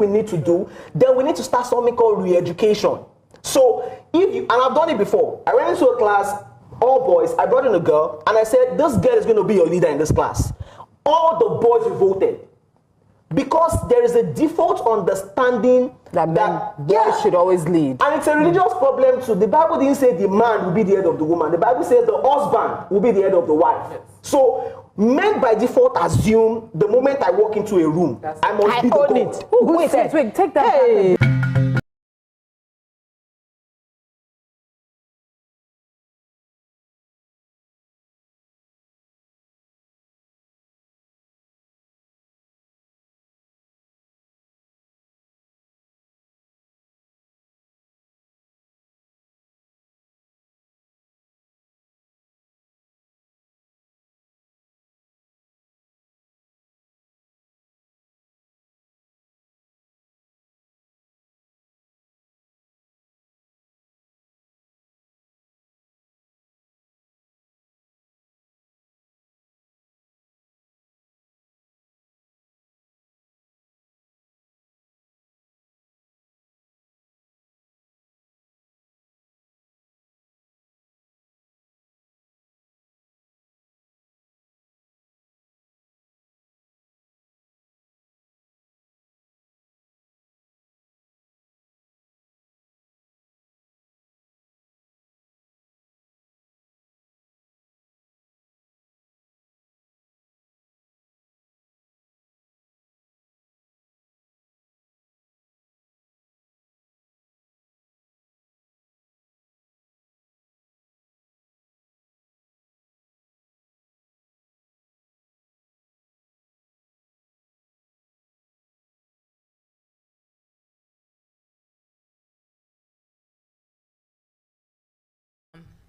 we need to do, then we need to start something called re-education. So if you, and I've done it before, I went into a class, all boys, I brought in a girl, and I said, this girl is going to be your leader in this class. All the boys revolted. Because there is a default understanding that boys should always lead. And it's a religious problem too. The Bible didn't say the man will be the head of the woman. The Bible says the husband will be the head of the wife. Yes. So men by default assume the moment I walk into a room, I must be the god. Wait, take that back.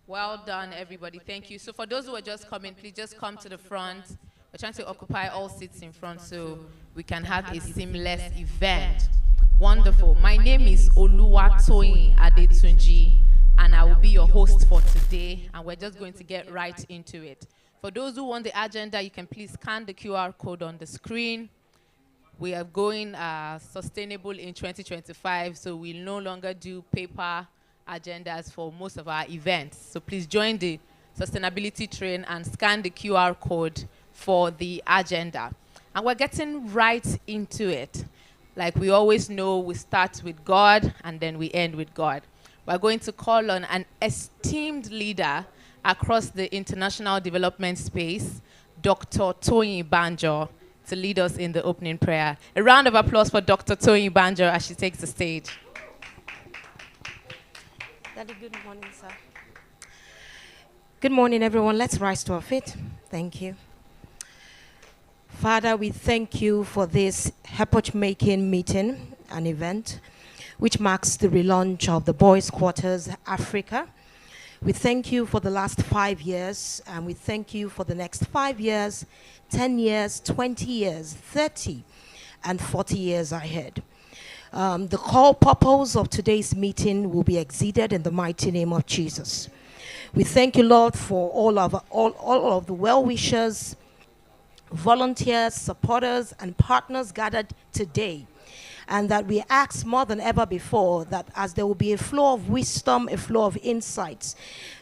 Well done, everybody. Thank you. So for those who are just coming, please just come to the front. We're trying to occupy all seats in front so we can have a seamless event. Wonderful. My name is Oluwatoyin Adetunji, and I will be your host for today, and we're just going to get right into it. For those who want the agenda, you can please scan the QR code on the screen. We are going sustainable in 2025, so we'll no longer do paper agendas for most of our events. So please join the sustainability train and scan the QR code for the agenda. And we're getting right into it. Like we always know, we start with God and then we end with God. We're going to call on an esteemed leader across the international development space, Dr. Toyin Banjo, to lead us in the opening prayer. A round of applause for Dr. Toyin Banjo as she takes the stage. Daddy, good morning, sir. Good morning, everyone. Let's rise to our feet. Thank you. Father, we thank you for this epoch-making meeting, an event, which marks the relaunch of the Boys Quarters Africa. We thank you for the last 5 years, and we thank you for the next 5 years, 10 years, 20 years, 30, and 40 years ahead. The core purpose of today's meeting will be exceeded in the mighty name of Jesus. We thank you, Lord, for all of the well-wishers, volunteers, supporters, and partners gathered today. And that we ask more than ever before that as there will be a flow of wisdom, a flow of insights,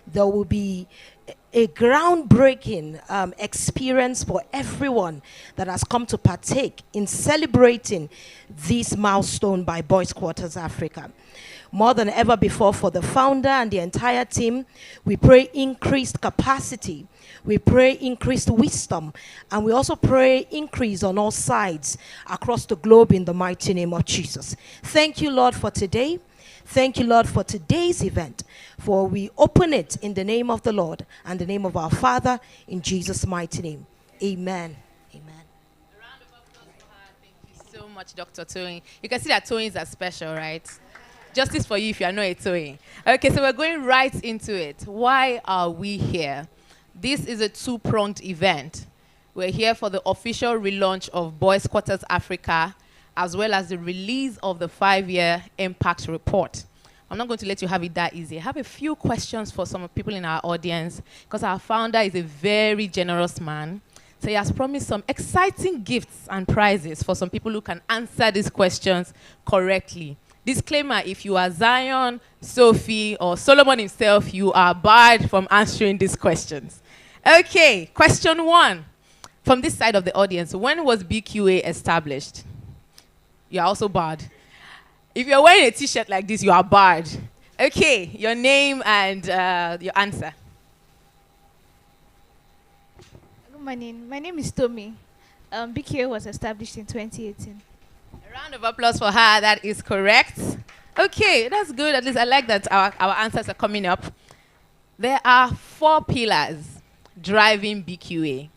there will be a groundbreaking experience for everyone that has come to partake in celebrating this milestone by Boys Quarters Africa. More than ever before, for the founder and the entire team, we pray increased capacity, we pray increased wisdom, and we also pray increase on all sides across the globe in the mighty name of Jesus. Thank you, Lord, for today. Thank you, Lord, for today's event, for we open it in the name of the Lord and the name of our Father, in Jesus' mighty name. Amen. Amen. A round of applause for her. Thank you so much, Dr. Toyin. You can see that Toyins are special, right? Justice for you if you are not a Toyin. Okay, so we're going right into it. Why are we here? This is a two-pronged event. We're here for the official relaunch of Boys Quarters Africa, as well as the release of the 5-year impact report. I'm not going to let you have it that easy. I have a few questions for some people in our audience, because our founder is a very generous man. So he has promised some exciting gifts and prizes for some people who can answer these questions correctly. Disclaimer, if you are Zion, Sophie, or Solomon himself, you are barred from answering these questions. Okay, question 1. From this side of the audience, when was BQA established? You are also barred. If you're wearing a t-shirt like this, you are barred. Okay, your name and your answer. Good morning. My name is Tommy. BQA was established in 2018. A round of applause for her. That is correct. Okay, that's good. At least I like that our answers are coming up. There are 4 pillars driving BQA.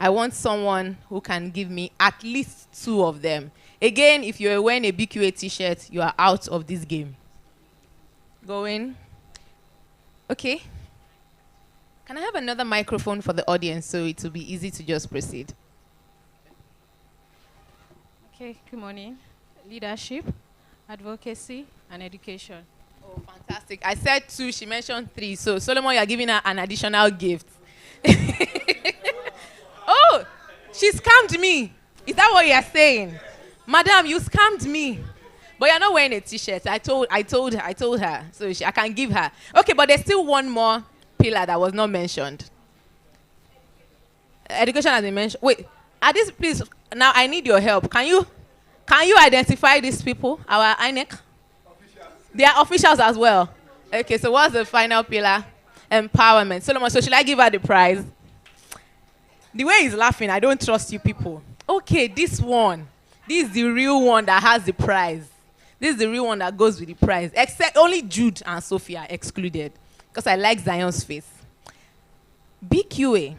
I want someone who can give me at least 2 of them. Again, if you're wearing a BQA t-shirt, you are out of this game. Go in. Okay. Can I have another microphone for the audience so it will be easy to just proceed? Okay, good morning. Leadership, advocacy, and education. Oh, fantastic. I said 2, she mentioned 3. So, Solomon, you are giving her an additional gift. Oh, she scammed me. Is that what you are saying? Madam, you scammed me. But you're not wearing a t-shirt. I told her. So I can give her. Okay, but there's still one more pillar that was not mentioned. Education has been mentioned. Wait, are these, please, now I need your help. Can you identify these people, our INEC? Officials. They are officials as well. Okay, so what's the final pillar? Empowerment. Solomon, so should I give her the prize? The way he's laughing, I don't trust you people. Okay, this one. This is the real one that has the prize. This is the real one that goes with the prize. Except only Jude and Sophie are excluded. Because I like Zion's face. BQA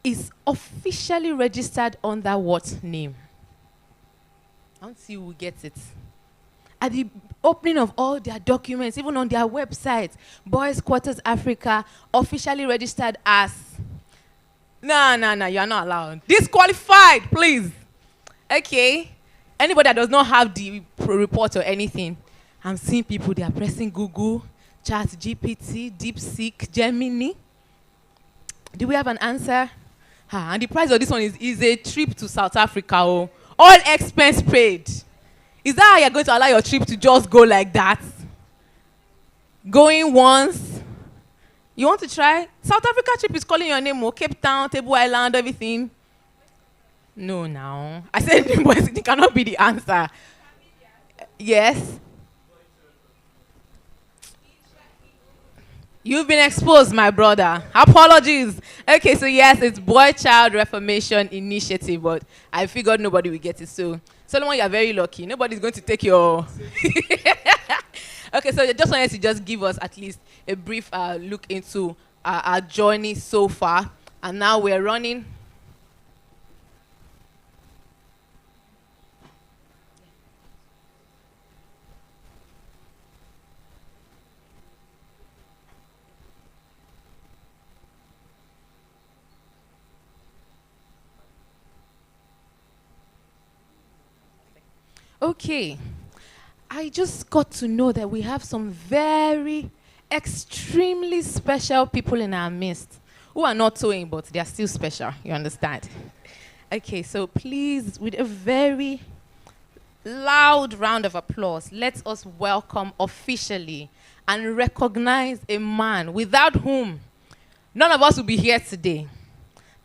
is officially registered under what name? I want to see who gets it. At the opening of all their documents, even on their website, Boys Quarters Africa, officially registered as... No, you're not allowed. Disqualified, please. Okay. Anybody that does not have the report or anything, I'm seeing people, they are pressing Google, Chat GPT, DeepSeek, Gemini. Do we have an answer? And the price of this one is a trip to South Africa. Oh. All expense paid. Is that how you're going to allow your trip to just go like that? Going once? You want to try? South Africa trip is calling your name. Cape Town, Table Island, everything. No, now. I said it cannot be the answer. Yes. You've been exposed, my brother. Apologies. Okay, so yes, it's Boy Child Reformation Initiative, but I figured nobody will get it. So, Solomon, you're very lucky. Nobody's going to take your... Okay, so I just wanted to just give us at least a brief look into our journey so far. And now we're running... Okay, I just got to know that we have some very extremely special people in our midst who are not towing, but they are still special, you understand? Okay, so please, with a very loud round of applause, let us welcome officially and recognize a man without whom none of us will be here today.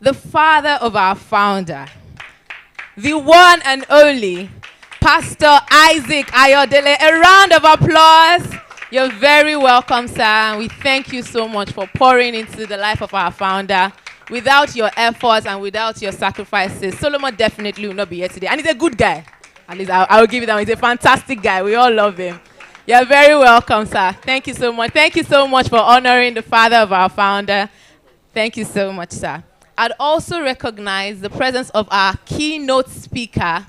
The father of our founder, the one and only Pastor Isaac Ayodele. A round of applause. You're very welcome, sir. And we thank you so much for pouring into the life of our founder. Without your efforts and without your sacrifices, Solomon definitely will not be here today. And he's a good guy. At least I will give it that. He's a fantastic guy. We all love him. You're very welcome, sir. Thank you so much. Thank you so much for honoring the father of our founder. Thank you so much, sir. I'd also recognize the presence of our keynote speaker,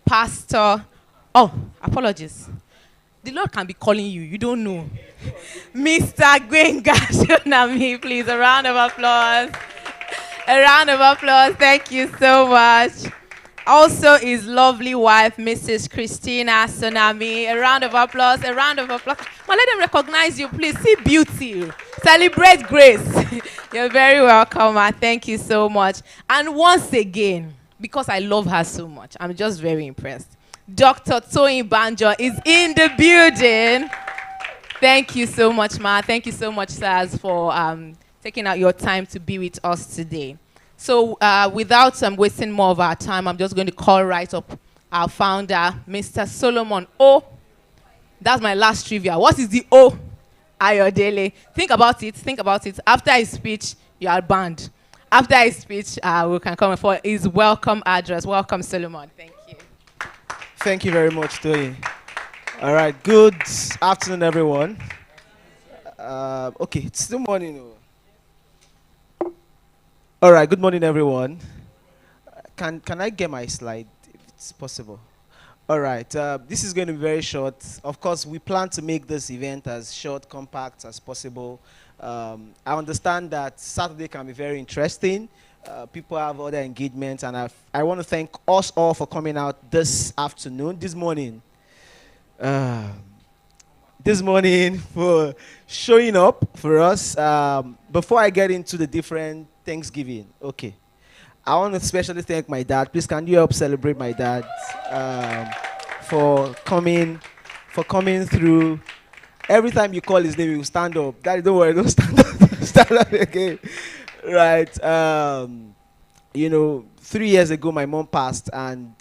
Pastor, apologies. The Lord can be calling you. You don't know. Mr. Gwenga Shonami, please. A round of applause. A round of applause. Thank you so much. Also, his lovely wife, Mrs. Christina Sonami. A round of applause, a round of applause. Well, let them recognize you, please. See beauty. Celebrate grace. You're very welcome, and thank you so much. And once again, because I love her so much, I'm just very impressed. Dr. Toyin Banjo is in the building. Thank you so much, Ma. Thank you so much, sirs, for taking out your time to be with us today. So without wasting more of our time, I'm just going to call right up our founder, Mr. Solomon O. That's my last trivia. What is the O? Ayodele. Think about it. Think about it. After his speech, you are banned. After his speech, we can come for his welcome address. Welcome, Solomon. Thank you. Thank you very much, Toyin. All right. Good afternoon, everyone. Okay, it's still morning. All right. Good morning, everyone. Can I get my slide if it's possible? All right. This is going to be very short. Of course, we plan to make this event as short, compact as possible. I understand that Saturday can be very interesting. People have other engagements, and I want to thank us all for coming out this afternoon, this morning. For showing up for us. Before I get into the different Thanksgiving, okay, I want to especially thank my dad. Please, can you help celebrate my dad for coming through. Every time you call his name, he will stand up. Daddy, don't worry, don't stand up. Stand up again. Right. 3 years ago, my mom passed, and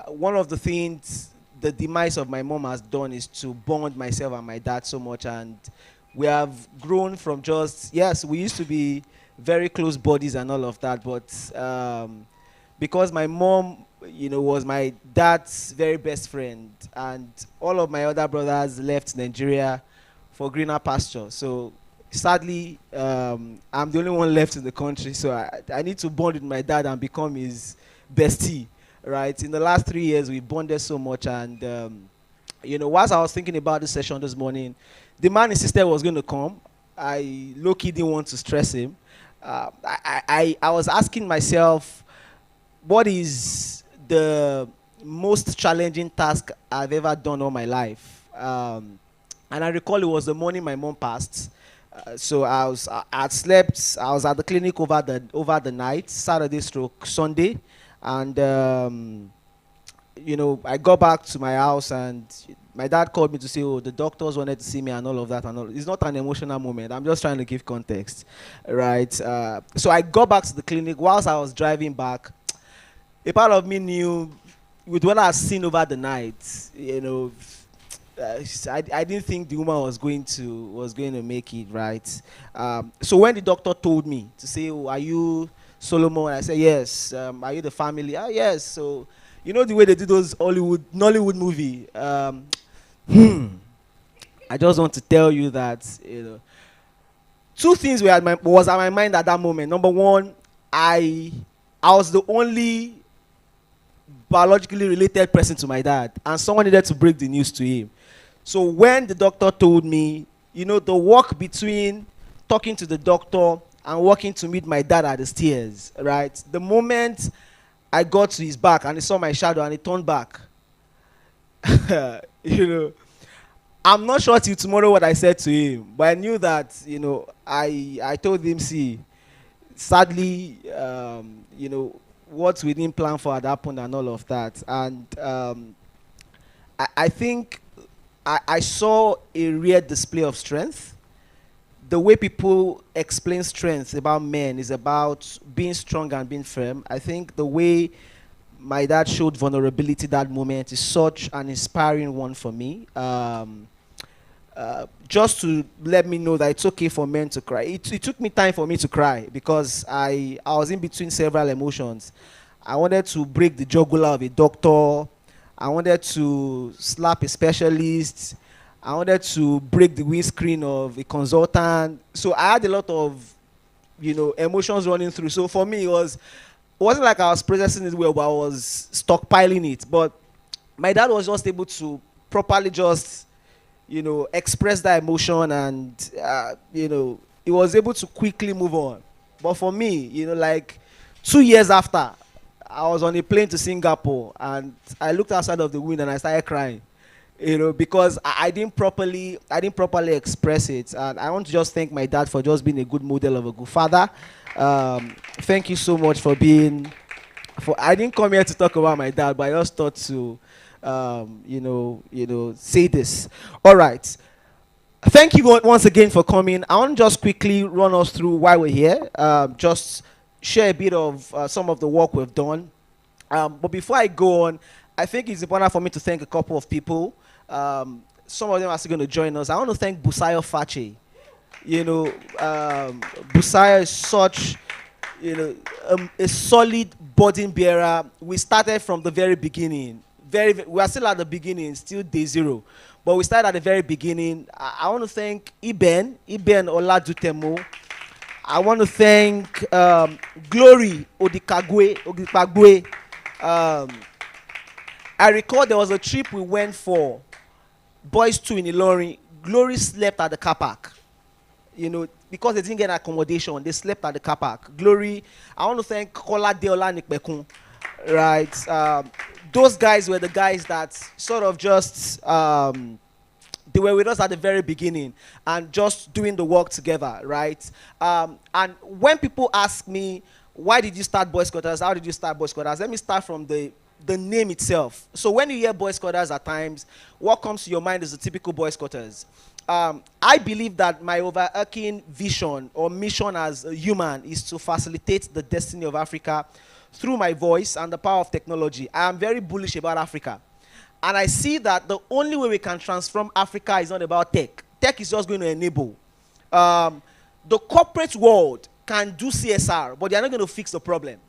one of the things the demise of my mom has done is to bond myself and my dad so much, and we have grown from just, yes, we used to be very close buddies and all of that, but because my mom, was my dad's very best friend, and all of my other brothers left Nigeria for greener pasture. So sadly, I'm the only one left in the country, so I need to bond with my dad and become his bestie, right? In the last 3 years, we bonded so much, and whilst I was thinking about this session this morning, the man insisted was going to come. I low-key didn't want to stress him. I was asking myself, what is the most challenging task I've ever done all my life? And I recall it was the morning my mom passed. So I had slept. I was at the clinic over the night, Saturday stroke Sunday, and I got back to my house, and my dad called me to say, "Oh, the doctors wanted to see me and all of that." And all. It's not an emotional moment. I'm just trying to give context, right? So I got back to the clinic. Whilst I was driving back, a part of me knew, with what I've seen over the night, I didn't think the woman was going to make it, right? So when the doctor told me to say, "Oh, are you Solomon?" I said, "Yes." "Are you the family?" "Ah, yes." So the way they do those Nollywood movie. I just want to tell you that two things was at my mind at that moment. Number one, I was the only biologically related person to my dad, and someone needed to break the news to him. So when the doctor told me, the walk between talking to the doctor and walking to meet my dad at the stairs, right? The moment I got to his back and he saw my shadow and he turned back, I'm not sure till tomorrow what I said to him, but I knew that, I told him, see, sadly, what we didn't plan for had happened and all of that. And I think I saw a rare display of strength. The way people explain strength about men is about being strong and being firm. I think the way my dad showed vulnerability that moment is such an inspiring one for me. Just to let me know that it's okay for men to cry. It took me time for me to cry because I was in between several emotions. I wanted to break the jugular of a doctor. I wanted to slap a specialist. I wanted to break the windscreen of a consultant. So I had a lot of, emotions running through. So for me, it wasn't like I was processing it well, but I was stockpiling it. But my dad was just able to properly just, express that emotion, and, he was able to quickly move on. But for me, like 2 years after, I was on a plane to Singapore, and I looked outside of the window and I started crying. Because I didn't properly express it. And I want to just thank my dad for just being a good model of a good father. Thank you so much for being. I didn't come here to talk about my dad, but I just thought to, say this. All right. Thank you once again for coming. I want to just quickly run us through why we're here. Just share a bit of some of the work we've done. But before I go on, I think it's important for me to thank a couple of people. Some of them are still going to join us. I want to thank Busayo Fache. Busayo is such, a solid burden bearer. We started from the very beginning. We are still at the beginning, still day zero. But we started at the very beginning. I want to thank Iben Oladutemo. I want to thank Glory Odikagwe. I recall there was a trip we went for, Boys 2 in Ilorin. Glory slept at the car park. Because they didn't get accommodation, they slept at the car park. Glory, I want to thank Kola Deola Nikbekun. Right? Those guys were the guys that sort of just, they were with us at the very beginning and just doing the work together, right? And when people ask me, why did you start Boy Scouters? How did you start Boy Scouters? Let me start from the name itself. So when you hear Boy Scouters at times, what comes to your mind is the typical Boy Scouters. I believe that my overarching vision or mission as a human is to facilitate the destiny of Africa through my voice and the power of technology. I am very bullish about Africa. And I see that the only way we can transform Africa is not about tech. Tech is just going to enable. The corporate world can do CSR, but they are not going to fix the problem.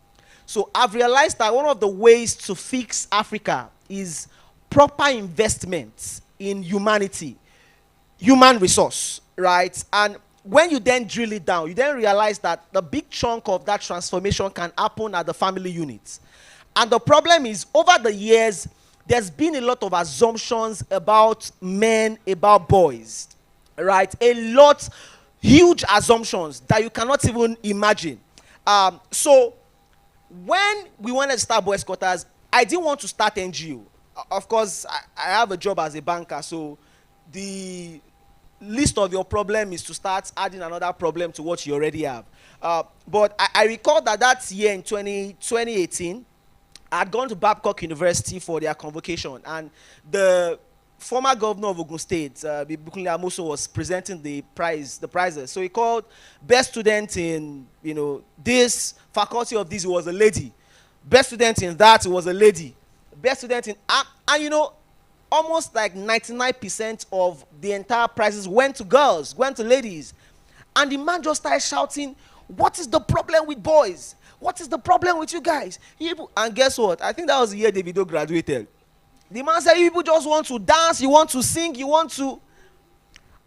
So I've realized that one of the ways to fix Africa is proper investments in humanity, human resource, right? And when you then drill it down, you then realize that the big chunk of that transformation can happen at the family units. And the problem is, over the years, there's been a lot of assumptions about men, about boys, right? A lot, huge assumptions that you cannot even imagine. So when we wanted to start Boy Scouters, I didn't want to start NGO. Of course, I have a job as a banker, so the least of your problem is to start adding another problem to what you already have. But I recall that year in 2018, I had gone to Babcock University for their convocation, and the former governor of Ogun State, Bukunle Amoso, was presenting the prizes. So he called best student in, this faculty of this, was a lady. Best student in that, was a lady. Best student in, and almost like 99% of the entire prizes went to girls, went to ladies. And the man just started shouting, "What is the problem with boys? What is the problem with you guys?" And guess what? I think that was the year Davido graduated. The man said, "You people just want to dance, you want to sing, you want to..."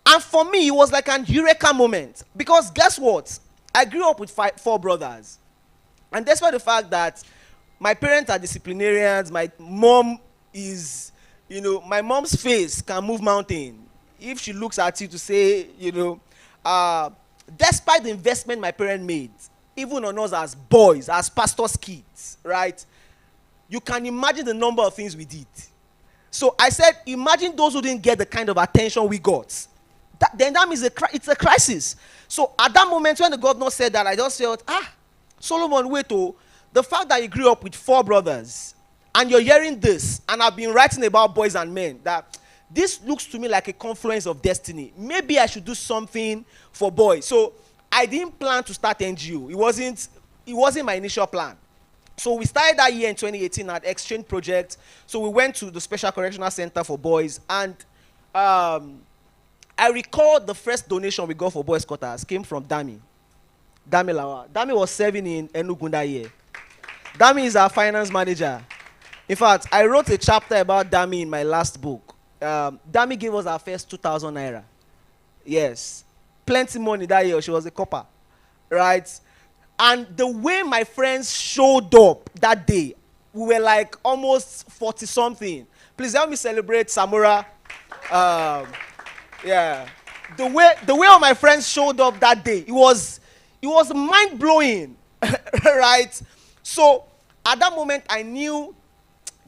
And for me, it was like an eureka moment. Because guess what? I grew up with four brothers. And despite the fact that my parents are disciplinarians, my mom is, my mom's face can move mountain. If she looks at you to say, despite the investment my parents made, even on us as boys, as pastors' kids, right? You can imagine the number of things we did. So I said, imagine those who didn't get the kind of attention we got. Then that means it's a crisis. So at that moment when the governor said that, I just felt, Solomon, wait, the fact that you grew up with four brothers, and you're hearing this, and I've been writing about boys and men, that this looks to me like a confluence of destiny. Maybe I should do something for boys. So I didn't plan to start NGO. It wasn't my initial plan. So we started that year in 2018 at Exchange Project. So we went to the Special Correctional Center for Boys, and I recall the first donation we got for Boy Scouters came from Dami Lawa. Dami was serving in Enugu that year. Dami is our finance manager. In fact, I wrote a chapter about Dami in my last book. Dami gave us our first 2,000 naira. Yes. Plenty money that year. She was a copper. Right? And the way my friends showed up that day, we were like almost 40-something. Please help me celebrate Samura. Yeah. The way all my friends showed up that day, it was mind-blowing. Right? So at that moment, I knew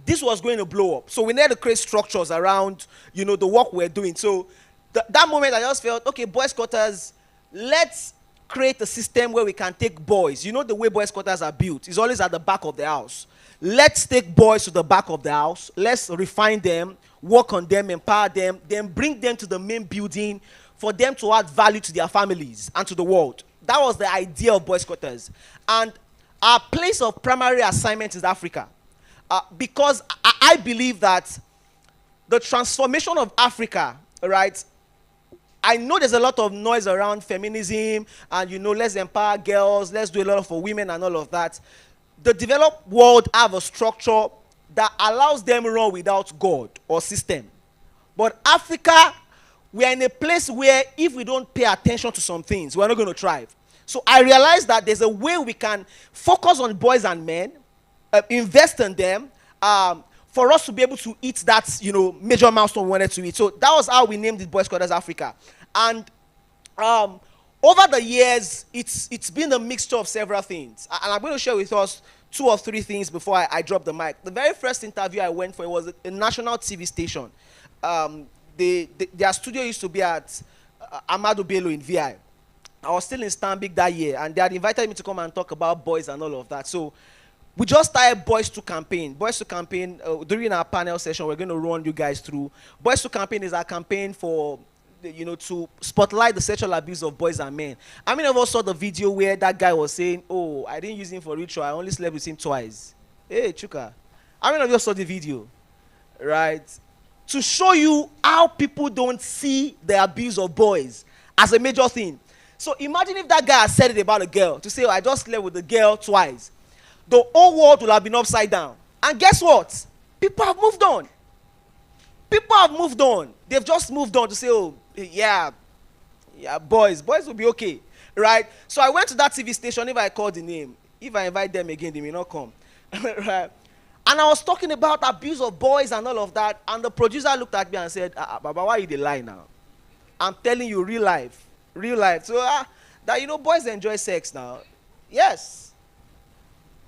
this was going to blow up. So we needed to create structures around, you know, the work we're doing. So that moment, I just felt, okay, boys' quarters, let's create a system where we can take boys. You know the way boys' quarters are built. It's always at the back of the house. Let's take boys to the back of the house. Let's refine them, work on them, empower them, then bring them to the main building for them to add value to their families and to the world. That was the idea of boys' quarters. And our place of primary assignment is Africa. Because I believe that the transformation of Africa, right? I know there's a lot of noise around feminism and, you know, let's empower girls, let's do a lot for women and all of that. The developed world have a structure that allows them to run without God or system. But Africa, we are in a place where if we don't pay attention to some things, we're not going to thrive. So I realized that there's a way we can focus on boys and men, invest in them, for us to be able to eat that, you know, major milestone we wanted to eat. So that was how we named it Boys Quarters Africa. And over the years, it's been a mixture of several things. And I'm going to share with us 2 or 3 things before I drop the mic. The very first interview I went for was a national TV station. Their studio used to be at Amadu Bello in VI. I was still in Stanbic that year, and they had invited me to come and talk about boys and all of that. So we just started Boys to Campaign. Boys to Campaign, during our panel session, we're going to run you guys through. Boys to Campaign is our campaign for, you know, to spotlight the sexual abuse of boys and men. I mean, I also saw the video where that guy was saying, oh, I didn't use him for ritual, I only slept with him twice. Hey, Chuka. I mean, I just saw the video, right? To show you how people don't see the abuse of boys as a major thing. So imagine if that guy had said it about a girl, to say, oh, I just slept with a girl twice. The whole world will have been upside down. And guess what? People have moved on. People have moved on. They've just moved on to say, oh, yeah, boys will be okay, right? So I went to that TV station. If I call the name, if I invite them again, they may not come, right? And I was talking about abuse of boys and all of that, and the producer looked at me and said, Baba, why you dey lie now? I'm telling you, real life. So that, you know, boys enjoy sex now. Yes.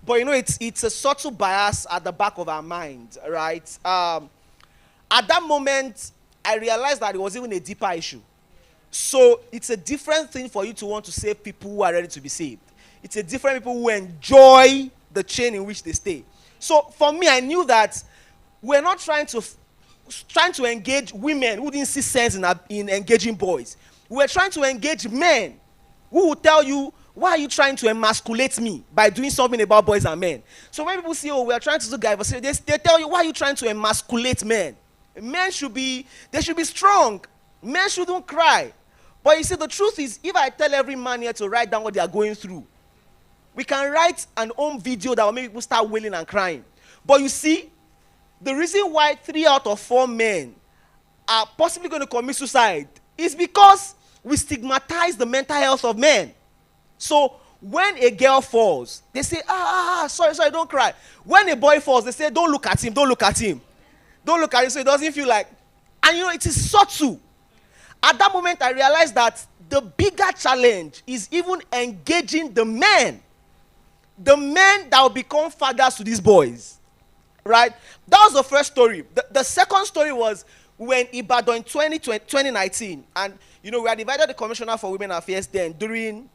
But, you know, it's a subtle bias at the back of our mind, right? At that moment, I realized that it was even a deeper issue. So it's a different thing for you to want to save people who are ready to be saved. It's a different people who enjoy the chain in which they stay. So for me, I knew that we're not trying to engage women who didn't see sense in engaging boys. We're trying to engage men who will tell you, why are you trying to emasculate me by doing something about boys and men? So when people say, oh, we're trying to do diversity, they tell you, why are you trying to emasculate men? Men should be strong. Men shouldn't cry. But you see, the truth is, if I tell every man here to write down what they are going through, we can write an home video that will make people start wailing and crying. But you see, the reason why 3 out of 4 men are possibly going to commit suicide is because we stigmatize the mental health of men. So when a girl falls, they say, sorry, don't cry. When a boy falls, they say, don't look at him. Don't look at him, so it doesn't feel like. And you know, it is subtle. At that moment, I realized that the bigger challenge is even engaging the men that will become fathers to these boys, right? That was the first story. The second story was when Ibadan in 2019, and you know, we had invited the Commissioner for Women Affairs then during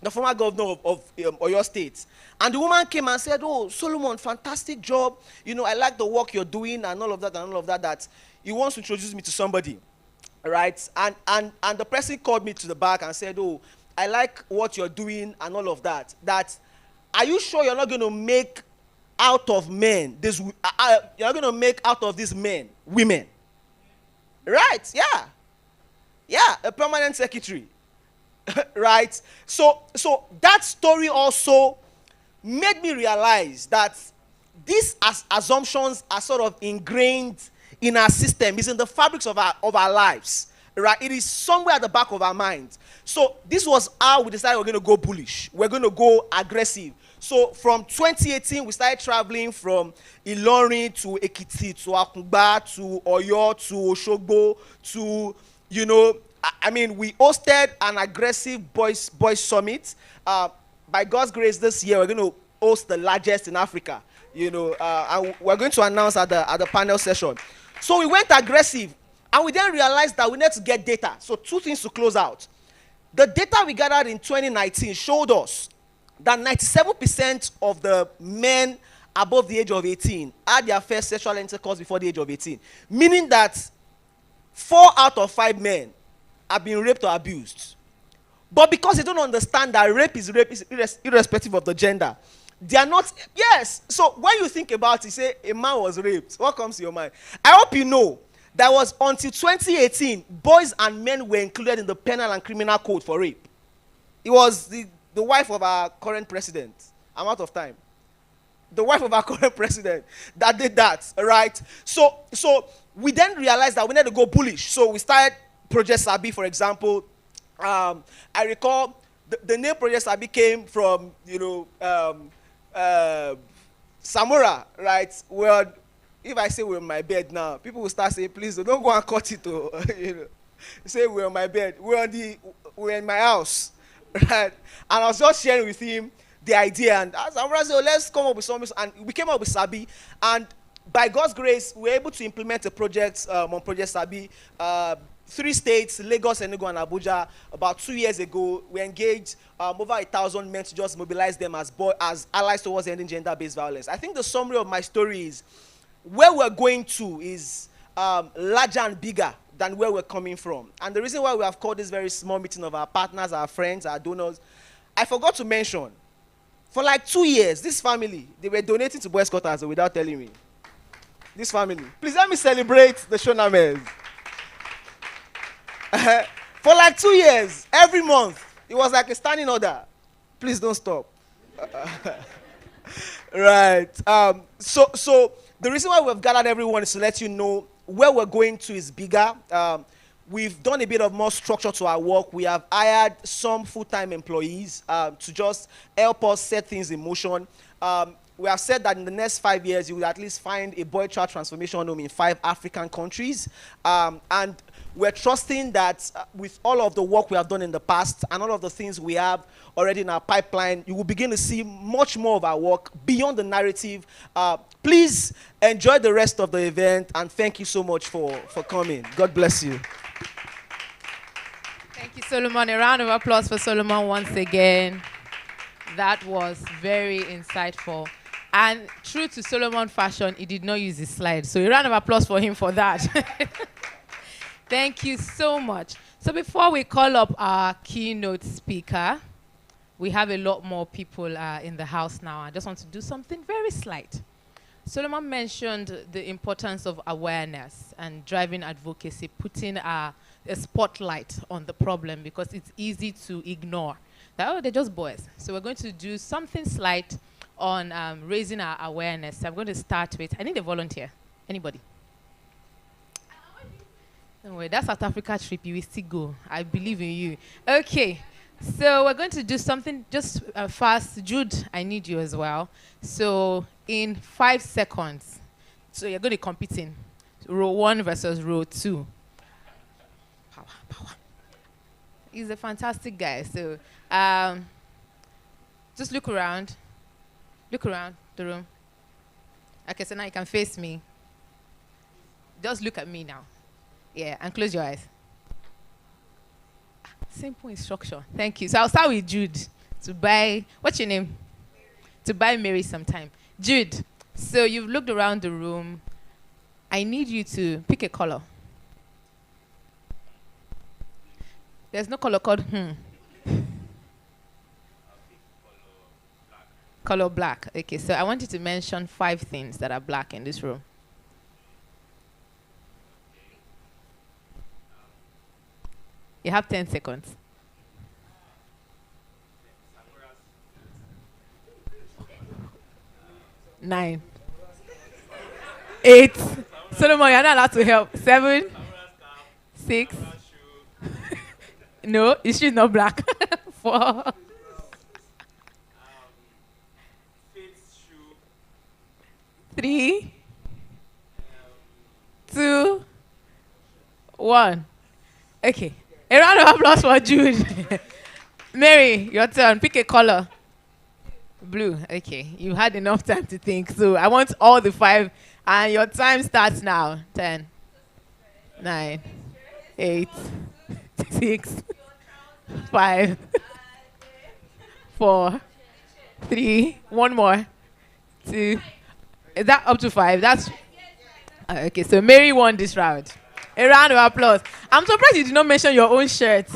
the former governor of Oyo State. And the woman came and said, oh, Solomon, fantastic job. You know, I like the work you're doing and all of that, that he wants to introduce me to somebody, right? And the person called me to the back and said, oh, I like what you're doing and all of that. Are you sure you're not going to make out of men, you're not going to make out of these men, women? Right, yeah, a permanent secretary. Right? So that story also made me realize that these assumptions are sort of ingrained in our system. It's in the fabrics of our lives. Right? It is somewhere at the back of our minds. So this was how we decided we're going to go bullish. We're going to go aggressive. So from 2018, we started traveling from Ilorin to Ekiti to Akungba to Oyo to Oshogbo to, you know, I mean, we hosted an aggressive boys summit. By God's grace, this year we're going to host the largest in Africa. and we're going to announce at the panel session. So we went aggressive, and we then realized that we need to get data. So two things to close out. The data we gathered in 2019 showed us that 97% of the men above the age of 18 had their first sexual intercourse before the age of 18, meaning that 4 out of 5 men have been raped or abused. But because they don't understand that rape is irrespective of the gender, they are not. Yes. So when you think about it, say a man was raped, what comes to your mind? I hope you know that was until 2018, boys and men were included in the penal and criminal code for rape. It was the wife of our current president. I'm out of time. The wife of our current president that did that, right? So we then realized that we need to go bullish. So we started Project Sabi, for example. I recall the name Project Sabi came from, Samora, right? Well, if I say we're on my bed now, people will start saying, please don't go and cut it. Say we're on my bed. We're in my house, right? And I was just sharing with him the idea, and Samora said, let's come up with something. And we came up with Sabi, and by God's grace, we were able to implement a project on Project Sabi. 3 states, Lagos, Enugu, and Abuja. About 2 years ago, we engaged over 1,000 men to just mobilize them as allies towards ending gender-based violence. I think the summary of my story is where we're going to is larger and bigger than where we're coming from. And the reason why we have called this very small meeting of our partners, our friends, our donors, I forgot to mention, for like 2 years, this family, they were donating to boys' quarters without telling me. This family. Please let me celebrate the Shonamers. For like 2 years, every month, it was like a standing order. Please don't stop. Right. So the reason why we've gathered everyone is to let you know where we're going to is bigger. We've done a bit of more structure to our work. We have hired some full-time employees to just help us set things in motion. We have said that in the next 5 years, you will at least find a boy-child transformation home in 5 African countries. And we're trusting that with all of the work we have done in the past and all of the things we have already in our pipeline, you will begin to see much more of our work beyond the narrative. Please enjoy the rest of the event, and thank you so much for coming. God bless you. Thank you, Solomon. A round of applause for Solomon once again. That was very insightful. And true to Solomon fashion, he did not use his slide. So a round of applause for him for that. Thank you so much. So before we call up our keynote speaker, we have a lot more people in the house now. I just want to do something very slight. Solomon mentioned the importance of awareness and driving advocacy, putting a spotlight on the problem because it's easy to ignore. That, they're just boys. So we're going to do something slight on raising our awareness. So I'm going to start with, I need a volunteer. Anybody? Don't worry, that South Africa trip, you will still go. I believe in you. Okay, so we're going to do something just fast. Jude, I need you as well. So in 5 seconds, so you're going to be competing. Row 1 versus row 2. Power. He's a fantastic guy. So just look around. Look around the room. Okay, so now you can face me. Just look at me now. Yeah, and close your eyes. Simple instruction. Thank you. So I'll start with Jude to buy, what's your name? To buy Mary some time. Jude, so you've looked around the room. I need you to pick a color. There's no color called Color black. Okay, so I want you to mention 5 things that are black in this room. You have 10 seconds. Nine. 8. Solomon, you're not allowed to help. 7. 6. No, his shoe is not black. 4. 3. 2. 1. Okay. A round of applause for Jude. Mary, your turn. Pick a color. Blue. Okay. You had enough time to think. So I want all the 5. And your time starts now. 10, 9, 8, 6, 5, 4, 3, 1 more, 2. Is that up to 5? That's okay. So Mary won this round. A round of applause. I'm surprised you did not mention your own shirt.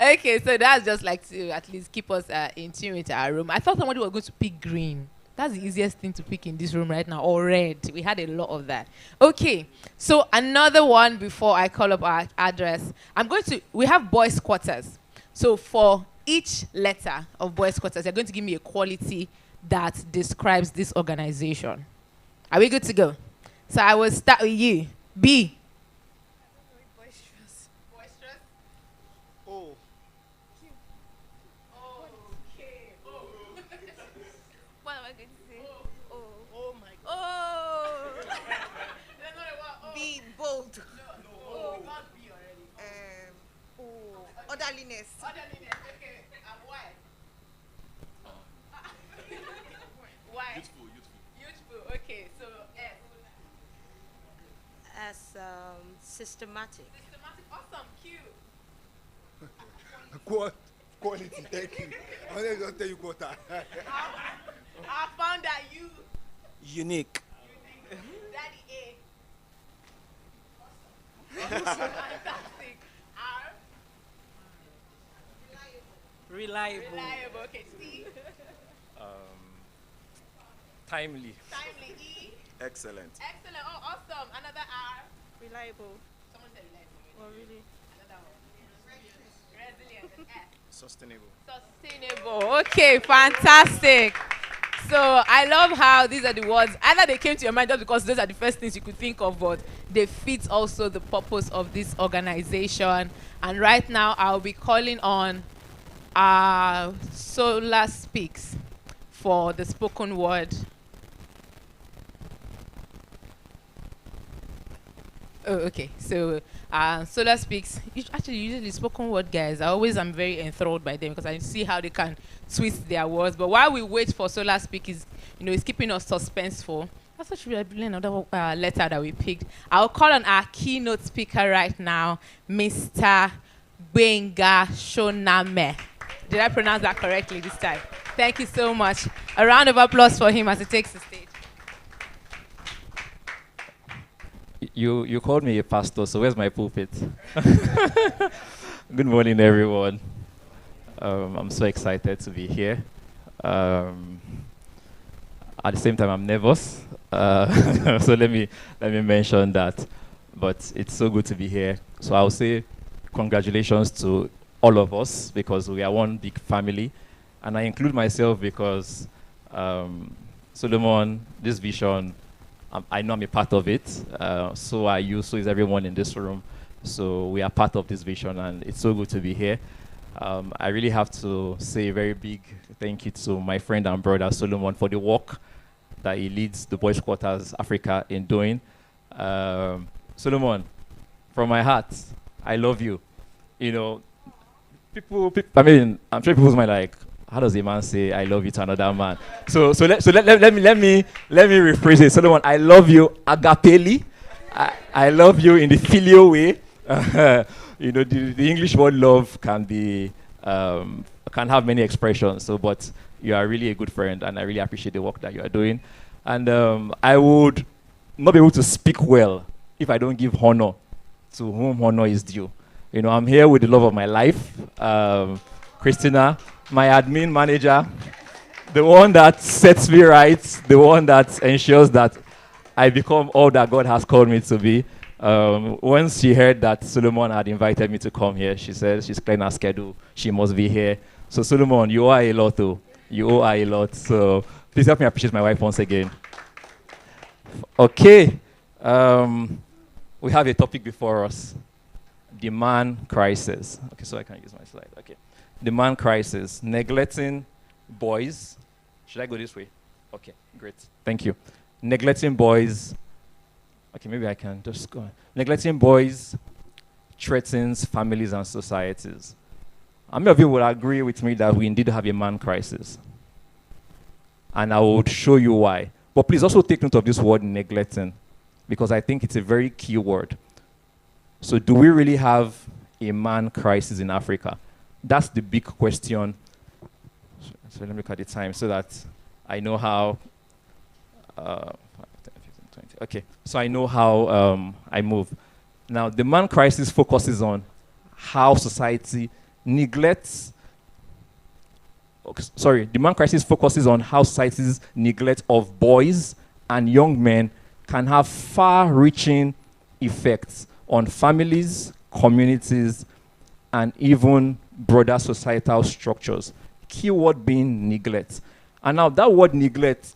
Okay, so that's just like to at least keep us in tune with our room. I thought somebody was going to pick green. That's the easiest thing to pick in this room right now, or red. We had a lot of that. Okay, so another one before I call up our address. We have boys' quarters. So for each letter of boys' quarters, you're going to give me a quality that describes this organization. Are we good to go? So I will start with you. B. Boisterous. Boisterous. Oh. Okay. Oh. What am I going to say? Oh. Oh my God. Oh. Oh. Be bold. No. Oh. We got B already. Orderliness. Orderliness. Okay. And why? Why? Youthful. Okay. So S. As systematic. Systematic. Awesome. Q. Quality, thank you. I wanted to just tell you quota. I found that you. Unique. Daddy A. Fantastic. R. Reliable. Reliable. Okay. C. Timely. Timely. E. Excellent. Excellent. Oh, awesome. Another R. Reliable. Someone said less. Oh, really? Another one. Resilient. And F. Sustainable. Sustainable. Okay, fantastic. So I love how these are the words. Either they came to your mind just because those are the first things you could think of, but they fit also the purpose of this organization. And right now, I'll be calling on Solar Speaks for the spoken word. Oh, okay. So, Solar Speaks. Usually spoken word guys. I'm very enthralled by them because I see how they can twist their words. But while we wait for Solar Speak, it's keeping us suspenseful. That's what should be another letter that we picked. I'll call on our keynote speaker right now, Mr. Benga Shoname. Did I pronounce that correctly this time? Thank you so much. A round of applause for him as he takes the stage. You called me a pastor, so where's my pulpit? Good morning, everyone. I'm so excited to be here. At the same time, I'm nervous. So let me mention that. But it's so good to be here. So I'll say congratulations to all of us because we are one big family, and I include myself because Solomon, this vision. I know I'm a part of it, so are you, so is everyone in this room. So we are part of this vision, and it's so good to be here. I really have to say a very big thank you to my friend and brother Solomon for the work that he leads the Boys Quarters Africa in doing. Solomon, from my heart, I love you. People, I'm sure people's mind like, how does a man say I love you to another man? So let me rephrase it. Solomon, I love you agapeli. I love you in the filial way. The English word love can have many expressions. But you are really a good friend, and I really appreciate the work that you are doing. And I would not be able to speak well if I don't give honor to whom honor is due. I'm here with the love of my life, Christina, my admin manager, the one that sets me right, the one that ensures that I become all that God has called me to be. Once she heard that Solomon had invited me to come here, she said she's clearing her schedule. She must be here. So Solomon, you owe her a lot, though. You owe her a lot. So please help me appreciate my wife once again. Okay. We have a topic before us. The man crisis. Okay, so I can use my slide. Okay. The man crisis. Neglecting boys. Should I go this way? Okay, great. Thank you. Neglecting boys. Okay, maybe I can just go on. Neglecting boys threatens families and societies. how many of you would agree with me that we indeed have a man crisis? And I would show you why. But please also take note of this word neglecting, because I think it's a very key word. So do we really have a man crisis in Africa? That's the big question. So let me look at the time so that I know how, 5, 10, 15, 20. Okay, so I know how I move. Now, the man crisis focuses on how society neglects, the man crisis focuses on how society's neglect of boys and young men can have far-reaching effects on families, communities, and even broader societal structures. Key word being neglect. And now that word neglect,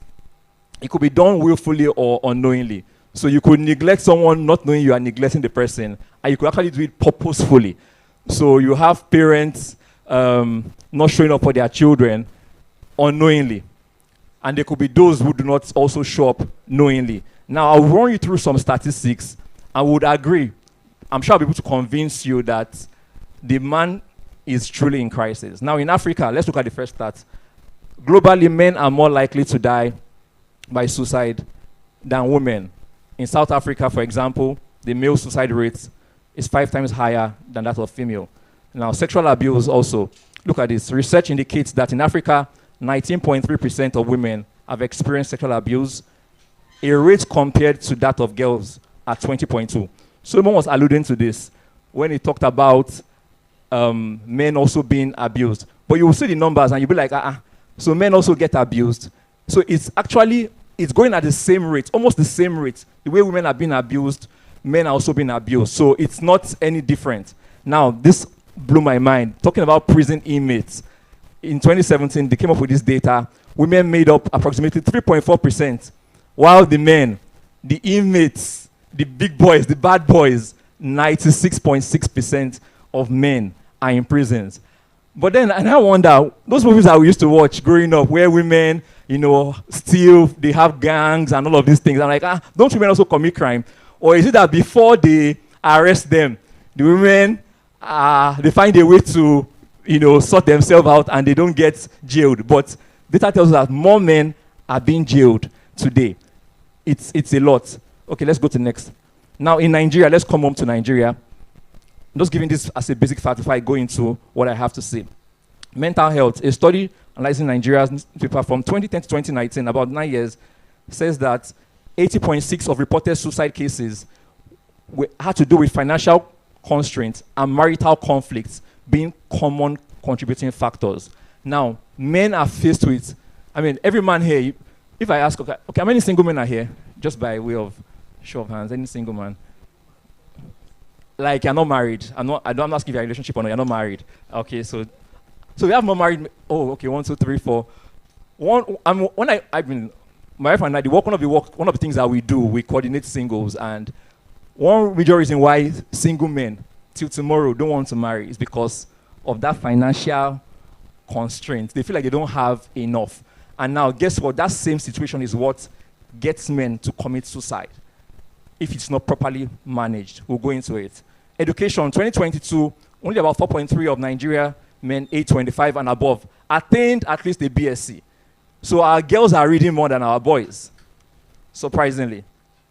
it could be done willfully or unknowingly. So you could neglect someone not knowing you are neglecting the person, and you could actually do it purposefully. So you have parents not showing up for their children unknowingly. And there could be those who do not also show up knowingly. Now, I'll run you through some statistics. I would agree. I'm sure I'll be able to convince you that the man is truly in crisis. Now, in Africa, let's look at the first stat. Globally, men are more likely to die by suicide than women. In South Africa, for example, the male suicide rate is 5 times higher than that of female. Now, sexual abuse also. Look at this. Research indicates that in Africa, 19.3% of women have experienced sexual abuse, a rate compared to that of girls at 20.2. Solomon was alluding to this when he talked about men also being abused. But you will see the numbers and you'll be like, so men also get abused. So it's going at the same rate, almost the same rate. The way women are being abused, men are also being abused. So it's not any different. Now, this blew my mind. Talking about prison inmates. In 2017, they came up with this data. Women made up approximately 3.4%, while the men, the inmates, the big boys, the bad boys, 96.6% of men are in prisons. But then, and I wonder, those movies that we used to watch growing up, where women, steal, they have gangs and all of these things. I'm like, don't women also commit crime? Or is it that before they arrest them, the women, they find a way to, sort themselves out and they don't get jailed? But data tells us that more men are being jailed today. It's a lot. Okay, let's go to next. Now, in Nigeria, let's come home to Nigeria. I'm just giving this as a basic fact before I go into what I have to say. Mental health. A study analyzing Nigeria's paper from 2010 to 2019, about 9 years, says that 80.6% of reported suicide cases had to do with financial constraints and marital conflicts being common contributing factors. Now, men are faced with, every man here, if I ask, okay, how many single men are here? Just by way of show of hands, any single man? Like, you're not married. I'm not asking if you're in a relationship or not. You're not married. Okay, so we have more married. Oh, okay, 1, 2, 3, 4. My wife and I, one of the things that we do, we coordinate singles, and one major reason why single men till tomorrow don't want to marry is because of that financial constraint. They feel like they don't have enough. And now, guess what? That same situation is what gets men to commit suicide if it's not properly managed. We'll go into it. Education, 2022, only about 4.3% of Nigeria men age 25 and above attained at least a BSc. So our girls are reading more than our boys, surprisingly.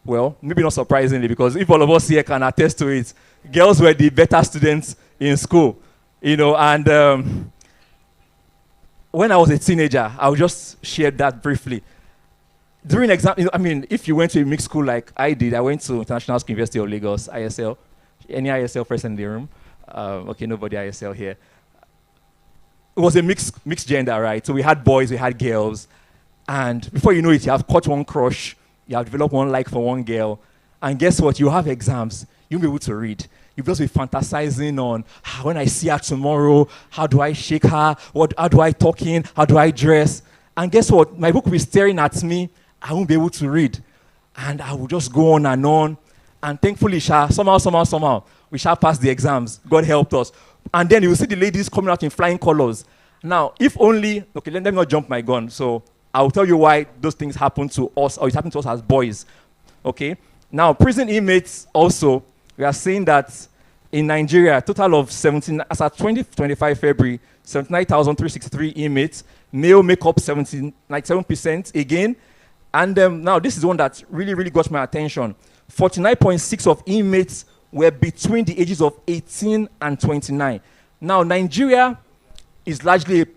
Well, maybe not surprisingly, because if all of us here can attest to it, girls were the better students in school, and when I was a teenager, I'll just share that briefly. During exam, if you went to a mixed school like I did, I went to International School University of Lagos, ISL. Any ISL person in the room? Okay, nobody ISL here. It was a mixed gender, right? So we had boys, we had girls, and before you know it, you have caught one crush, you have developed one like for one girl, and guess what? You have exams. You'll be able to read. You'll just be fantasizing on, when I see her tomorrow, how do I shake her? How do I talk in? How do I dress? And guess what? My book will be staring at me. I won't be able to read. And I will just go on. And thankfully, somehow, we shall pass the exams. God helped us. And then you will see the ladies coming out in flying colors. Now, if only, okay, let me not jump my gun. So I'll tell you why those things happen to us, or it happened to us as boys. Okay? Now, prison inmates also, we are saying that in Nigeria, total of 17, as at 2025 February, 79,363 inmates. Male make up 97% again. And now this is the one that really got my attention. 49.6 of inmates were between the ages of 18 and 29. Now, Nigeria is largely a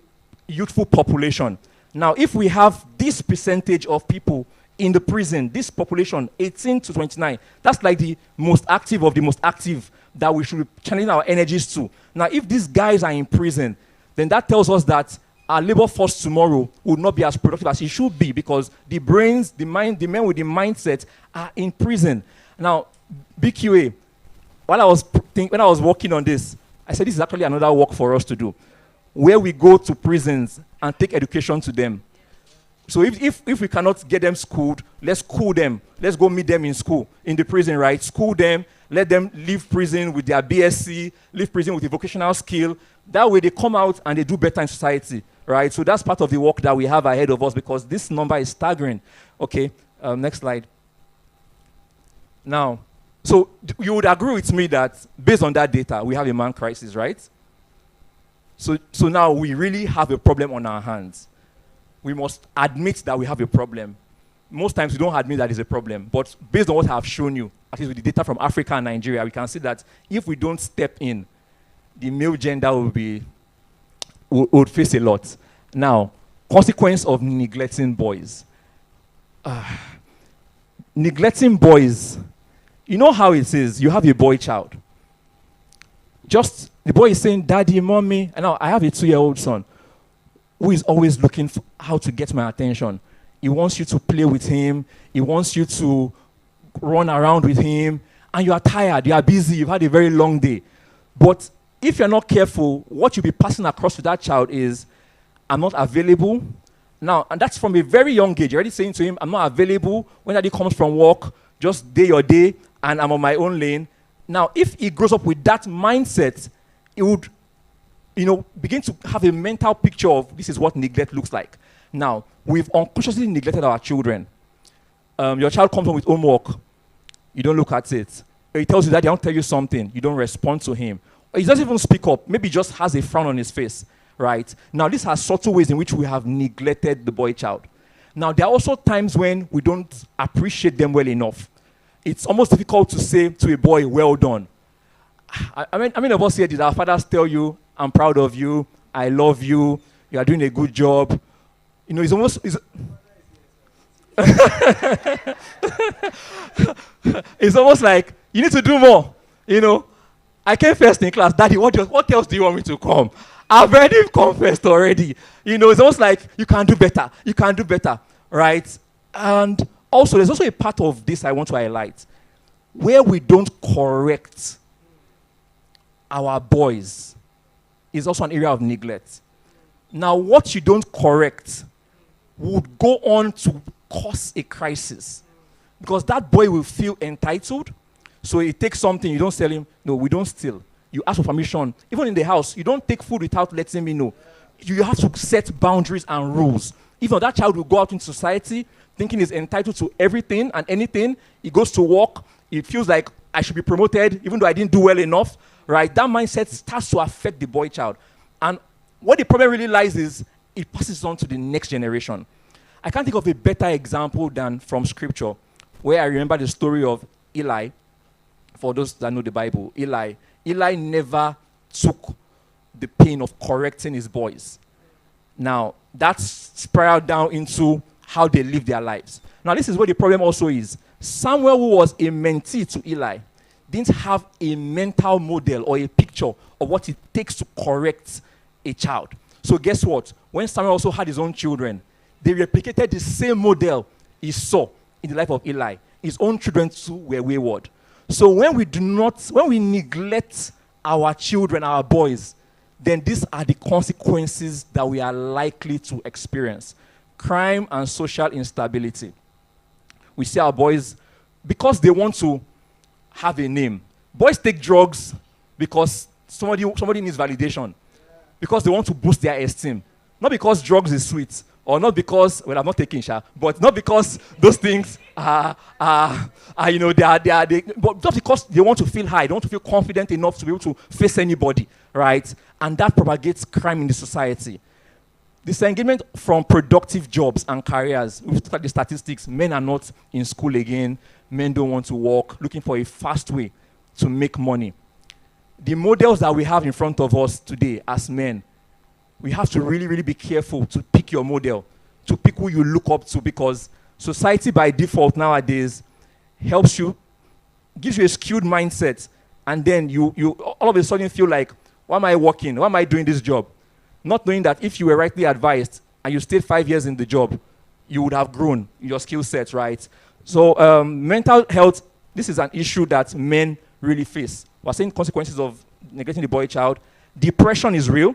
youthful population. Now, if we have this percentage of people in the prison, this population, 18 to 29, that's like the most active of the most active that we should be channeling our energies to. Now, if these guys are in prison, then that tells us that our labor force tomorrow will not be as productive as it should be, because the brains, the mind, the men with the mindset are in prison. Now, BQA, when I was working on this, I said this is actually another work for us to do, where we go to prisons and take education to them. So if we cannot get them schooled, let's school them. Let's go meet them in school, in the prison, right? School them, let them leave prison with their BSc, leave prison with a vocational skill. That way they come out and they do better in society, right? So that's part of the work that we have ahead of us, because this number is staggering. Okay, next slide. Now, so you would agree with me that based on that data, we have a man crisis, right? So now we really have a problem on our hands. We must admit that we have a problem. Most times we don't admit that it's a problem, but based on what I've shown you, at least with the data from Africa and Nigeria, we can see that if we don't step in, the male gender would face a lot. Now, consequence of neglecting boys. Neglecting boys, you know how it is. You have a boy child. Just, the boy is saying, Daddy, Mommy, and now I have a 2-year-old son who is always looking for how to get my attention. He wants you to play with him. He wants you to run around with him. And you are tired. You are busy. You've had a very long day. But if you're not careful, what you'll be passing across to that child is, I'm not available. Now, and that's from a very young age. You're already saying to him, I'm not available. When Daddy comes from work, just day your day, and I'm on my own lane. Now, if he grows up with that mindset, he would, begin to have a mental picture of this is what neglect looks like. Now, we've unconsciously neglected our children. Your child comes home with homework. You don't look at it. He tells you that they don't tell you something. You don't respond to him. He doesn't even speak up. Maybe he just has a frown on his face, right? Now, these are subtle ways in which we have neglected the boy child. Now, there are also times when we don't appreciate them well enough. It's almost difficult to say to a boy, well done. I mean, of us here, did our fathers tell you, I'm proud of you, I love you, you are doing a good job? It's almost... It's almost like, you need to do more, I came first in class. Daddy, what else do you want me to come? I've already confessed already. It's almost like, you can do better, right? And also, there's also a part of this I want to highlight, where we don't correct our boys is also an area of neglect. Now, what you don't correct would go on to cause a crisis, because that boy will feel entitled. So he takes something, you don't tell him, no, we don't steal. You ask for permission. Even in the house, you don't take food without letting me know. You have to set boundaries and rules. If not, that child will go out in society thinking he's entitled to everything and anything. He goes to work. He feels like I should be promoted even though I didn't do well enough, right? That mindset starts to affect the boy child. And what the problem really lies is it passes on to the next generation. I can't think of a better example than from scripture, where I remember the story of Eli. For those that know the Bible, Eli never took the pain of correcting his boys. Now, that's spiraled down into how they live their lives. Now, this is where the problem also is. Samuel, who was a mentee to Eli, didn't have a mental model or a picture of what it takes to correct a child. So guess what? When Samuel also had his own children, they replicated the same model he saw in the life of Eli. His own children too were wayward. So when we neglect our children, our boys, then these are the consequences that we are likely to experience. Crime and social instability. We see our boys, because they want to have a name. Boys take drugs because somebody needs validation. Because they want to boost their esteem. Not because drugs is sweet, or not because, well, I'm not taking Sha, but not because those things you know, but just because they want to feel high, they want to feel confident enough to be able to face anybody, right? And that propagates crime in the society. Disengagement from productive jobs and careers. We look at the statistics. Men are not in school again. Men don't want to work, looking for a fast way to make money. The models that we have in front of us today as men, we have to really, really be careful to pick your model, to pick who you look up to, because society by default nowadays helps you, gives you a skewed mindset, and then you all of a sudden feel like, why am I working? Why am I doing this job? Not knowing that if you were rightly advised and you stayed 5 years in the job, you would have grown your skill set, right? So mental health, this is an issue that men really face. We're seeing consequences of neglecting the boy child. Depression is real.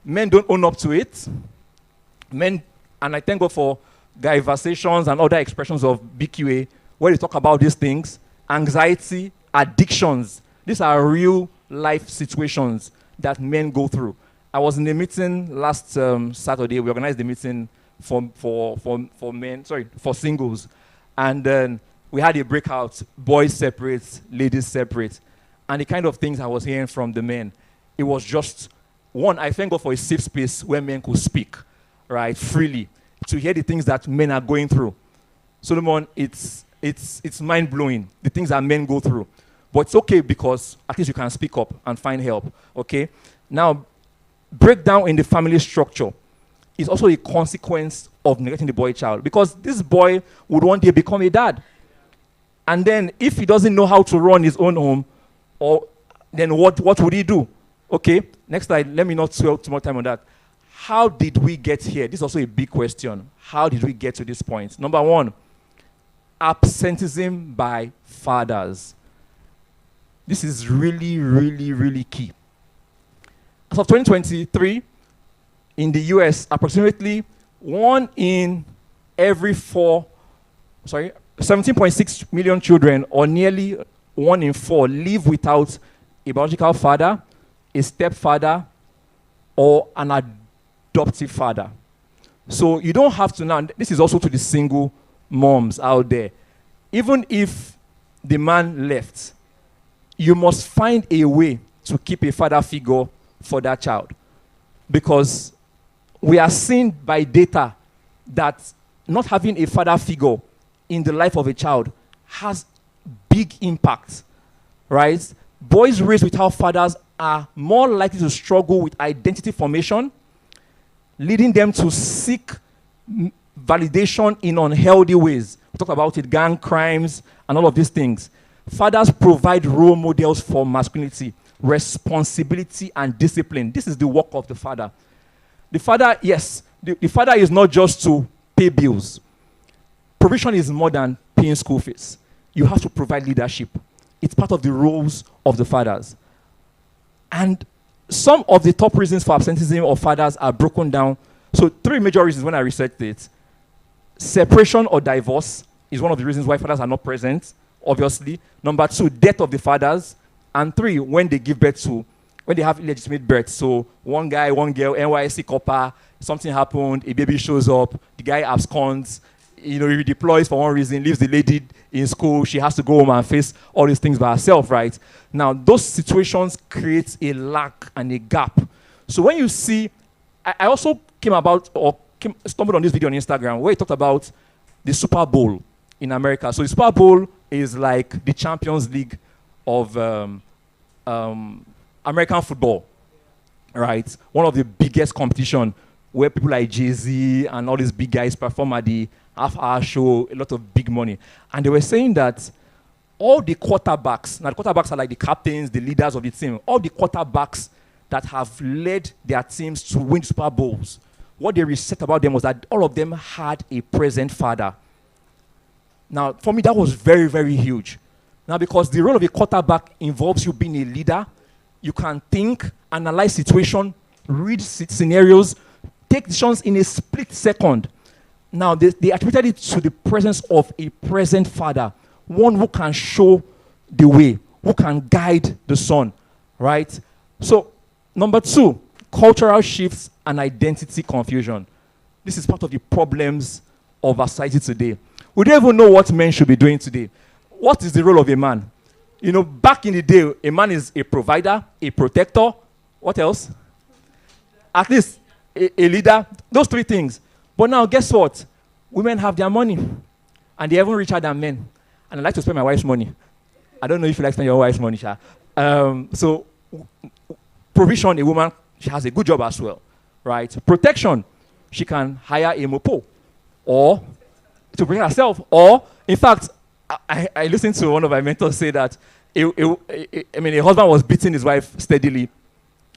Men don't own up to it. Men, and I thank God for conversations and other expressions of BQA where they talk about these things. Anxiety, addictions. These are real life situations that men go through. I was in a meeting last Saturday. We organized a meeting for men, for singles. And then we had a breakout, boys separate, ladies separate. And the kind of things I was hearing from the men, it was just, one, I thank God for a safe space where men could speak, right, freely, to hear the things that men are going through. Solomon, it's mind-blowing, the things that men go through. But it's okay because at least you can speak up and find help, okay? Now, breakdown in the family structure is also a consequence of neglecting the boy child, because this boy would one day become a dad. And then if he doesn't know how to run his own home, then what would he do? Okay, next slide. Let me not spend too much time on that. How did we get here? This is also a big question. How did we get to this point? Number one, absenteeism by fathers. This is really, really, really key. As of 2023, in the US, approximately 1 in every 17.6 million children, or nearly 1 in 4, live without a biological father, a stepfather, or an adoptive father. So you don't have to now, this is also to the single moms out there. Even if the man left, you must find a way to keep a father figure for that child. Because we are seeing by data that not having a father figure in the life of a child has big impact, right? Boys raised without fathers are more likely to struggle with identity formation, leading them to seek validation in unhealthy ways. We talk about it, gang crimes and all of these things. Fathers provide role models for masculinity, responsibility, and discipline. This is the work of the father. The father, yes, the father is not just to pay bills. Provision is more than paying school fees. You have to provide leadership. It's part of the roles of the fathers. And some of the top reasons for absenteeism of fathers are broken down. So 3 major reasons when I researched it. Separation or divorce is one of the reasons why fathers are not present, obviously. Number 2, death of the fathers. And 3, when they give birth to, when they have illegitimate birth. So one guy, one girl, NYSC copper, something happened, a baby shows up, the guy absconds, he redeploys for one reason, leaves the lady in school, she has to go home and face all these things by herself, right? Now, those situations create a lack and a gap. So when you see, I also stumbled on this video on Instagram where he talked about the Super Bowl in America. So the Super Bowl is like the Champions League of American football, right? One of the biggest competition where people like Jay-Z and all these big guys perform at the half-hour show, a lot of big money. And they were saying that all the quarterbacks, now the quarterbacks are like the captains, the leaders of the team, all the quarterbacks that have led their teams to win Super Bowls, what they researched about them was that all of them had a present father. Now, for me, that was very, very huge. Now, because the role of a quarterback involves you being a leader, you can think, analyze situation, read scenarios, take decisions in a split second. Now, they attributed it to the presence of a present father, one who can show the way, who can guide the son, right? So, number 2, cultural shifts and identity confusion. this is part of the problems of our society today. We don't even know what men should be doing today. What is the role of a man? You know, back in the day, a man is a provider, a protector. What else? At least a leader. Those three things. But now, guess what? Women have their money. And they're even richer than men. And I like to spend my wife's money. I don't know if you like to spend your wife's money, Sha. So, provision, a woman, she has a good job as well. Right? Protection, she can hire a mopo. Or to protect herself. Or, in fact, I listened to one of my mentors say that a husband was beating his wife steadily,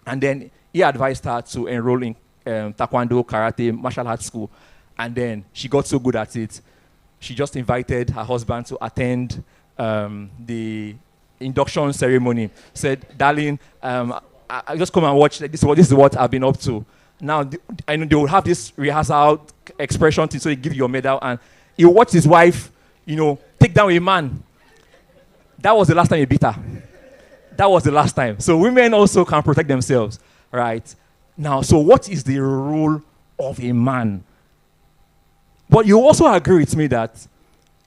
and then he advised her to enroll in taekwondo, karate, martial arts school, and then she got so good at it, she just invited her husband to attend the induction ceremony. Said, "Darling, I just come and watch. This is what I've been up to." Now, I know they will have this rehearsal expression thing, so they give you your medal, and he watched his wife, take down a man. That was the last time he beat her. That was the last time. So women also can protect themselves, right? Now, so what is the role of a man? But you also agree with me that,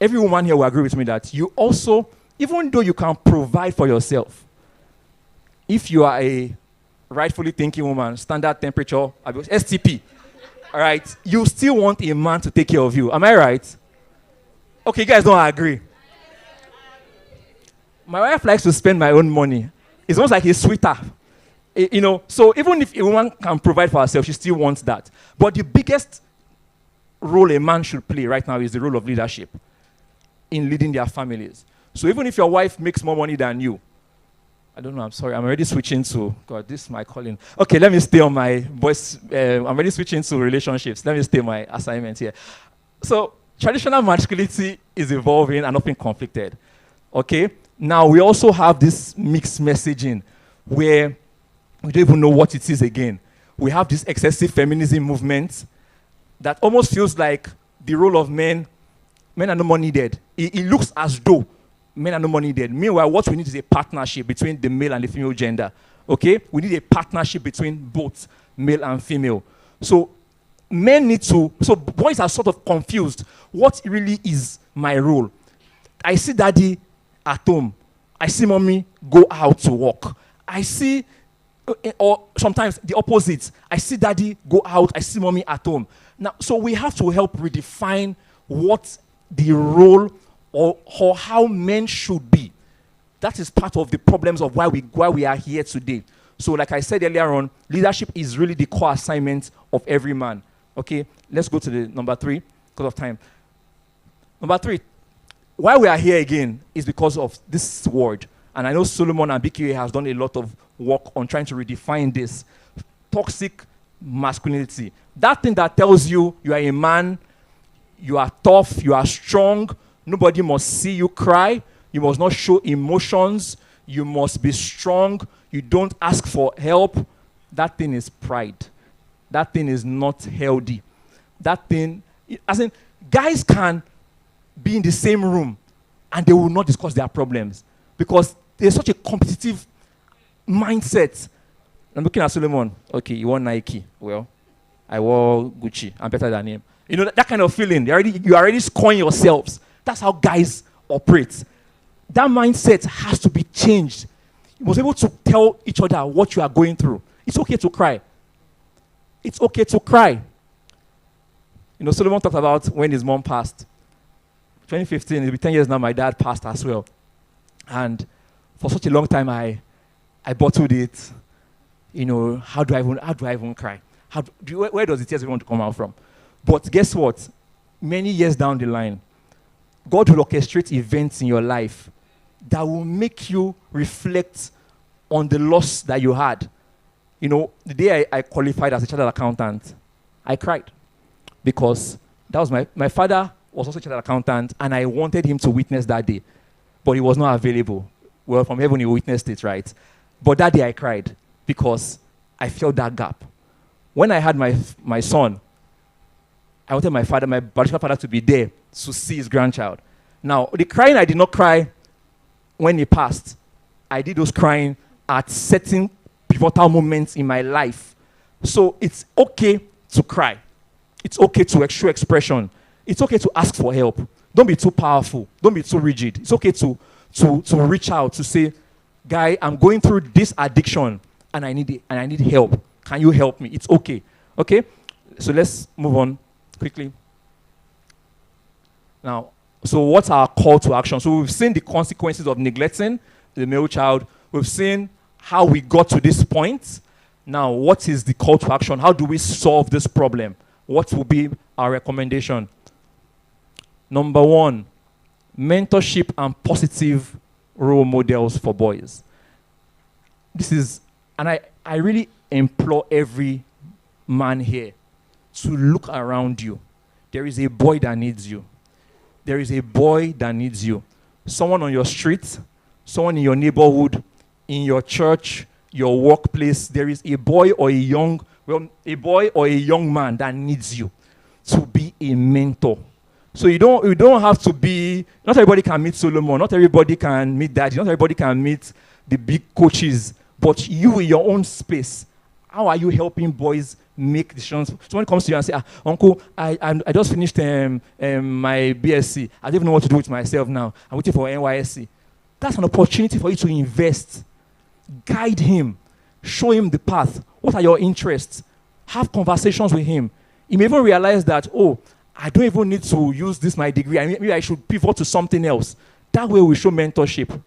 every woman here will agree with me that you also, even though you can provide for yourself, if you are a rightfully thinking woman, standard temperature, STP, all right, you still want a man to take care of you. Am I right? Okay, you guys don't agree. My wife likes to spend my own money. It's almost like a sweeter. So even if a woman can provide for herself, she still wants that. But the biggest role a man should play right now is the role of leadership in leading their families. So even if your wife makes more money than you, I don't know, I'm sorry, I'm already switching to, God, this is my calling. Okay, let me stay on my voice. I'm already switching to relationships. Let me stay on my assignment here. So traditional masculinity is evolving and often conflicted. Okay? Now, we also have this mixed messaging where we don't even know what it is again. We have this excessive feminism movement that almost feels like the role of men are no more needed. It looks as though men are no more needed. Meanwhile, what we need is a partnership between the male and the female gender. Okay? We need a partnership between both male and female. So boys are sort of confused. What really is my role? I see daddy at home. I see mommy go out to work. I see, or sometimes the opposite. I see daddy go out. I see mommy at home. Now, so we have to help redefine what the role or how men should be. That is part of the problems of why we are here today. So like I said earlier on, leadership is really the core assignment of every man. Okay, let's go to the number 3 because of time. Number 3, why we are here again is because of this word. And I know Solomon and BKA has done a lot of work on trying to redefine this. Toxic masculinity. That thing that tells you are a man, you are tough, you are strong, nobody must see you cry, you must not show emotions, you must be strong, you don't ask for help. That thing is pride. That thing is not healthy. That thing, as in, guys can be in the same room and they will not discuss their problems because there's such a competitive mindset. I'm looking at Solomon. Okay, you want Nike. Well, I wore Gucci. I'm better than him. You know, that kind of feeling. You're already scoring yourselves. That's how guys operate. That mindset has to be changed. You must be able to tell each other what you are going through. It's okay to cry. It's okay to cry. You know, Solomon talked about when his mom passed. 2015, it'll be 10 years now, my dad passed as well. And for such a long time, I bottled it. You know, how do I even cry? Where does the tears want to come out from? But guess what? Many years down the line, God will orchestrate events in your life that will make you reflect on the loss that you had. You know, the day I qualified as a chartered accountant, I cried because that was my father was also a chartered accountant, and I wanted him to witness that day, but he was not available. Well, from heaven he witnessed it, right? But that day I cried because I felt that gap. When I had my son, I wanted my biological father to be there to see his grandchild. Now, the crying I did not cry when he passed. I did those crying at certain pivotal moments in my life. So it's okay to cry. It's okay to show expression. It's okay to ask for help. Don't be too powerful. Don't be too rigid. It's okay to reach out, to say, guy, I'm going through this addiction and I need help. Can you help me? It's okay. Okay? So let's move on quickly. Now, so what's our call to action? So we've seen the consequences of neglecting the male child. We've seen how we got to this point. Now, what is the call to action? How do we solve this problem? What will be our recommendation? Number one, mentorship and positive role models for boys. This is, and I really implore every man here to look around you. There is a boy that needs you. There is a boy that needs you. Someone on your street, someone in your neighborhood, in your church, your workplace, there is a boy or a young man that needs you to be a mentor. So you don't have to be, not everybody can meet Solomon, not everybody can meet Daddy, not everybody can meet the big coaches, but you in your own space, how are you helping boys make decisions? So when it comes to you and say, Uncle, I just finished my BSc. I don't even know what to do with myself now. I'm waiting for NYSC. That's an opportunity for you to invest. Guide him. Show him the path. What are your interests? Have conversations with him. He may even realize that, I don't even need to use this, my degree. Maybe I should pivot to something else. That way we show mentorship.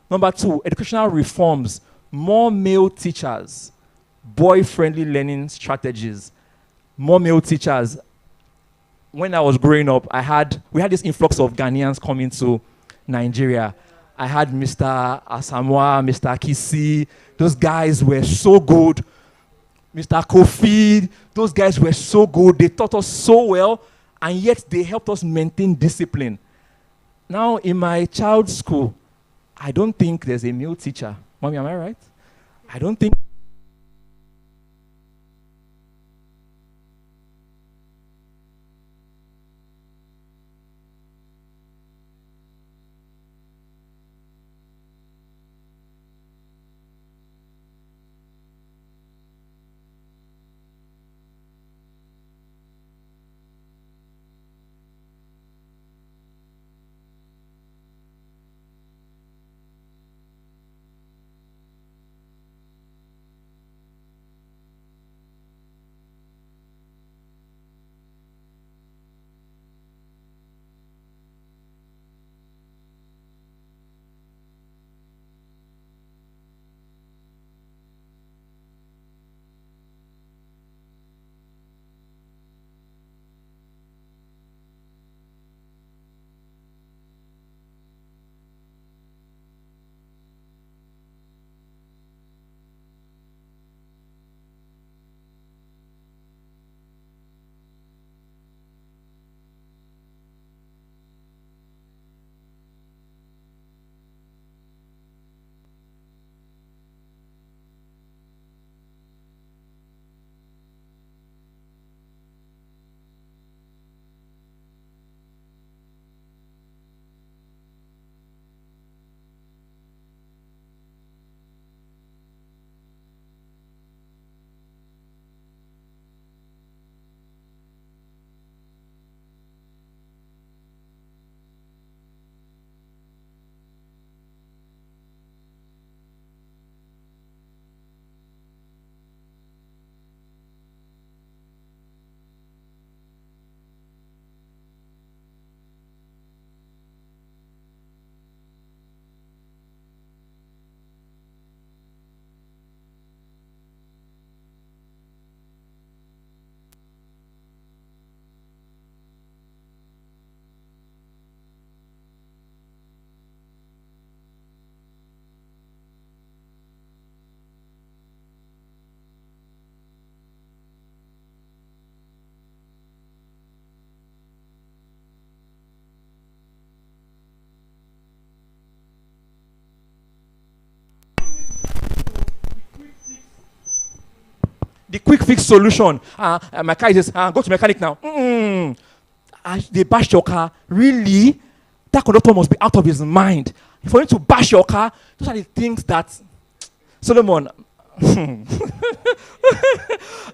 Number two, educational reforms. More male teachers. Boy-friendly learning strategies. More male teachers. When I was growing up, we had this influx of Ghanaians coming to Nigeria. I had Mr. Asamoah, Mr. Kisi. Those guys were so good. Mr. Kofi, those guys were so good. They taught us so well, and yet they helped us maintain discipline. Now, in my child's school, I don't think there's a male teacher. Mommy, am I right? I don't think. The quick fix solution. My car is go to mechanic now. They bashed your car. Really? That conductor must be out of his mind. For him to bash your car, those are the things that Solomon.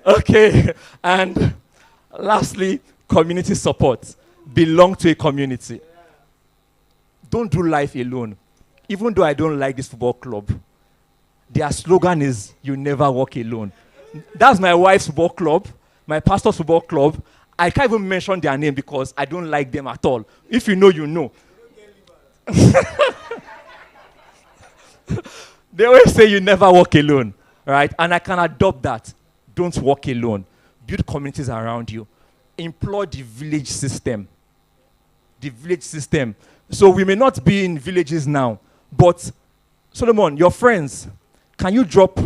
Okay. And Lastly, community support. Belong to a community. Don't do life alone. Even though I don't like this football club, their slogan is, you never walk alone. That's my wife's football club, my pastor's football club. I can't even mention their name because I don't like them at all. If you know, you know. They always say you never walk alone, right? And I can adopt that. Don't walk alone. Build communities around you. Employ the village system. The village system. So we may not be in villages now, but Solomon, your friends, can you drop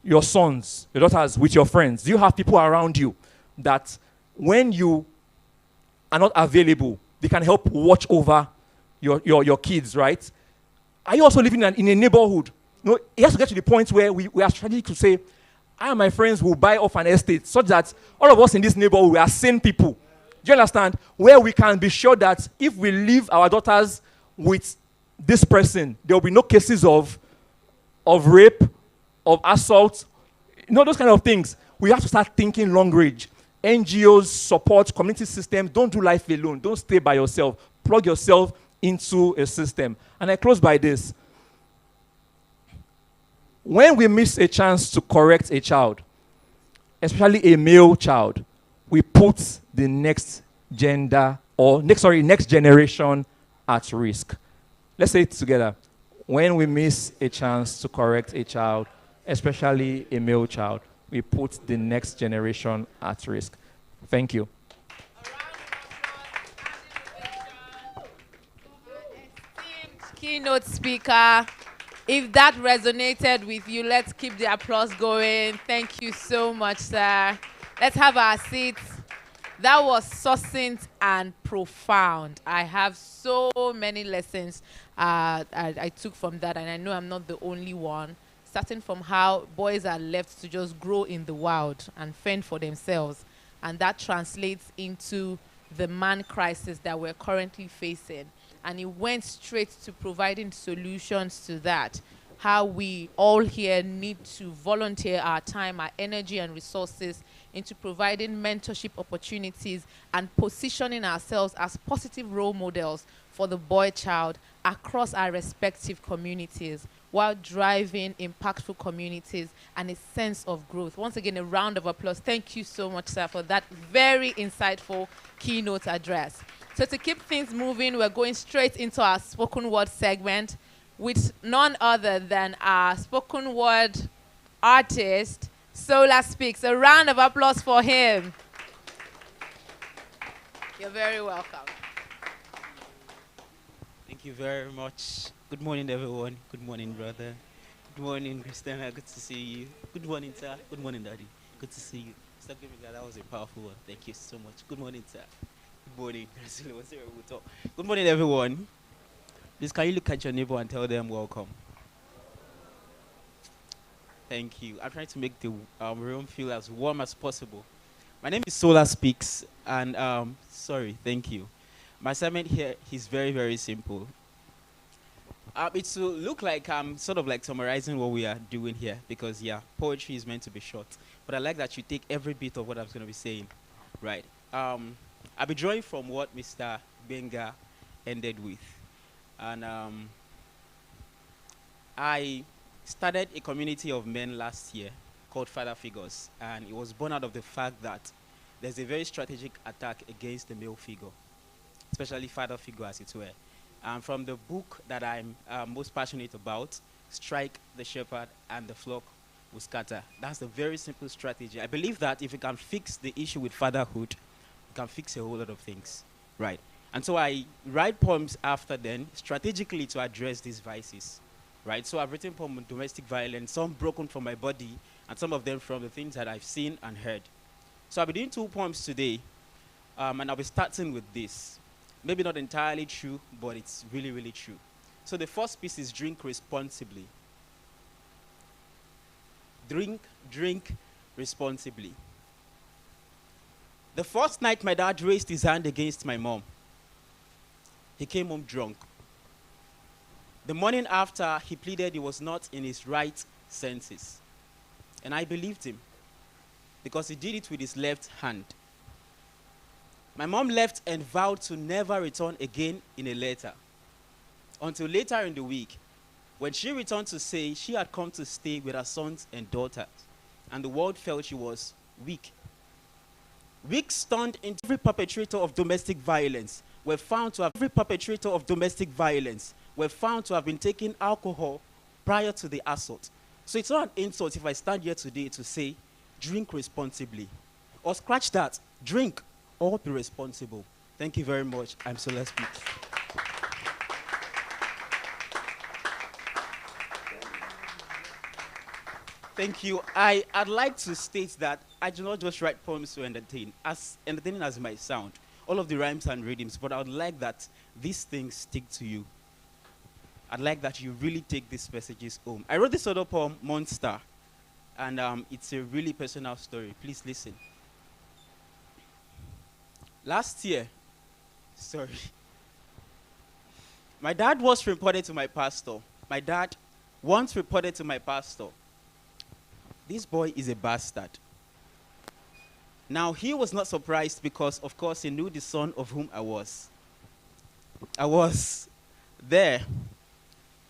your sons, your daughters with your friends? Do you have people around you that when you are not available, they can help watch over your kids, right? Are you also living in a neighborhood? No, it has to get to the point where we are trying to say, I and my friends will buy off an estate such that all of us in this neighborhood, we are sane people. Do you understand? Where we can be sure that if we leave our daughters with this person, there will be no cases of rape, of assault, those kind of things. We have to start thinking long range. NGOs, support, community systems. Don't do life alone. Don't stay by yourself. Plug yourself into a system. And I close by this. When we miss a chance to correct a child, especially a male child, we put the next generation at risk. Let's say it together. When we miss a chance to correct a child, especially a male child, we put the next generation at risk. Thank you. Keynote speaker. If that resonated with you, let's keep the applause going. Thank you so much, sir. Let's have our seats. That was succinct and profound. I have so many lessons I took from that, and I know I'm not the only one. Starting from how boys are left to just grow in the wild and fend for themselves. And that translates into the man crisis that we're currently facing. And it went straight to providing solutions to that. How we all here need to volunteer our time, our energy and resources into providing mentorship opportunities and positioning ourselves as positive role models for the boy child across our respective communities while driving impactful communities and a sense of growth. Once again, a round of applause. Thank you so much, sir, for that very insightful keynote address. So to keep things moving, we're going straight into our spoken word segment with none other than our spoken word artist, Solar Speaks. A round of applause for him. You're very welcome. Thank you very much. Good morning, everyone. Good morning, brother. Good morning, Christina. Good to see you. Good morning, sir. Good morning, Daddy. Good to see you. Stop giving that was a powerful one. Thank you so much. Good morning, sir. Good morning. Good morning, everyone. Please, can you look at your neighbor and tell them welcome? Thank you. I'm trying to make the room feel as warm as possible. My name is Solar Speaks, and thank you. My assignment here is very, very simple. It will look like I'm sort of like summarizing what we are doing here because, yeah, poetry is meant to be short. But I like that you take every bit of what I'm going to be saying, right? I'll be drawing from what Mr. Benga ended with. And I started a community of men last year called Father Figures. And it was born out of the fact that there's a very strategic attack against the male figure, especially father figure as it were. From the book that I'm most passionate about, Strike the Shepherd and the Flock Will Scatter. That's a very simple strategy. I believe that if we can fix the issue with fatherhood, we can fix a whole lot of things, right? And so I write poems after then, strategically to address these vices, right? So I've written poems on domestic violence, some broken from my body, and some of them from the things that I've seen and heard. So I'll be doing 2 poems today, and I'll be starting with this. Maybe not entirely true, but it's really, really true. So the first piece is drink responsibly. Drink responsibly. The first night my dad raised his hand against my mom, he came home drunk. The morning after, he pleaded he was not in his right senses. And I believed him because he did it with his left hand. My mom left and vowed to never return again in a letter. Until later in the week, when she returned to say she had come to stay with her sons and daughters, and the world felt she was weak. Weeks turned into every perpetrator of domestic violence were found to have been taking alcohol prior to the assault. So it's not an insult if I stand here today to say, drink responsibly. Or scratch that, drink or be responsible. Thank you very much. I'm Solar Speak. Thank you. I'd like to state that I do not just write poems to entertain, as entertaining as it might sound. All of the rhymes and rhythms, but I would like that these things stick to you. I'd like that you really take these messages home. I wrote this other poem, Monster, and it's a really personal story. Please listen. Last year, my dad once reported to my pastor. This boy is a bastard. Now, he was not surprised because, of course, he knew the son of whom I was. I was there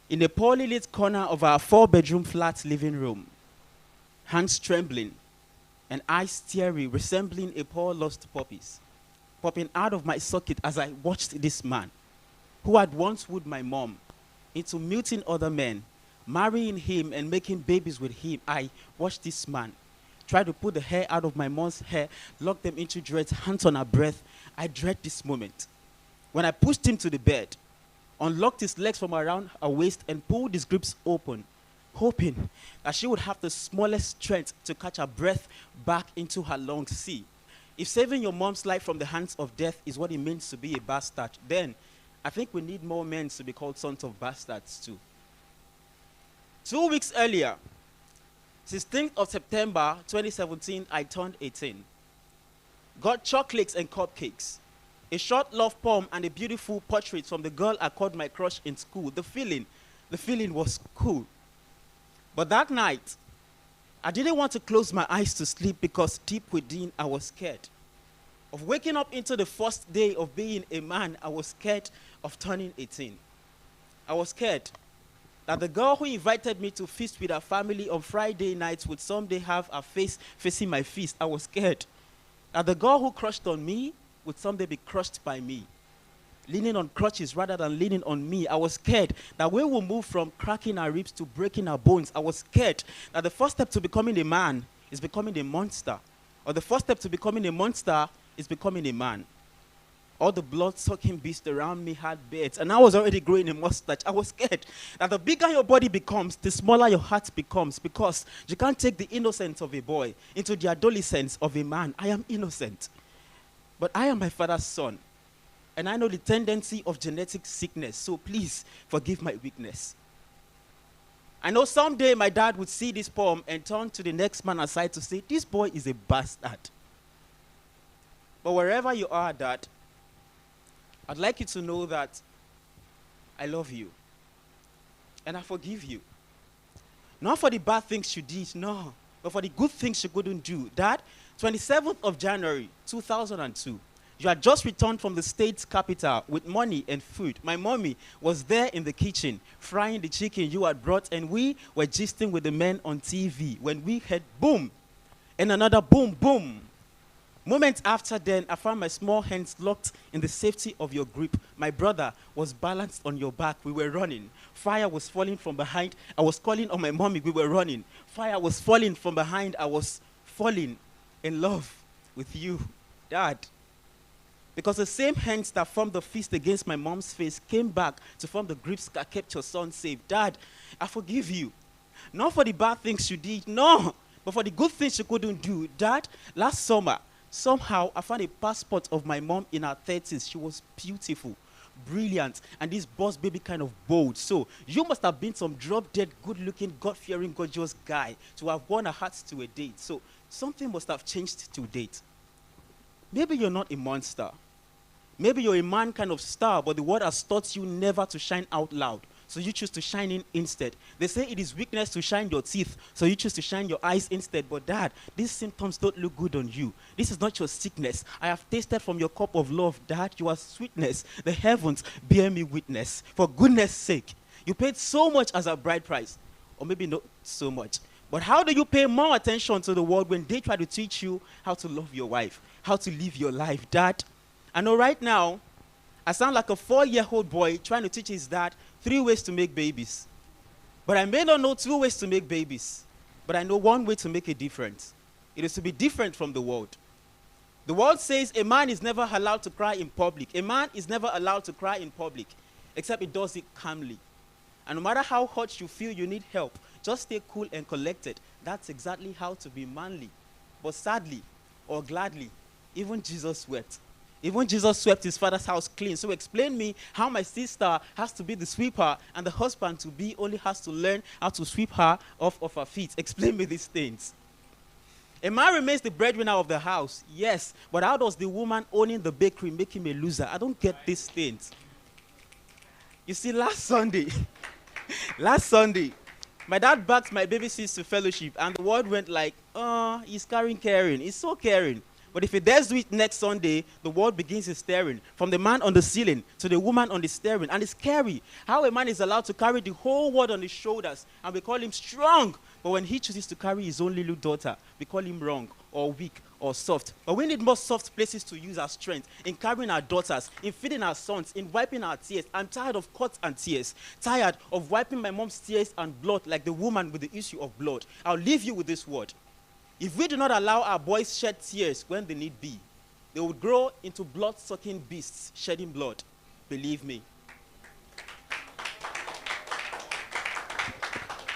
in a poorly lit corner of our 4-bedroom flat living room, hands trembling and eyes teary, resembling a poor lost puppies, popping out of my socket as I watched this man, who had once wooed my mom into muting other men, marrying him and making babies with him. I watched this man try to pull the hair out of my mom's hair, lock them into dreads, hands on her breath. I dread this moment. When I pushed him to the bed, unlocked his legs from around her waist and pulled his grips open, hoping that she would have the smallest strength to catch her breath back into her lungs. See, if saving your mom's life from the hands of death is what it means to be a bastard, then I think we need more men to be called sons of bastards too. 2 weeks earlier, 16th of September 2017, I turned 18. Got chocolates and cupcakes, a short love poem and a beautiful portrait from the girl I called my crush in school. The feeling was cool. But that night, I didn't want to close my eyes to sleep because deep within I was scared of waking up into the first day of being a man. I was scared of turning 18. I was scared that the girl who invited me to feast with her family on Friday nights would someday have her face facing my feast. I was scared that the girl who crushed on me would someday be crushed by me, leaning on crutches rather than leaning on me. I was scared that we will move from cracking our ribs to breaking our bones. I was scared that the first step to becoming a man is becoming a monster, or the first step to becoming a monster is becoming a man. All the blood-sucking beasts around me had beards, and I was already growing a mustache. I was scared that the bigger your body becomes, the smaller your heart becomes, because you can't take the innocence of a boy into the adolescence of a man. I am innocent, but I am my father's son, and I know the tendency of genetic sickness, so please forgive my weakness. I know someday my dad would see this poem and turn to the next man aside to say, this boy is a bastard. But wherever you are, Dad, I'd like you to know that I love you and I forgive you. Not for the bad things you did, no, but for the good things you couldn't do. Dad, 27th of January, 2002, you had just returned from the state's capital with money and food. My mommy was there in the kitchen frying the chicken you had brought, and we were gisting with the men on TV when we heard boom and another boom, boom. Moments after then, I found my small hands locked in the safety of your grip. My brother was balanced on your back. We were running. Fire was falling from behind. I was calling on my mommy. We were running. Fire was falling from behind. I was falling in love with you, Dad. Because the same hands that formed the fist against my mom's face came back to form the grips that kept your son safe. Dad, I forgive you. Not for the bad things you did, no, but for the good things you couldn't do. Dad, last summer, somehow, I found a passport of my mom in her 30s. She was beautiful, brilliant, and this boss baby kind of bold. So you must have been some drop-dead, good-looking, God-fearing, gorgeous guy to have won her heart to a date. So something must have changed to date. Maybe you're not a monster. Maybe you're a man kind of star, but the world has taught you never to shine out loud. so you choose to shine in instead. They say it is weakness to shine your teeth, so you choose to shine your eyes instead. But Dad, these symptoms don't look good on you. This is not your sickness. I have tasted from your cup of love. Dad, you are sweetness. The heavens bear me witness. For goodness sake, you paid so much as a bride price. Or maybe not so much. But how do you pay more attention to the world when they try to teach you how to love your wife, how to live your life? Dad, I know right now, I sound like a 4-year-old boy trying to teach his dad 3 ways to make babies. But I may not know 2 ways to make babies, but I know 1 way to make a difference. It is to be different from the world. The world says a man is never allowed to cry in public. A man is never allowed to cry in public, except he does it calmly. And no matter how hot you feel you need help, just stay cool and collected. That's exactly how to be manly. But sadly, or gladly, even Jesus wept. Even Jesus swept his father's house clean. So explain me how my sister has to be the sweeper and the husband to be only has to learn how to sweep her off of her feet. Explain me these things. A man remains the breadwinner of the house, yes, but how does the woman owning the bakery make him a loser? I don't get these things. You see, last Sunday, my dad backed my baby sis to fellowship, and the word went like, he's caring. He's so caring. But if he dares do it next Sunday, the world begins his staring, from the man on the ceiling to the woman on the staring. And it's scary how a man is allowed to carry the whole world on his shoulders, and we call him strong. But when he chooses to carry his own little daughter, we call him wrong or weak or soft. But we need more soft places to use our strength in carrying our daughters, in feeding our sons, in wiping our tears. I'm tired of cuts and tears, tired of wiping my mom's tears and blood like the woman with the issue of blood. I'll leave you with this word. If we do not allow our boys shed tears when they need be, they will grow into blood-sucking beasts shedding blood. Believe me.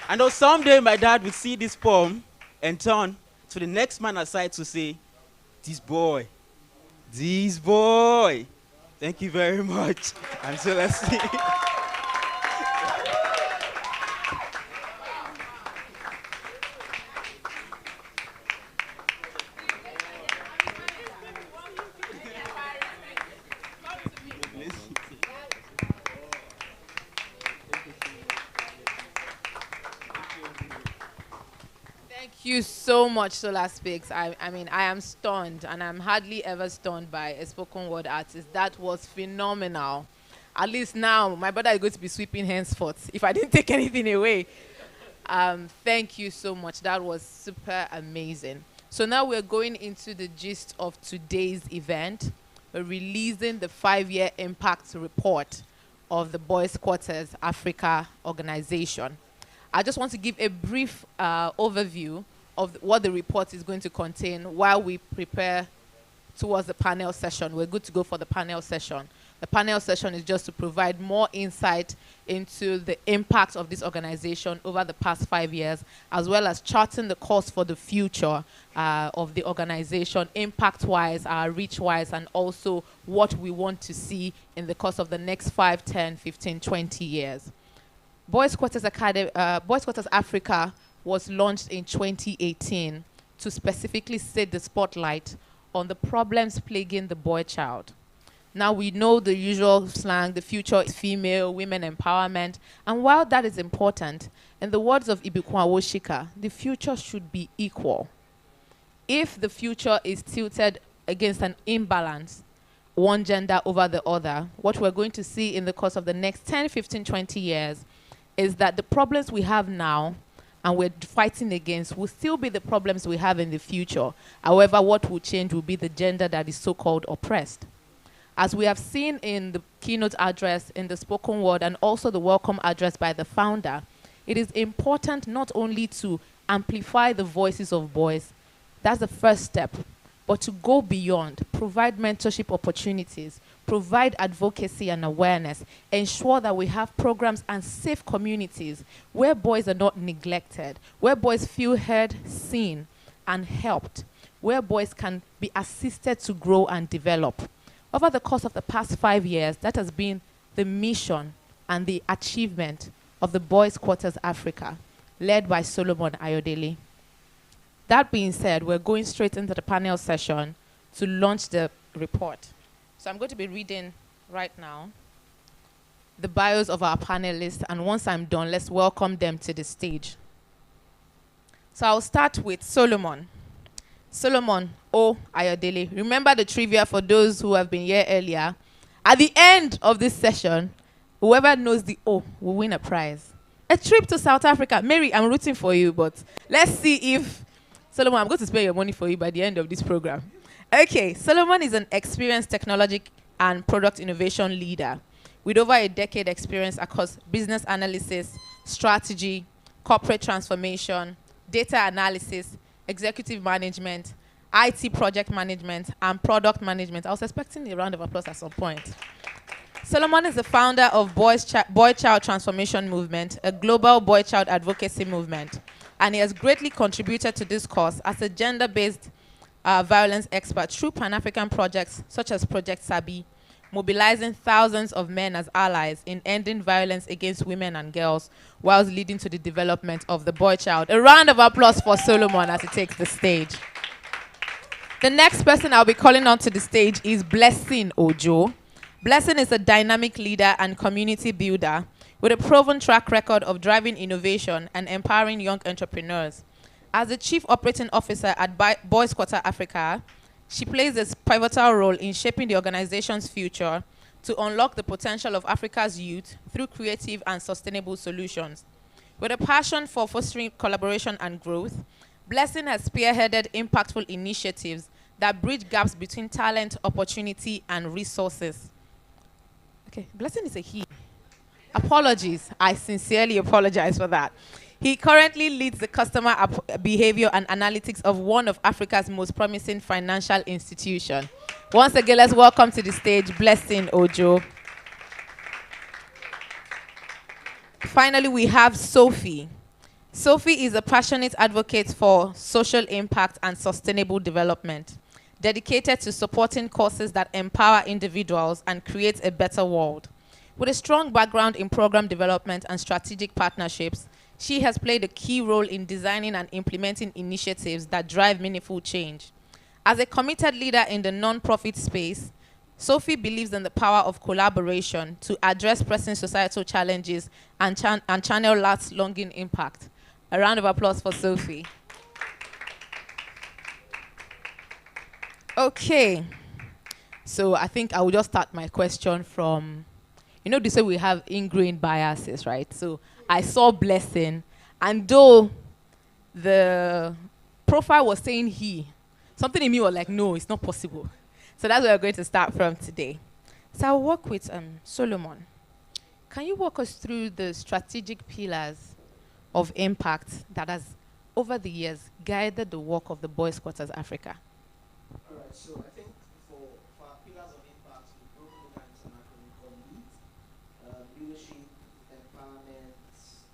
I know someday my dad will see this poem and turn to the next man aside to say, this boy. Thank you very much. I'm so listening. Thank you so much, Solar Speaks. I mean, I am stunned, and I'm hardly ever stunned by a spoken word artist. That was phenomenal. At least now, my brother is going to be sweeping henceforth if I didn't take anything away. Thank you so much. That was super amazing. So now we're going into the gist of today's event. We're releasing the 5-year impact report of the Boys Quarters Africa organization. I just want to give a brief overview of what the report is going to contain while we prepare towards the panel session. We're good to go for the panel session. The panel session is just to provide more insight into the impact of this organization over the past 5 years, as well as charting the course for the future of the organization, impact-wise, reach-wise, and also what we want to see in the course of the next 5, 10, 15, 20 years. Boys Quarters Africa was launched in 2018 to specifically set the spotlight on the problems plaguing the boy child. Now we know the usual slang, the future is female, women empowerment, and while that is important, in the words of Ibukwa Woshika, the future should be equal. If the future is tilted against an imbalance, one gender over the other, what we're going to see in the course of the next 10, 15, 20 years is that the problems we have now and we're fighting against will still be the problems we have in the future. However, what will change will be the gender that is so-called oppressed. As we have seen in the keynote address, in the spoken word, and also the welcome address by the founder, it is important not only to amplify the voices of boys, that's the first step, but to go beyond, provide mentorship opportunities, provide advocacy and awareness, ensure that we have programs and safe communities where boys are not neglected, where boys feel heard, seen, and helped, where boys can be assisted to grow and develop. Over the course of the past 5 years, that has been the mission and the achievement of the Boys Quarters Africa, led by Solomon Ayodele. That being said, we're going straight into the panel session to launch the report. So I'm going to be reading right now the bios of our panelists, and once I'm done, let's welcome them to the stage. So I'll start with Solomon. Solomon O. Ayodele. Remember the trivia for those who have been here earlier. At the end of this session, whoever knows the O will win a prize. A trip to South Africa. Mary, I'm rooting for you, but let's see if... Solomon, I'm going to spend your money for you by the end of this program. Okay, Solomon is an experienced technology and product innovation leader with over a decade experience across business analysis, strategy, corporate transformation, data analysis, executive management, IT project management, and product management. I was expecting a round of applause at some point. Solomon is the founder of Boy-Child Transformation Movement, a global boy-child advocacy movement, and he has greatly contributed to this cause as a gender-based violence expert through Pan-African projects such as Project Sabi, mobilizing thousands of men as allies in ending violence against women and girls, whilst leading to the development of the boy child. A round of applause for Solomon as he takes the stage. The next person I'll be calling onto the stage is Blessing Ojo. Blessing is a dynamic leader and community builder with a proven track record of driving innovation and empowering young entrepreneurs. As the Chief Operating Officer at Boys Quarter Africa, she plays a pivotal role in shaping the organization's future to unlock the potential of Africa's youth through creative and sustainable solutions. With a passion for fostering collaboration and growth, Blessing has spearheaded impactful initiatives that bridge gaps between talent, opportunity, and resources. Okay, Blessing is a he. Apologies. I sincerely apologize for that. He currently leads the customer behavior and analytics of one of Africa's most promising financial institutions. Once again, let's welcome to the stage Blessing Ojo. Finally, we have Sophie. Sophie is a passionate advocate for social impact and sustainable development, dedicated to supporting causes that empower individuals and create a better world. With a strong background in program development and strategic partnerships, she has played a key role in designing and implementing initiatives that drive meaningful change. As a committed leader in the non-profit space, Sophie believes in the power of collaboration to address pressing societal challenges and channel last-longing impact. A round of applause for Sophie. Okay, so I think I will just start my question from, you know, they say we have ingrained biases, right? So I saw Blessing, and though the profile was saying he, something in me was like, no, it's not possible. So that's where we're going to start from today. So I'll work with Solomon. Can you walk us through the strategic pillars of impact that has, over the years, guided the work of the Boys Quarters Africa? All right, so I think for our pillars of impact, we've broken it down into an acronym called LEAD, leadership, empowerment,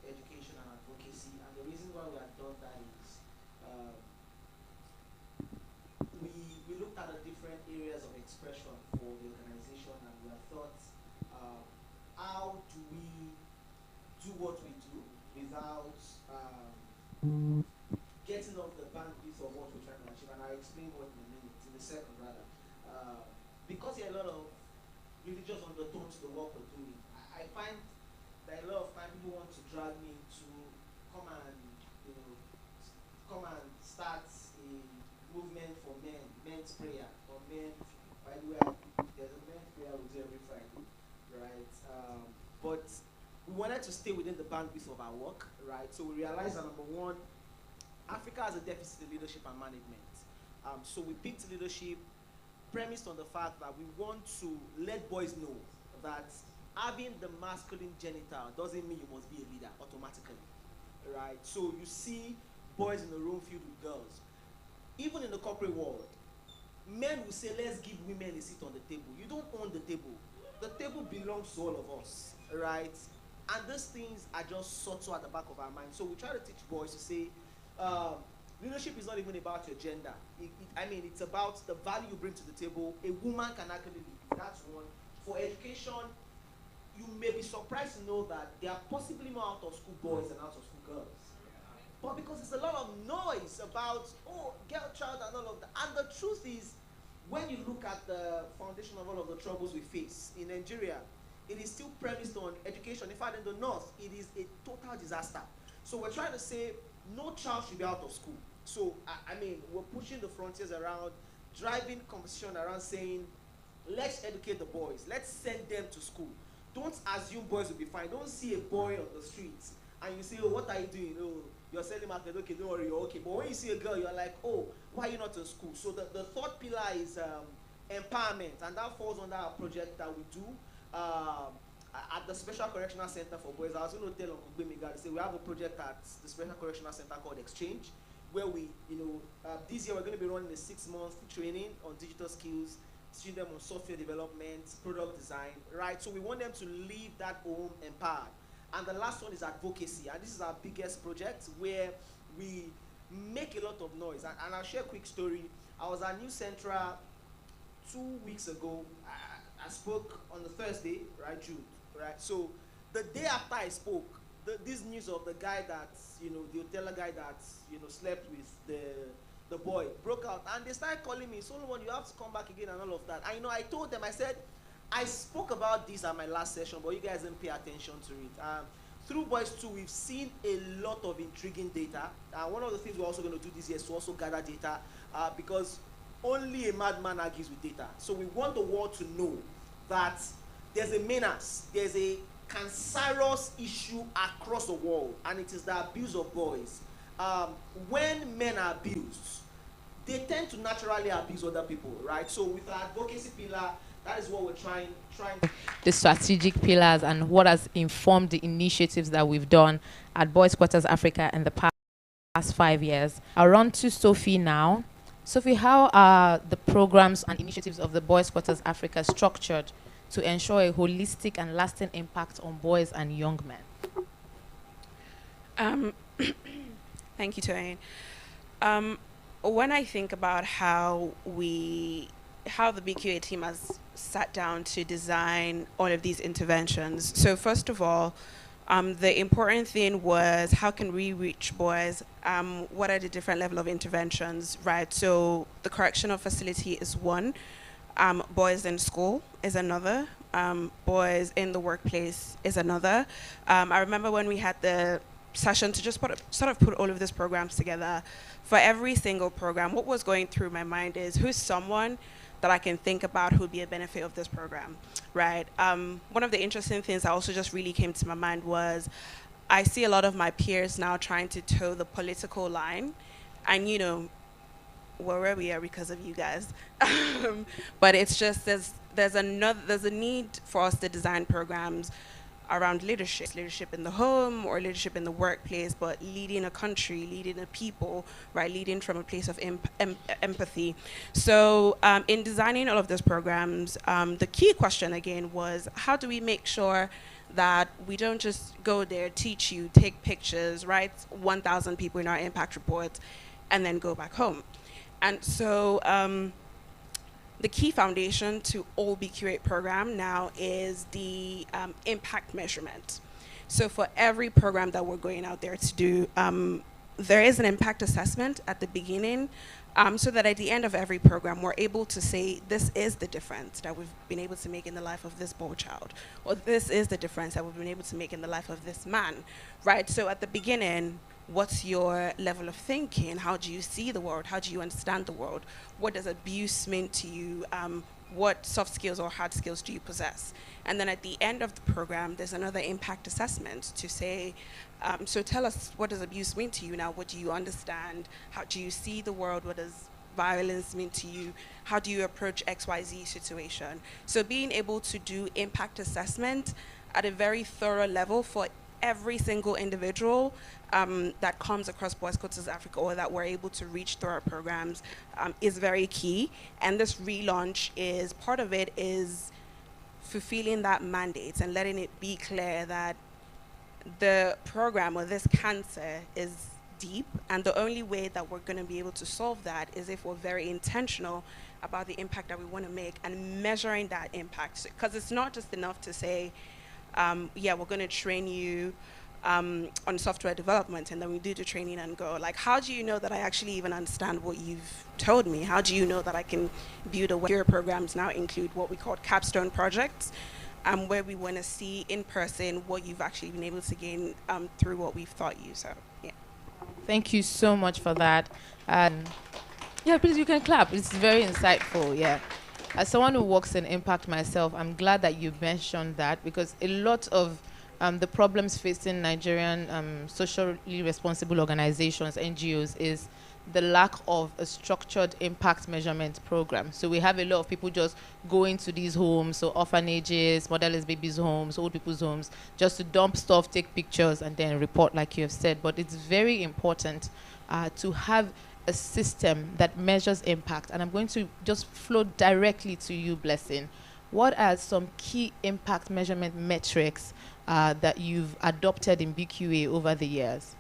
education, and advocacy. And the reason why we have done that is we looked at the different areas of expression for the organization, and we have thought, how do we do what we do without getting off the bandwidth of what we're trying to achieve? And I'll explain what in a minute, in a second rather. Because there are a lot of religious undertones to the work we're doing, I find that a lot of time people want to drag me to come and, come and start a movement for men's prayer, or men. By the way, there's a men's prayer we do every Friday, right? But we wanted to stay within the bandwidth of our work, right? So we realized that number one, Africa has a deficit in leadership and management. So we picked leadership premised on the fact that we want to let boys know that having the masculine genital doesn't mean you must be a leader automatically, right? So you see boys in a room filled with girls. Even in the corporate world, men will say, let's give women a seat on the table. You don't own the table. The table belongs to all of us, right? And these things are just subtle at the back of our mind. So we try to teach boys to say, leadership is not even about your gender. It's about the value you bring to the table. A woman can actually lead. That's one. For education, you may be surprised to know that there are possibly more out-of-school boys than out-of-school girls. But because there's a lot of noise about, girl child and all of that. And the truth is, when you look at the foundation of all of the troubles we face in Nigeria, it is still premised on education. In fact, in the north, it is a total disaster. So we're trying to say no child should be out of school. So, I mean, we're pushing the frontiers around, driving conversation around saying, let's educate the boys. Let's send them to school. Don't assume boys will be fine. Don't see a boy on the streets and you say, oh, what are you doing? Oh, you're selling market. Okay, don't worry, you're okay. But when you see a girl, you're like, oh, why are you not in school? So the third pillar is empowerment, and that falls under our project that we do at the Special Correctional Center for Boys. I was going to tell Uncle Bemiga, say we have a project at the Special Correctional Center called Exchange, where we, this year we're going to be running a 6-month training on digital skills, teaching them on software development, product design, right? So we want them to leave that home empowered. And the last one is advocacy, and this is our biggest project where we make a lot of noise. And I'll share a quick story. I was at New Central 2 weeks ago. I spoke on the Thursday, right, June, right? So the day after I spoke, this news of the guy that, the hoteler guy that, slept with the boy broke out, and they started calling me, Solomon, you have to come back again and all of that. And I told them, I said, I spoke about this at my last session, but you guys didn't pay attention to it. Through Boys 2, we've seen a lot of intriguing data. One of the things we're also going to do this year is to also gather data, because only a madman argues with data. So we want the world to know that there's a menace, there's a cancerous issue across the world, and it is the abuse of boys. When men are abused, they tend to naturally abuse other people, right? So with our advocacy pillar, that is what we're trying. The strategic pillars and what has informed the initiatives that we've done at Boys Quarters Africa in the past 5 years. I'll run to Sophie now. Sophie, how are the programs and initiatives of the Boys Quarters Africa structured to ensure a holistic and lasting impact on boys and young men? Thank you, Toyin. When I think about how the BQA team has sat down to design all of these interventions, so first of all, the important thing was how can we reach boys? What are the different level of interventions, right? So the correctional facility is one, boys in school is another, boys in the workplace is another. I remember when we had the session to just sort of put all of these programs together. For every single program, what was going through my mind is who's someone that I can think about who'd be a benefit of this program, right? One of the interesting things that also just really came to my mind was I see a lot of my peers now trying to toe the political line, and we're where we are because of you guys. But it's just there's a need for us to design programs around leadership in the home or leadership in the workplace, but leading a country, leading a people, right, leading from a place of empathy. So in designing all of those programs, the key question again was how do we make sure that we don't just go there, teach you, take pictures, write 1,000 people in our impact report, and then go back home. And so the key foundation to all BQ8 program now is the impact measurement. So for every program that we're going out there to do, there is an impact assessment at the beginning, so that at the end of every program, we're able to say, this is the difference that we've been able to make in the life of this boy child, or this is the difference that we've been able to make in the life of this man, right? So at the beginning, what's your level of thinking? How do you see the world? How do you understand the world? What does abuse mean to you? What soft skills or hard skills do you possess? And then at the end of the program, there's another impact assessment to say, so tell us, what does abuse mean to you now? What do you understand? How do you see the world? What does violence mean to you? How do you approach XYZ situation? So being able to do impact assessment at a very thorough level for every single individual that comes across Boys Quarters Africa or that we're able to reach through our programs is very key. And this relaunch is, part of it is fulfilling that mandate and letting it be clear that the program or this cancer is deep, and the only way that we're going to be able to solve that is if we're very intentional about the impact that we want to make and measuring that impact. Because it's not just enough to say, yeah, we're going to train you on software development, and then we do the training and go. Like, how do you know that I actually even understand what you've told me? How do you know that I can build a way? Your programs now include what we call capstone projects. and where we want to see in person what you've actually been able to gain through what we've taught you. So, yeah. Thank you so much for that. Yeah, please, you can clap. It's very insightful, yeah. As someone who works in impact myself, I'm glad that you mentioned that, because a lot of the problems facing Nigerian socially responsible organizations, NGOs, is the lack of a structured impact measurement program. So we have a lot of people just going to these homes, so orphanages, motherless babies' homes, old people's homes, just to dump stuff, take pictures, and then report, like you have said. But it's very important to have a system that measures impact. And I'm going to just flow directly to you, Blessing. What are some key impact measurement metrics that you've adopted in BQA over the years?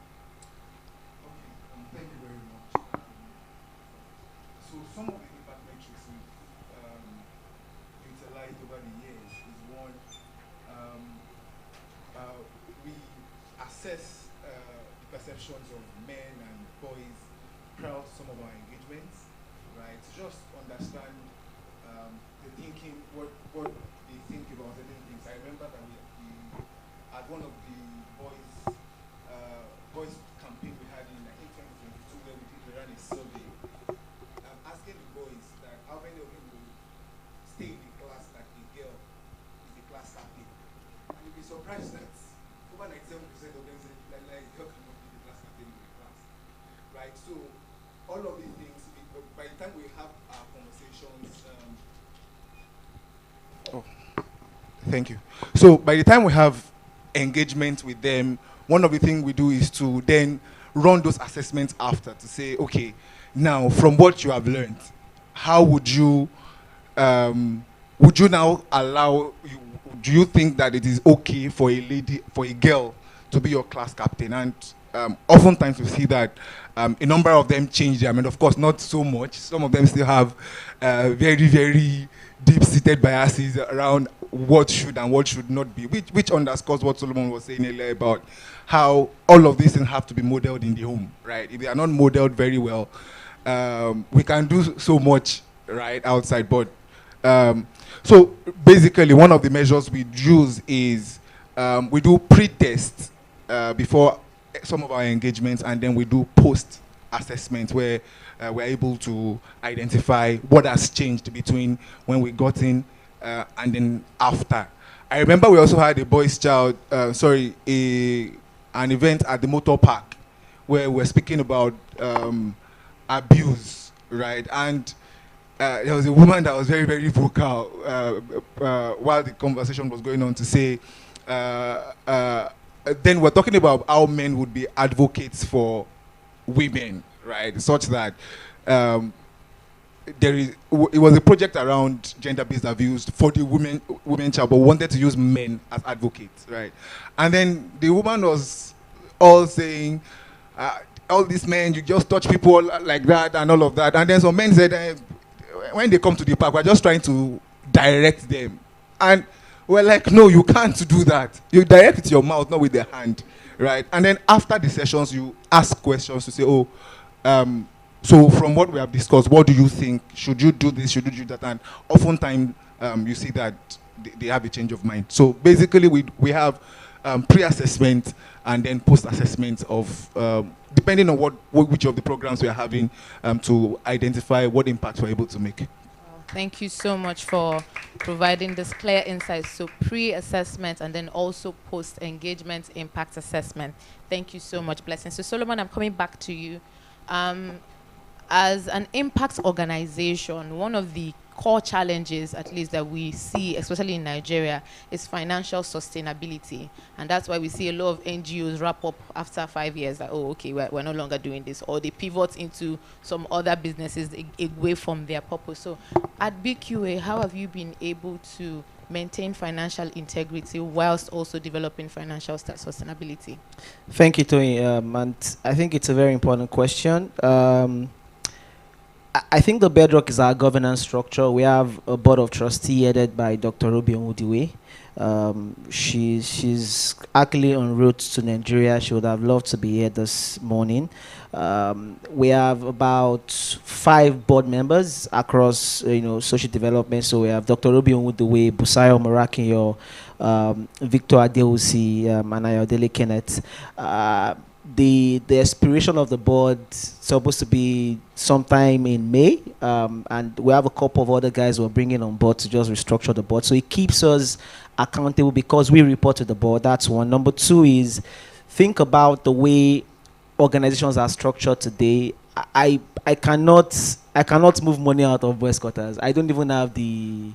Thank you very much. So some of the impact metrics we've utilized over the years is one, we assess the perceptions of men and boys throughout some of our engagements, right? To just understand the thinking, what they think about certain things. I remember that we at one of the boys campaign we had in, I think, 2022, where we ran a survey, asking the boys that how many of you will stay in the class that a girl is the class captain. And you'll be surprised that over 97% of them say like girl cannot be the class captain in the class, right? So all of these things, by the time we have our conversations, thank you. So by the time we have engagement with them, one of the things we do is to then run those assessments after to say, okay, now from what you have learned, how would you now allow, do you think that it is okay for a girl to be your class captain? And oftentimes we see that a number of them change their mind. Of course, not so much. Some of them still have very, very deep-seated biases around what should and what should not be, which underscores what Solomon was saying earlier about how all of these things have to be modeled in the home, right? If they are not modeled very well, we can do so much, right, outside. But so basically, one of the measures we use is we do pre-tests before some of our engagements, and then we do post-assessments where we're able to identify what has changed between when we got in and then after. I remember we also had a boys' child, an event at the motor park where we're speaking about abuse, right? And there was a woman that was very, very vocal while the conversation was going on to say, then we're talking about how men would be advocates for women, right? Such that it was a project around gender-based abuse for the women child, but wanted to use men as advocates, right? And then the woman was all saying, all these men, you just touch people like that and all of that. And then some men said, when they come to the park, we're just trying to direct them. And we're like, no, you can't do that. You direct with your mouth, not with the hand, right? And then after the sessions, you ask questions to say, so from what we have discussed, what do you think? Should you do this? Should you do that? And oftentimes, you see that they have a change of mind. So basically, we have pre-assessment and then post-assessment of, depending on which of the programs we are having, to identify what impact we're able to make. Thank you so much for providing this clear insight. So pre-assessment and then also post-engagement impact assessment. Thank you so much, Blessing. So Solomon, I'm coming back to you. As an impact organization, one of the core challenges, at least that we see, especially in Nigeria, is financial sustainability. And that's why we see a lot of NGOs wrap up after 5 years that, oh, okay, we're no longer doing this, or they pivot into some other businesses away from their purpose. So at BQA, how have you been able to maintain financial integrity whilst also developing financial sustainability? Thank you, Tony. And I think it's a very important question. I think the bedrock is our governance structure. We have a board of trustees headed by Dr. Ruby Onwudiwe. She's actually en route to Nigeria. She would have loved to be here this morning. We have about 5 board members across, social development. So we have Dr. Ruby Onwuduwe, Busayo Morakinyo, Victor Adeusi, and Ayodele Kenneth. The expiration of the board is supposed to be sometime in May, and we have a couple of other guys we're bringing on board to just restructure the board. So it keeps us accountable because we report to the board. That's one. Number 2 is think about the way organizations are structured today. I cannot move money out of boys' quarters. I don't even have the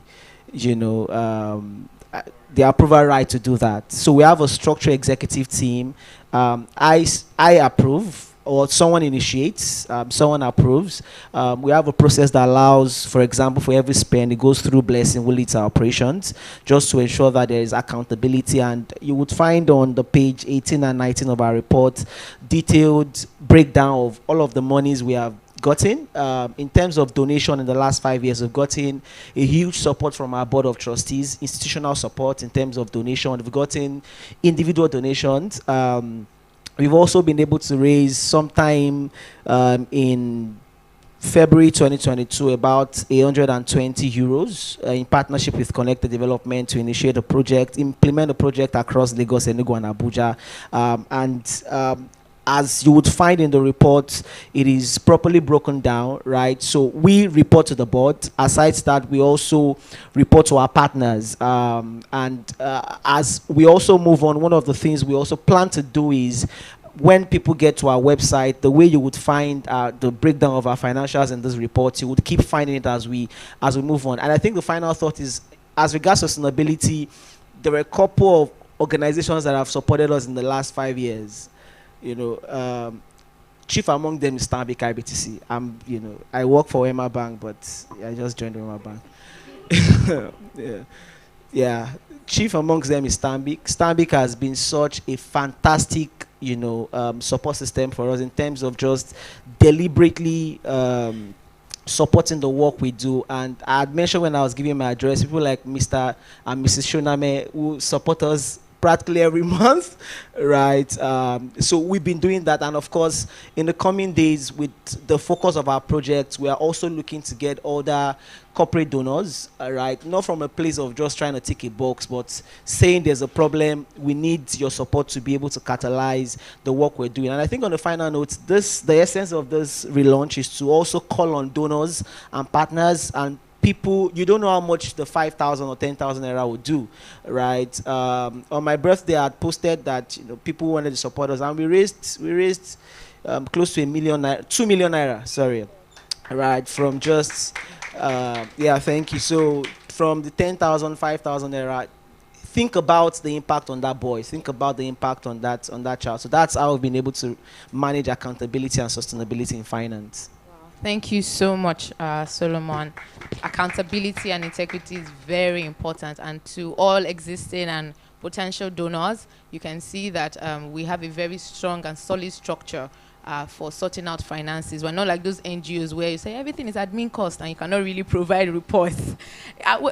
approval right to do that. So we have a structured executive team. I approve, or someone initiates, someone approves. We have a process that allows, for example, for every spend, it goes through Blessing, who leads our operations, just to ensure that there is accountability. And you would find on the page 18 and 19 of our report detailed breakdown of all of the monies we have gotten. In terms of donation in the last 5 years, we've gotten a huge support from our board of trustees, institutional support in terms of donation. We've gotten individual donations. We've also been able to raise sometime in February 2022 about 820 euros in partnership with Connected Development to initiate a project, implement a project across Lagos, Enugu, and Abuja. As you would find in the report, it is properly broken down, right? So we report to the board. Aside that, we also report to our partners. As we also move on, one of the things we also plan to do is when people get to our website, the way you would find the breakdown of our financials in this report, you would keep finding it as we move on. And I think the final thought is, as regards sustainability, there were a couple of organizations that have supported us in the last 5 years. Chief among them is Stanbic IBTC. I work for Wema Bank, but I just joined Wema Bank. Yeah. Chief amongst them is Stanbic. Stanbic has been such a fantastic, support system for us in terms of just deliberately supporting the work we do. And I had mentioned when I was giving my address, people like Mr. and Mrs. Shoname who support us practically every month, right? So we've been doing that, and of course in the coming days, with the focus of our projects, we are also looking to get other corporate donors, right? Not from a place of just trying to tick a box, but saying there's a problem, we need your support to be able to catalyze the work we're doing. And I think on the final note, the essence of this relaunch is to also call on donors and partners and people. You don't know how much the 5,000 or 10,000 naira would do, right? On my birthday, I had posted that people wanted to support us, and we raised close to 2 million naira, sorry, right? From just thank you. So from the 10,000, 5,000 naira, think about the impact on that boy. Think about the impact on that child. So that's how we've been able to manage accountability and sustainability in finance. Thank you so much, Solomon. Accountability and integrity is very important, and to all existing and potential donors, you can see that we have a very strong and solid structure for sorting out finances. We're not like those NGOs where you say everything is admin cost and you cannot really provide reports.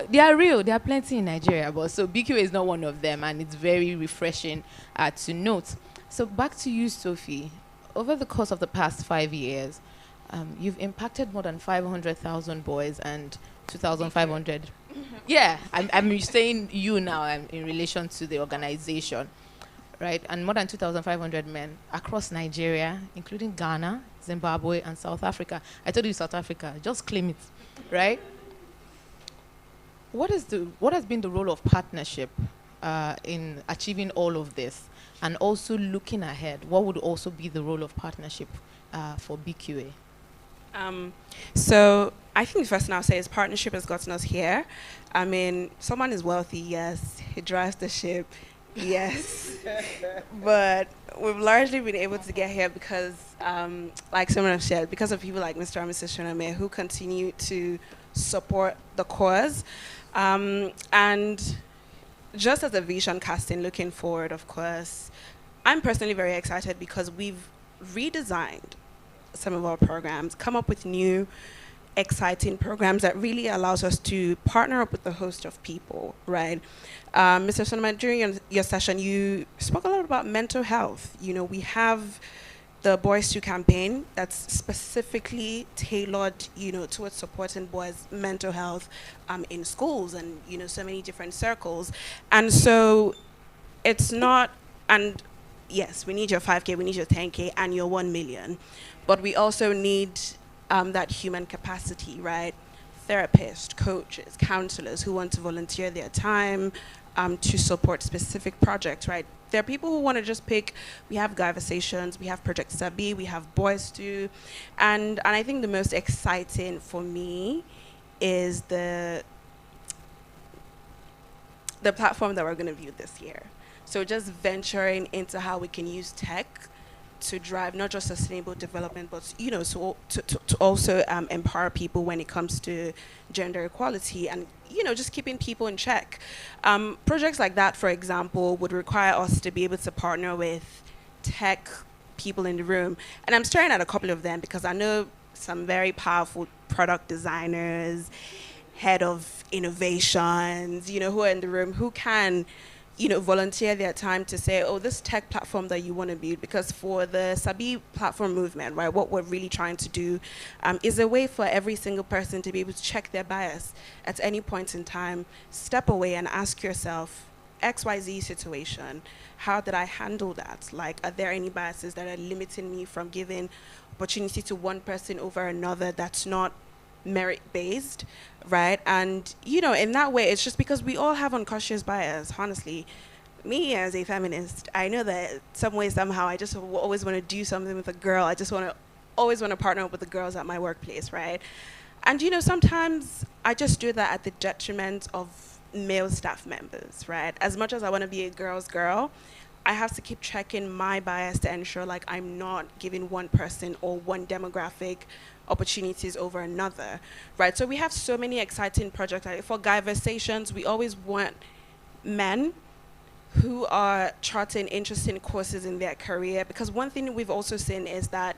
They are real, there are plenty in Nigeria, but so BQA is not one of them, and it's very refreshing to note. So back to you, Sophie. Over the course of the past 5 years, you've impacted more than 500,000 boys and 2,500. Yeah, I'm saying you now in relation to the organization, right? And more than 2,500 men across Nigeria, including Ghana, Zimbabwe, and South Africa. I told you South Africa, just claim it, right? What has been the role of partnership in achieving all of this? And also looking ahead, what would also be the role of partnership for BQA? So I think the first thing I'll say is partnership has gotten us here. I mean, someone is wealthy, yes. He drives the ship, yes. But we've largely been able to get here because, like someone has said, because of people like Mr. and Mrs. Shoname who continue to support the cause. And just as a vision casting looking forward, of course, I'm personally very excited because we've redesigned some of our programs, come up with new exciting programs that really allows us to partner up with a host of people, right? Mr. Sonoma, during your session, you spoke a lot about mental health. You know, we have the Boys to campaign that's specifically tailored, you know, towards supporting boys' mental health in schools and, you know, so many different circles. And so it's not, and yes, we need your 5K, we need your 10K, and your 1 million. But we also need that human capacity, right? Therapists, coaches, counselors who want to volunteer their time to support specific projects, right? There are people who want to just pick, we have conversations, we have Project Sabi, we have Boys Do, and I think the most exciting for me is the platform that we're going to view this year. So just venturing into how we can use tech to drive not just sustainable development, but, you know, so to also empower people when it comes to gender equality and, you know, just keeping people in check. Projects like that, for example, would require us to be able to partner with tech people in the room. And I'm staring at a couple of them because I know some very powerful product designers, head of innovations, you know, who are in the room, who can, you know, volunteer their time to say, oh, this tech platform that you want to build, because for the Sabi platform movement, right, what we're really trying to do is a way for every single person to be able to check their bias at any point in time, step away and ask yourself, XYZ situation, how did I handle that? Like, are there any biases that are limiting me from giving opportunity to one person over another that's not merit-based, right? And, you know, in that way, it's just because we all have unconscious bias, honestly. Me as a feminist, I know that some way, somehow, I just always want to do something with a girl. I just always want to partner up with the girls at my workplace, right? And, you know, sometimes I just do that at the detriment of male staff members, right? As much as I want to be a girl's girl, I have to keep checking my bias to ensure, like, I'm not giving one person or one demographic opportunities over another, right? So we have so many exciting projects. Like for conversations, we always want men who are charting interesting courses in their career, because one thing we've also seen is that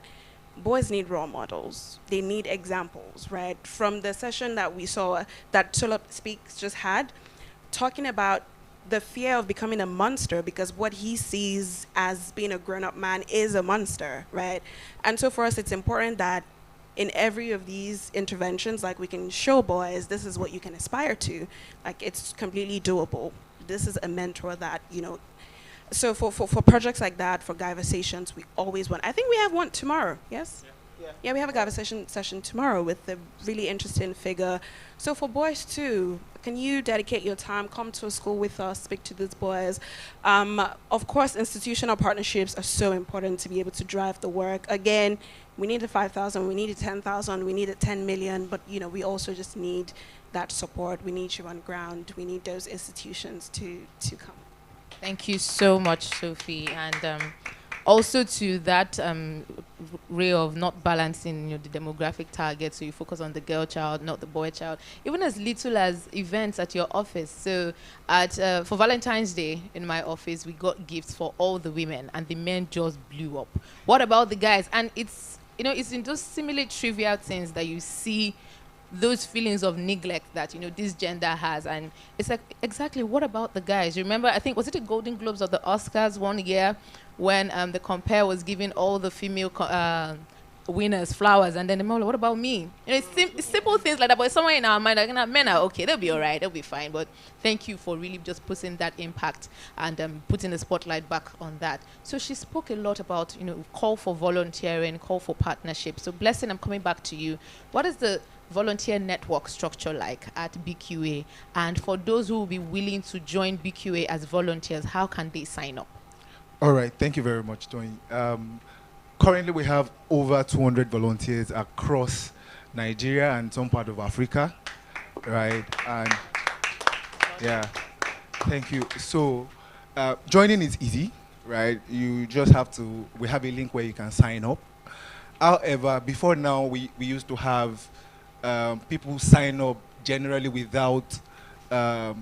boys need role models. They need examples, right? From the session that we saw that Tulip Speaks just had, talking about the fear of becoming a monster because what he sees as being a grown-up man is a monster, right? And so for us, it's important that in every of these interventions, like, we can show boys, this is what you can aspire to. Like, it's completely doable. This is a mentor that, you know. So for projects like that, for conversations, we always want, I think we have one tomorrow, yes? Yeah, we have a conversation session tomorrow with a really interesting figure. So for boys too, can you dedicate your time, come to a school with us, speak to these boys? Of course, institutional partnerships are so important to be able to drive the work. Again, we need a 5,000, we need a 10,000, we need a 10 million, but, you know, we also just need that support. We need you on ground. We need those institutions to come. Thank you so much, Sophie. And also to that ray of not balancing, you know, the demographic target, so you focus on the girl child, not the boy child, even as little as events at your office. So at for Valentine's Day in my office, we got gifts for all the women, and the men just blew up. What about the guys? And it's, you know, it's in those similar trivial things that you see those feelings of neglect that, you know, this gender has. And it's like, exactly, what about the guys? You remember, I think, was it the Golden Globes or the Oscars one year when the compare was giving all the female winners flowers, and then the man, what about me? You know, it's simple things like that, but somewhere in our mind, like, men are okay, they'll be all right, they'll be fine. But thank you for really just putting that impact and putting the spotlight back on that. So she spoke a lot about, you know, call for volunteering, call for partnership. So Blessing, I'm coming back to you. What is the volunteer network structure like at BQA? And for those who will be willing to join BQA as volunteers, how can they sign up? All right, thank you very much, Tony. Currently, we have over 200 volunteers across Nigeria and some part of Africa, right? And yeah, thank you. So joining is easy, right? You just have to, we have a link where you can sign up. However, before now, we used to have people sign up generally without a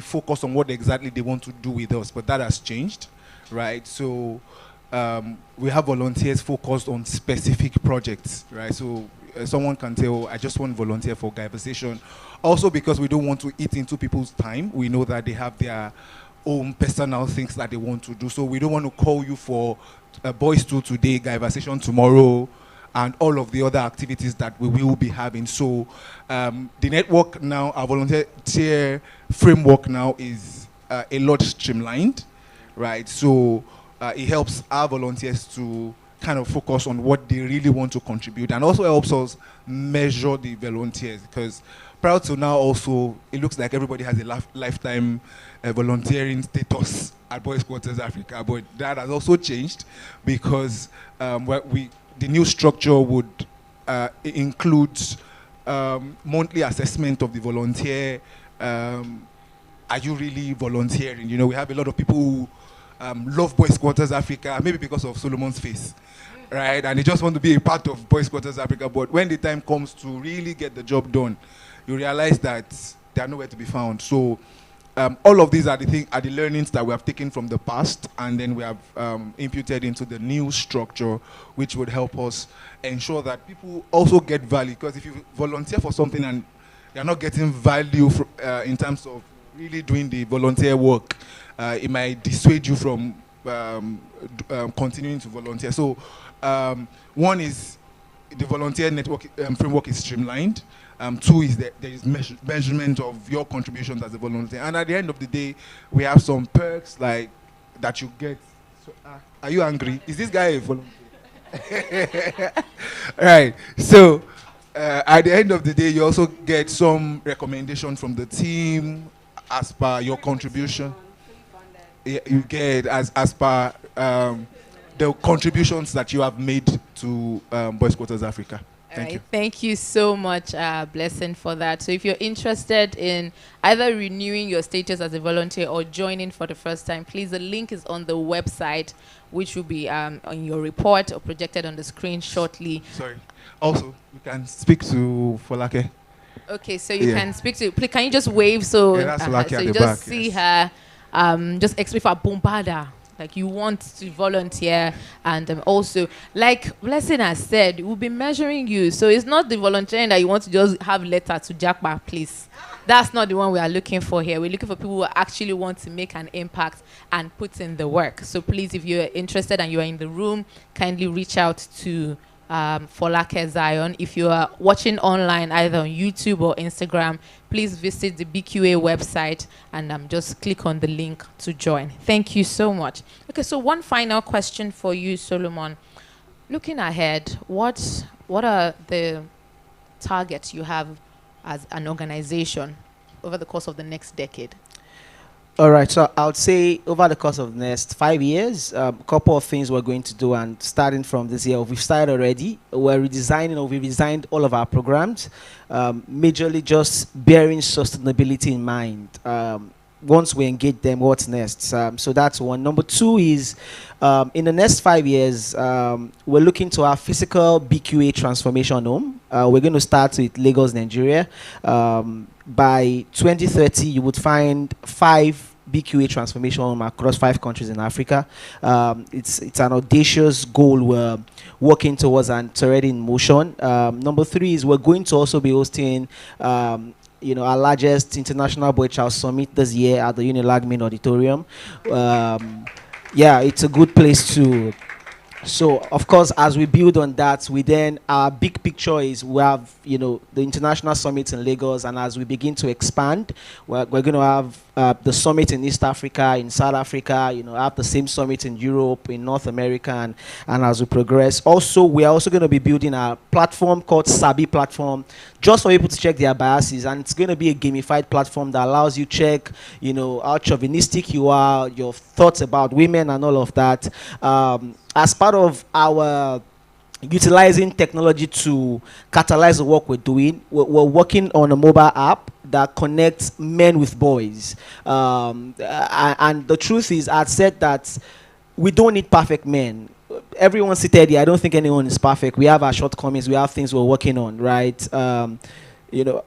focus on what exactly they want to do with us, but that has changed, right? So we have volunteers focused on specific projects, right? So someone can tell, "Oh, I just want to volunteer for conversation." Also, because we don't want to eat into people's time, we know that they have their own personal things that they want to do. So we don't want to call you for a boys' tour today, conversation tomorrow, and all of the other activities that we will be having. So the network now, our volunteer framework now is a lot streamlined, right? So it helps our volunteers to kind of focus on what they really want to contribute, and also helps us measure the volunteers, because proud to now also, it looks like everybody has a lifetime volunteering status at Boys Quarters Africa, but that has also changed because the new structure would include monthly assessment of the volunteer. Are you really volunteering? You know, we have a lot of people who love Boys Quarters Africa, maybe because of Solomon's face, right? And they just want to be a part of Boys Quarters Africa, but when the time comes to really get the job done, you realize that they are nowhere to be found. So all of these are the learnings that we have taken from the past, and then we have imputed into the new structure, which would help us ensure that people also get value. Because if you volunteer for something and you're not getting value in terms of really doing the volunteer work, it might dissuade you from continuing to volunteer. So one is the volunteer network framework is streamlined. Two is that there is measurement of your contributions as a volunteer. And at the end of the day, we have some perks like that you get. So, are you angry? Is this guy a volunteer? Right. So at the end of the day, you also get some recommendation from the team as per your contribution. You get as per the contributions that you have made to Boys Quarters Africa. Thank you. Thank you so much, Blessing, for that. So if you're interested in either renewing your status as a volunteer or joining for the first time, please, the link is on the website, which will be on your report or projected on the screen shortly. Sorry. Also, you can speak to Folake. Okay, so you can speak to, can you just wave so, that's Folake so at you the just back, see her, just explain for Bombada. Like you want to volunteer, and also, like Blessing has said, we'll be measuring you. So it's not the volunteering that you want to just have letter to Jackpot, please. That's not the one we are looking for here. We're looking for people who actually want to make an impact and put in the work. So please, if you're interested and you are in the room, kindly reach out to Folake Zion. If you are watching online, either on YouTube or Instagram, please visit the BQA website and just click on the link to join. Thank you so much. Okay, so one final question for you, Solomon. Looking ahead, what are the targets you have as an organization over the course of the next decade? All right, so I would say over the course of the next 5 years, a couple of things we're going to do, and starting from this year, we've started already. We've redesigned all of our programs, majorly just bearing sustainability in mind. Once we engage them, what's next? So that's one. Number two is, in the next 5 years, we're looking to our physical BQA transformation home. We're going to start with Lagos, Nigeria. By 2030, you would find 5 BQA transformation home across 5 countries in Africa. It's an audacious goal we're working towards, and it's already in motion. Number 3 is we're going to also be hosting our largest international boy child summit this year at the Unilag Main Auditorium. It's a good place to. So, of course, as we build on that, our big picture is we have, the international summit in Lagos, and as we begin to expand, we're going to have the summit in East Africa, in South Africa, have the same summit in Europe, in North America, and as we progress. Also, we are also going to be building a platform called Sabi Platform, just for people to check their biases, and it's going to be a gamified platform that allows you check, how chauvinistic you are, your thoughts about women and all of that. As part of our utilizing technology to catalyze the work we're doing, we're working on a mobile app that connects men with boys. And the truth is, I'd said that we don't need perfect men. Everyone seated here, I don't think anyone is perfect. We have our shortcomings, we have things we're working on, right? I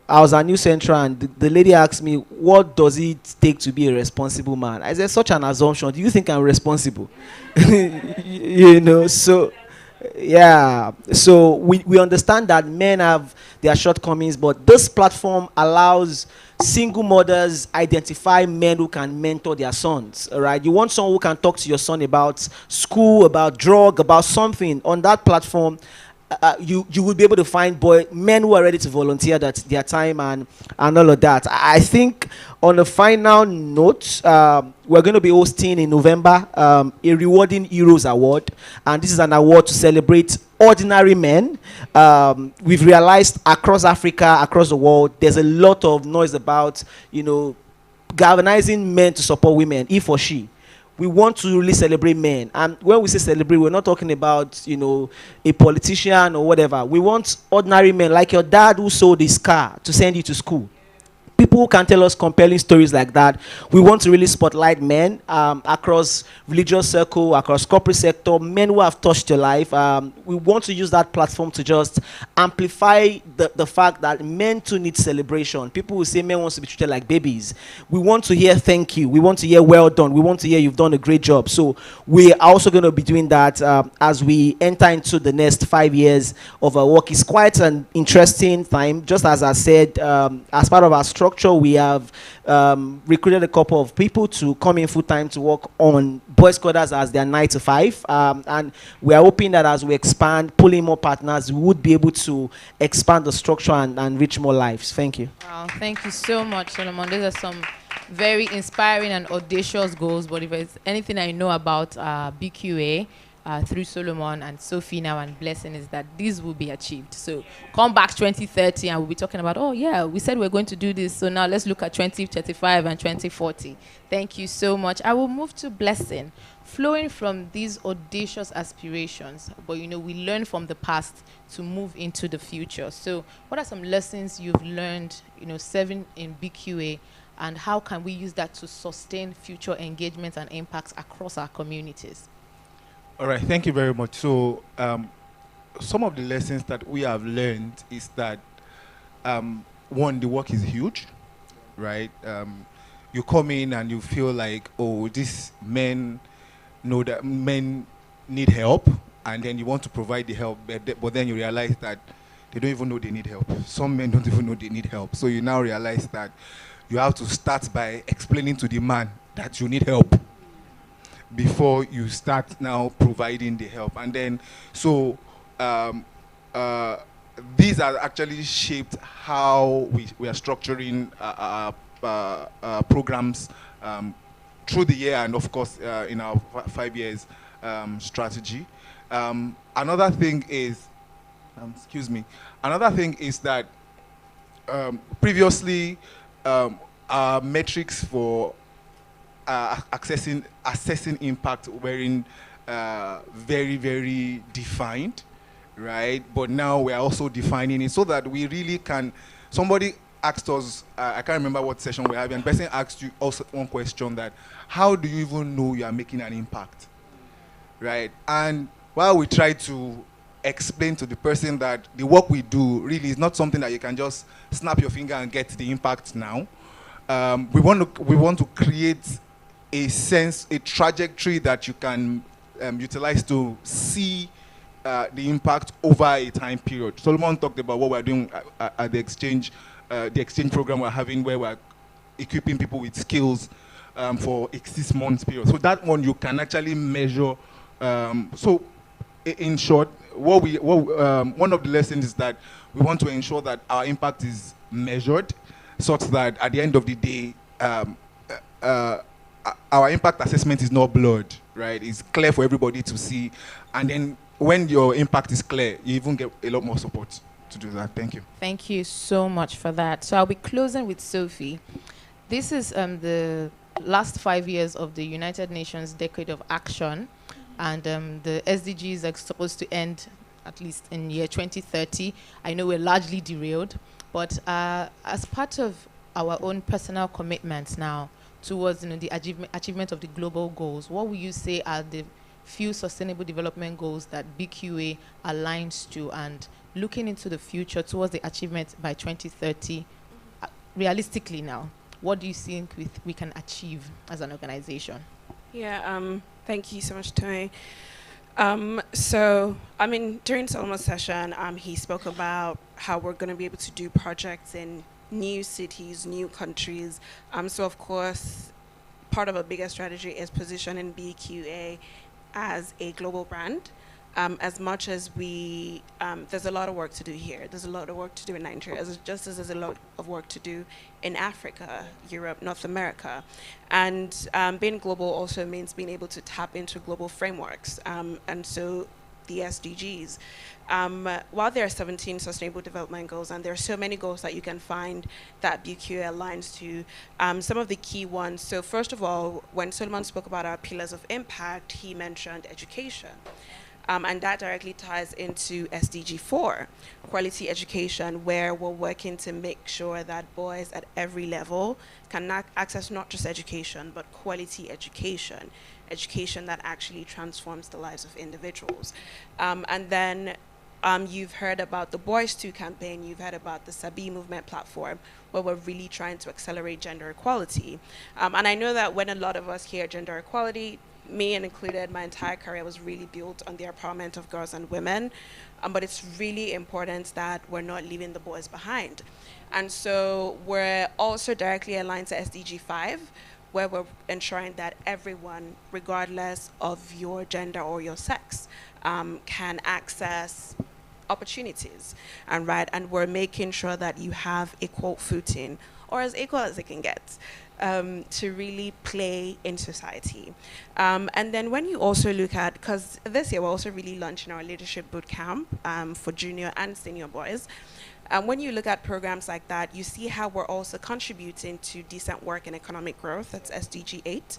was at New Central, and the lady asked me, what does it take to be a responsible man? I said, such an assumption. Do you think I'm responsible? So Yeah, so we understand that men have their shortcomings, but this platform allows single mothers identify men who can mentor their sons. All right, you want someone who can talk to your son about school, about drug, about something on that platform. You will be able to find men who are ready to volunteer their time and all of that. I think on a final note, we're going to be hosting in November a rewarding Heroes Award, and this is an award to celebrate ordinary men. We've realized across Africa, across the world, there's a lot of noise about galvanizing men to support women, he for she. We want to really celebrate men, and when we say celebrate, we're not talking about a politician or whatever. We want ordinary men like your dad who sold his car to send you to school. People who can tell us compelling stories like that. We want to really spotlight men across religious circle, across corporate sector, men who have touched your life. We want to use that platform to just amplify the fact that men too need celebration. People will say men wants to be treated like babies. We want to hear thank you. We want to hear well done. We want to hear you've done a great job. So we are also going to be doing that as we enter into the next 5 years of our work. It's quite an interesting time. Just as I said, as part of our structure, we have recruited a couple of people to come in full time to work on boys quarters as their 9 to 5, and we are hoping that as we expand, pulling more partners, we would be able to expand the structure and reach more lives. Thank you. Wow, thank you so much, Solomon. Those are some very inspiring and audacious goals, but if there's anything I know about BQA through Solomon and Sophie now and Blessing is that these will be achieved. So come back 2030 and we'll be talking about, oh yeah, we said we're going to do this, so now let's look at 2035 and 2040. Thank you so much. I will move to Blessing. Flowing from these audacious aspirations, but we learn from the past to move into the future. So what are some lessons you've learned, serving in BQA, and how can we use that to sustain future engagement and impacts across our communities? All right, thank you very much. So some of the lessons that we have learned is that, one, the work is huge, right? You come in and you feel like, oh, these men know that men need help, and then you want to provide the help, but then you realize that they don't even know they need help. Some men don't even know they need help. So you now realize that you have to start by explaining to the man that you need help before you start now providing the help. And then, so these are actually shaped how we are structuring programs through the year, and of course in our 5 years strategy. Another thing is, that previously our metrics for assessing impact weren't very, very defined, right? But now we're also defining it so that we really can. Somebody asked us, I can't remember what session we're having, and person asked you also one question, that how do you even know you are making an impact, right? And while we try to explain to the person that the work we do really is not something that you can just snap your finger and get the impact now, we want to create a sense, a trajectory that you can utilize to see the impact over a time period. Solomon talked about what we're doing at the exchange program we're having, where we're equipping people with skills for a 6 months period. So that one you can actually measure. So in short, one of the lessons is that we want to ensure that our impact is measured, such that at the end of the day, our impact assessment is not blurred, right? It's clear for everybody to see. And then when your impact is clear, you even get a lot more support to do that. Thank you. Thank you so much for that. So I'll be closing with Sophie. This is the last 5 years of the United Nations Decade of Action. And the SDGs are supposed to end at least in year 2030. I know we're largely derailed, but as part of our own personal commitments now towards the achievement of the global goals, what would you say are the few sustainable development goals that BQA aligns to, and looking into the future towards the achievement by 2030, realistically now, what do you think we can achieve as an organization? Yeah, thank you so much, Tony. So, I mean, during Solomon's session, he spoke about how we're going to be able to do projects in new cities, new countries. So, of course, part of a bigger strategy is positioning BQA as a global brand. As much as there's a lot of work to do here. There's a lot of work to do in Nigeria, just as there's a lot of work to do in Africa, Europe, North America. And being global also means being able to tap into global frameworks. And so the SDGs. While there are 17 Sustainable Development Goals, and there are so many goals that you can find that BQA aligns to, some of the key ones. So first of all, when Solomon spoke about our pillars of impact, he mentioned education. And that directly ties into SDG 4, quality education, where we're working to make sure that boys at every level can access not just education, but quality education, education that actually transforms the lives of individuals. And then you've heard about the Boys Too campaign, you've heard about the Sabi movement platform, where we're really trying to accelerate gender equality. And I know that when a lot of us hear gender equality, me and included, my entire career was really built on the empowerment of girls and women. But it's really important that we're not leaving the boys behind. And so we're also directly aligned to SDG 5, where we're ensuring that everyone, regardless of your gender or your sex, can access opportunities. And we're making sure that you have equal footing, or as equal as it can get. To really play in society. And then when you also look at, because this year we're also really launching our leadership boot camp for junior and senior boys. When you look at programs like that, you see how we're also contributing to decent work and economic growth. That's SDG 8,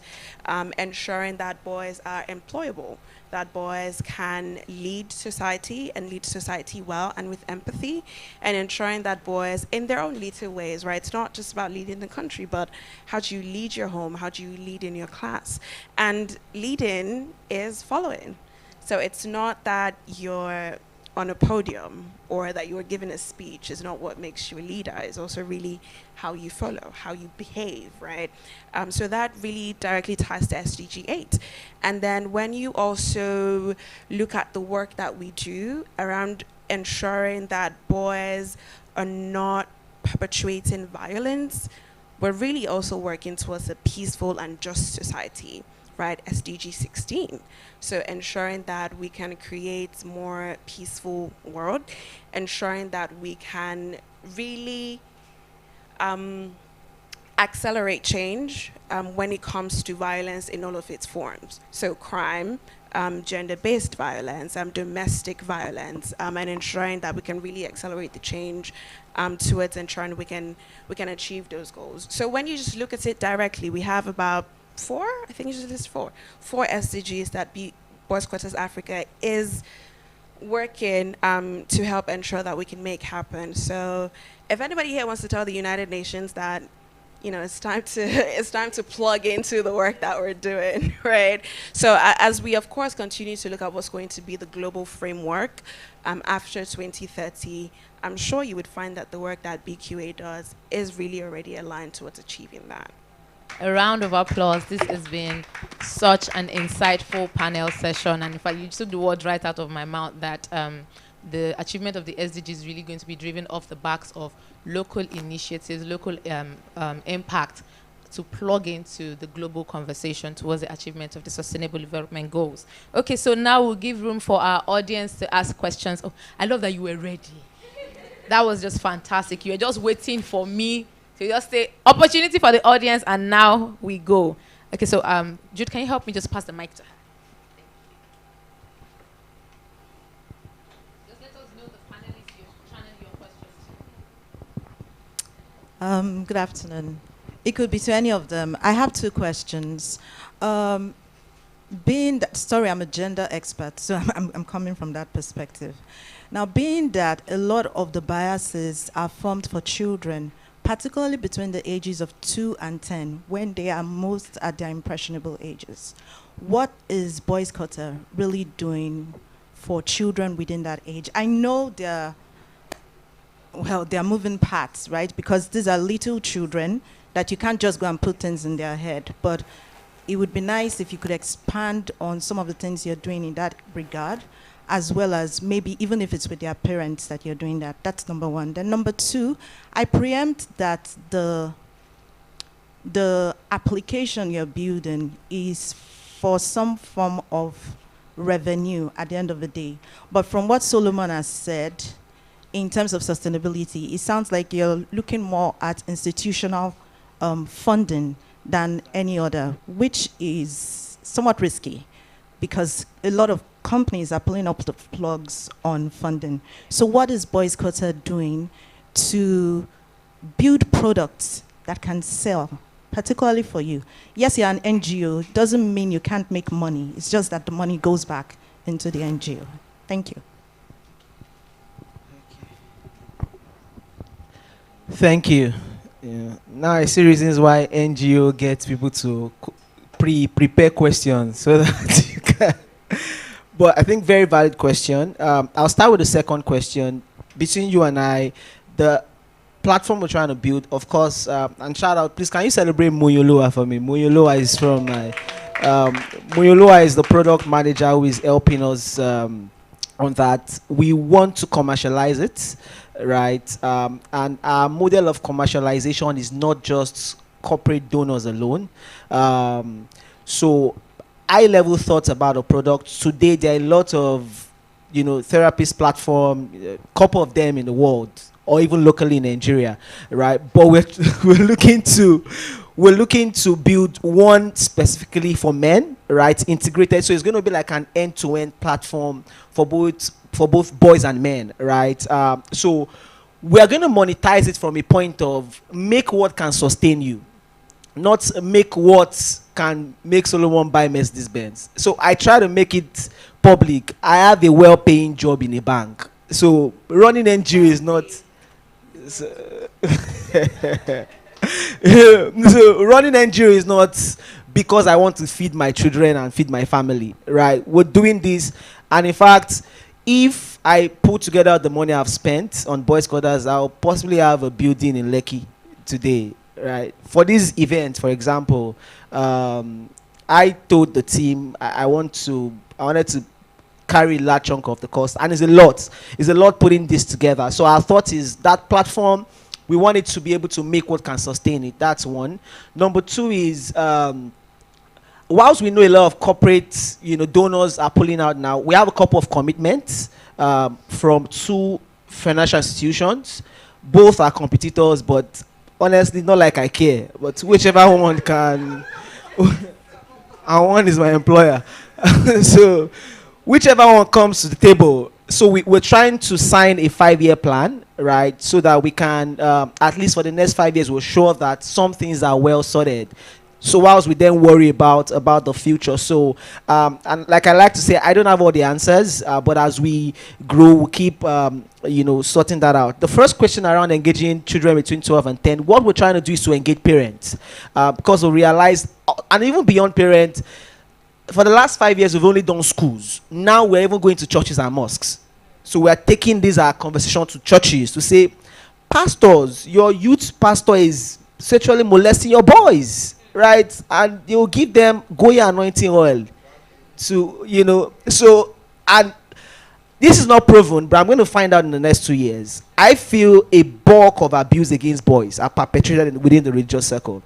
ensuring that boys are employable, that boys can lead society and lead society well and with empathy, and ensuring that boys, in their own little ways, right? It's not just about leading the country, but how do you lead your home? How do you lead in your class? And leading is following. So it's not that you're on a podium or that you are given a speech is not what makes you a leader. It's also really how you follow, how you behave, right? So that really directly ties to SDG 8. And then when you also look at the work that we do around ensuring that boys are not perpetuating violence, we're really also working towards a peaceful and just society, right? SDG 16. So ensuring that we can create more peaceful world, ensuring that we can really accelerate change when it comes to violence in all of its forms. So crime, gender-based violence, domestic violence, and ensuring that we can really accelerate the change towards ensuring we can achieve those goals. So when you just look at it directly, we have about four SDGs that Boys Quarters Africa is working to help ensure that we can make happen. So if anybody here wants to tell the United Nations that, you know, it's time to plug into the work that we're doing, right? So as we of course continue to look at what's going to be the global framework after 2030, I'm sure you would find that the work that BQA does is really already aligned towards achieving that. A round of applause. This has been such an insightful panel session. And in fact, you took the word right out of my mouth that the achievement of the SDG is really going to be driven off the backs of local initiatives, local impact to plug into the global conversation towards the achievement of the Sustainable Development Goals. Okay, so now we'll give room for our audience to ask questions. Oh, I love that you were ready. That was just fantastic. You were just waiting for me. So you just say, opportunity for the audience, and now we go. Okay, so Jude, can you help me just pass the mic to her? Just let us know the panelists you're channeling your questions to. Good afternoon. It could be to any of them. I have two questions. I'm a gender expert, so I'm coming from that perspective. Now, being that a lot of the biases are formed for children, particularly between the ages of 2 and 10, when they are most at their impressionable ages. What is Boys Quarter really doing for children within that age? I know they're moving parts, right? Because these are little children that you can't just go and put things in their head. But it would be nice if you could expand on some of the things you're doing in that regard, as well as maybe even if it's with their parents that you're doing that. That's number one. Then number two, I preempt that the application you're building is for some form of revenue at the end of the day. But from what Solomon has said, in terms of sustainability, it sounds like you're looking more at institutional funding than any other, which is somewhat risky because a lot of companies are pulling up the plugs on funding. So what is Boys Quarter doing to build products that can sell, particularly for you? Yes, you're an NGO. Doesn't mean you can't make money. It's just that the money goes back into the NGO. Thank you. Thank you. Yeah. Now I see reasons why NGO gets people to prepare questions so that you can. But I think very valid question. I'll start with the second question. Between you and I, the platform we're trying to build, of course, and shout out, please, can you celebrate Muyoloa for me? Muyoloa is from Muyoloa is the product manager who is helping us on that. We want to commercialize it, right? And our model of commercialization is not just corporate donors alone. So high-level thoughts about a product. Today, there are a lot of, therapist platform, a couple of them in the world, or even locally in Nigeria, right? But we're looking to build one specifically for men, right? Integrated. So it's going to be like an end-to-end platform for both boys and men, right? So we're going to monetize it from a point of make what can sustain you, not make what can make Solomon buy Mercedes Benz. So I try to make it public. I have a well-paying job in a bank. So running NGO is not. So running NGO is not because I want to feed my children and feed my family, right? We're doing this, and in fact, if I put together the money I've spent on Boys Quarters, I'll possibly have a building in Lekki today, right? For this event, for example, I told the team I wanted to carry a large chunk of the cost, and it's a lot putting this together. So our thought is that platform, we want it to be able to make what can sustain it. That's one. Number two is, whilst we know a lot of corporate donors are pulling out now, we have a couple of commitments from two financial institutions. Both are competitors, but honestly, not like I care, but whichever one can. And one is my employer. So whichever one comes to the table. So we're trying to sign a 5-year plan, right? So that we can, at least for the next 5 years, we're sure that some things are well sorted. So whilst we then worry about the future. So, and like I like to say, I don't have all the answers, but as we grow, we'll keep, sorting that out. The first question around engaging children between 12 and 10, what we're trying to do is to engage parents, because we realize, and even beyond parents, for the last 5 years, we've only done schools. Now we're even going to churches and mosques. So we are taking this conversation to churches to say, pastors, your youth pastor is sexually molesting your boys, right? And you'll give them Goya anointing oil to, so, and this is not proven, but I'm going to find out in the next 2 years. I feel a bulk of abuse against boys are perpetrated within the religious circle.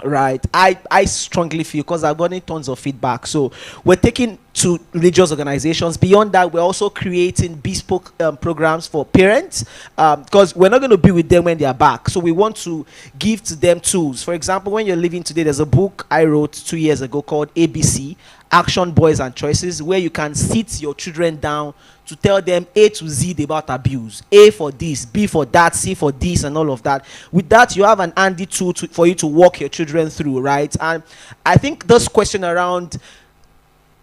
Right, I strongly feel, because I've gotten tons of feedback. So we're taking to religious organizations. Beyond that, we're also creating bespoke programs for parents, because we're not going to be with them when they are back. So we want to give to them tools. For example, when you're living today, there's a book I wrote 2 years ago called ABC, Action, Boys and Choices, where you can sit your children down to tell them A to Z about abuse. A for this, B for that, C for this, and all of that. With that, you have an handy tool for you to walk your children through, right? And I think this question around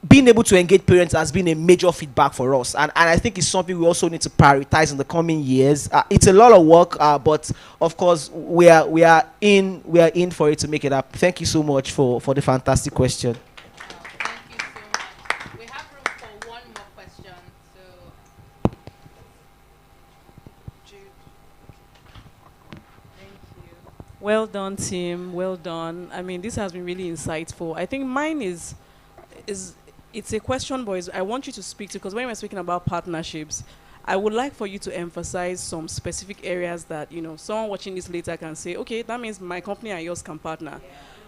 being able to engage parents has been a major feedback for us. And I think it's something we also need to prioritize in the coming years. It's a lot of work, but of course, we are in for it to make it up. Thank you so much for the fantastic question. Well done, team. Well done. I mean, this has been really insightful. I think mine is it's a question, boys. I want you to speak to, because when we're speaking about partnerships, I would like for you to emphasize some specific areas that, you know, someone watching this later can say, okay, that means my company and yours can partner.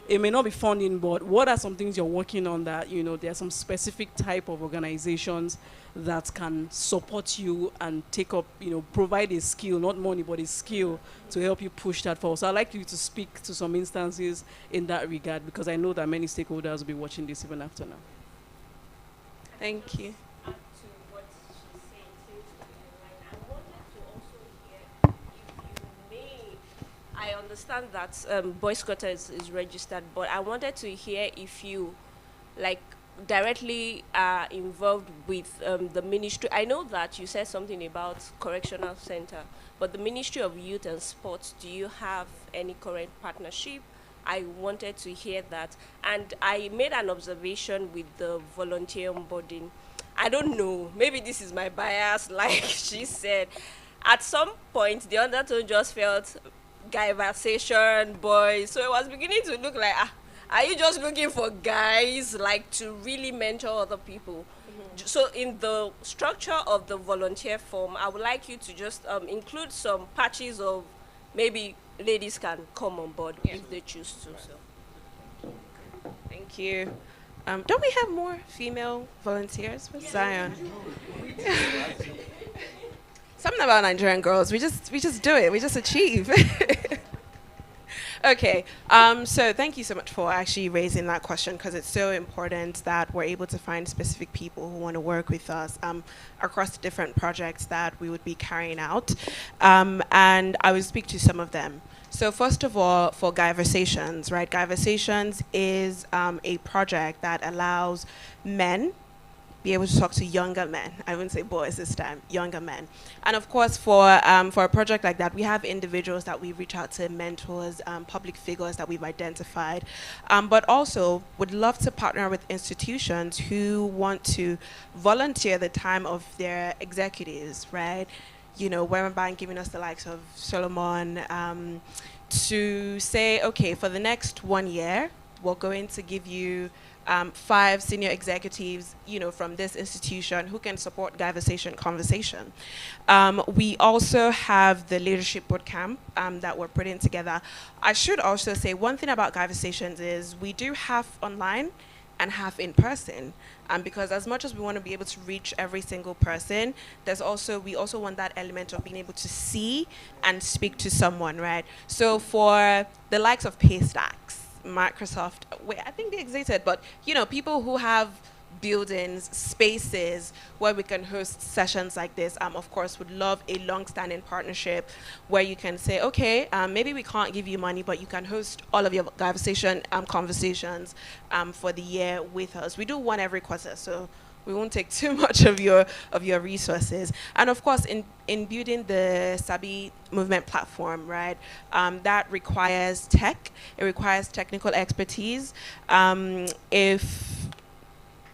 It may not be funding, but what are some things you're working on that, you know, there are some specific type of organizations that can support you and take up, you know, provide a skill, not money, but a skill to help you push that forward. So I'd like you to speak to some instances in that regard, because I know that many stakeholders will be watching this even after now. Thank you. I understand that Boys Quarter is registered, but I wanted to hear if you, like, directly are involved with the ministry. I know that you said something about correctional center, but the Ministry of Youth and Sports, do you have any current partnership? I wanted to hear that. And I made an observation with the volunteer onboarding. I don't know, maybe this is my bias, like she said. At some point, the undertone just felt guyversation, boys. So it was beginning to look like, are you just looking for guys, like, to really mentor other people? So in the structure of the volunteer form, I would like you to just include some patches of maybe ladies can come on board if they choose to. So. Thank you. Don't we have more female volunteers with Zion? Something about Nigerian girls, we just do it, we just achieve. Okay, so thank you so much for actually raising that question, because it's so important that we're able to find specific people who want to work with us across the different projects that we would be carrying out. And I will speak to some of them. So first of all, for Guyversations, right? Guyversations is a project that allows men be able to talk to younger men. I wouldn't say boys this time, younger men. And of course, for a project like that, we have individuals that we reach out to, mentors, public figures that we've identified, but also would love to partner with institutions who want to volunteer the time of their executives, right? You know, Warren Bank giving us the likes of Solomon, to say, okay, for the next 1 year, we're going to give you 5 senior executives, you know, from this institution who can support conversation. We also have the leadership bootcamp that we're putting together. I should also say one thing about Guyversations is we do half online and half in person. Because as much as we want to be able to reach every single person, we also want that element of being able to see and speak to someone, right? So for the likes of Paystacks, Microsoft, I think they existed, but you know, people who have buildings, spaces where we can host sessions like this, of course, would love a long-standing partnership where you can say, okay, maybe we can't give you money, but you can host all of your conversations for the year with us. We do one every quarter, so we won't take too much of your resources. And of course, in building the Sabi movement platform, right, that requires tech. It requires technical expertise. If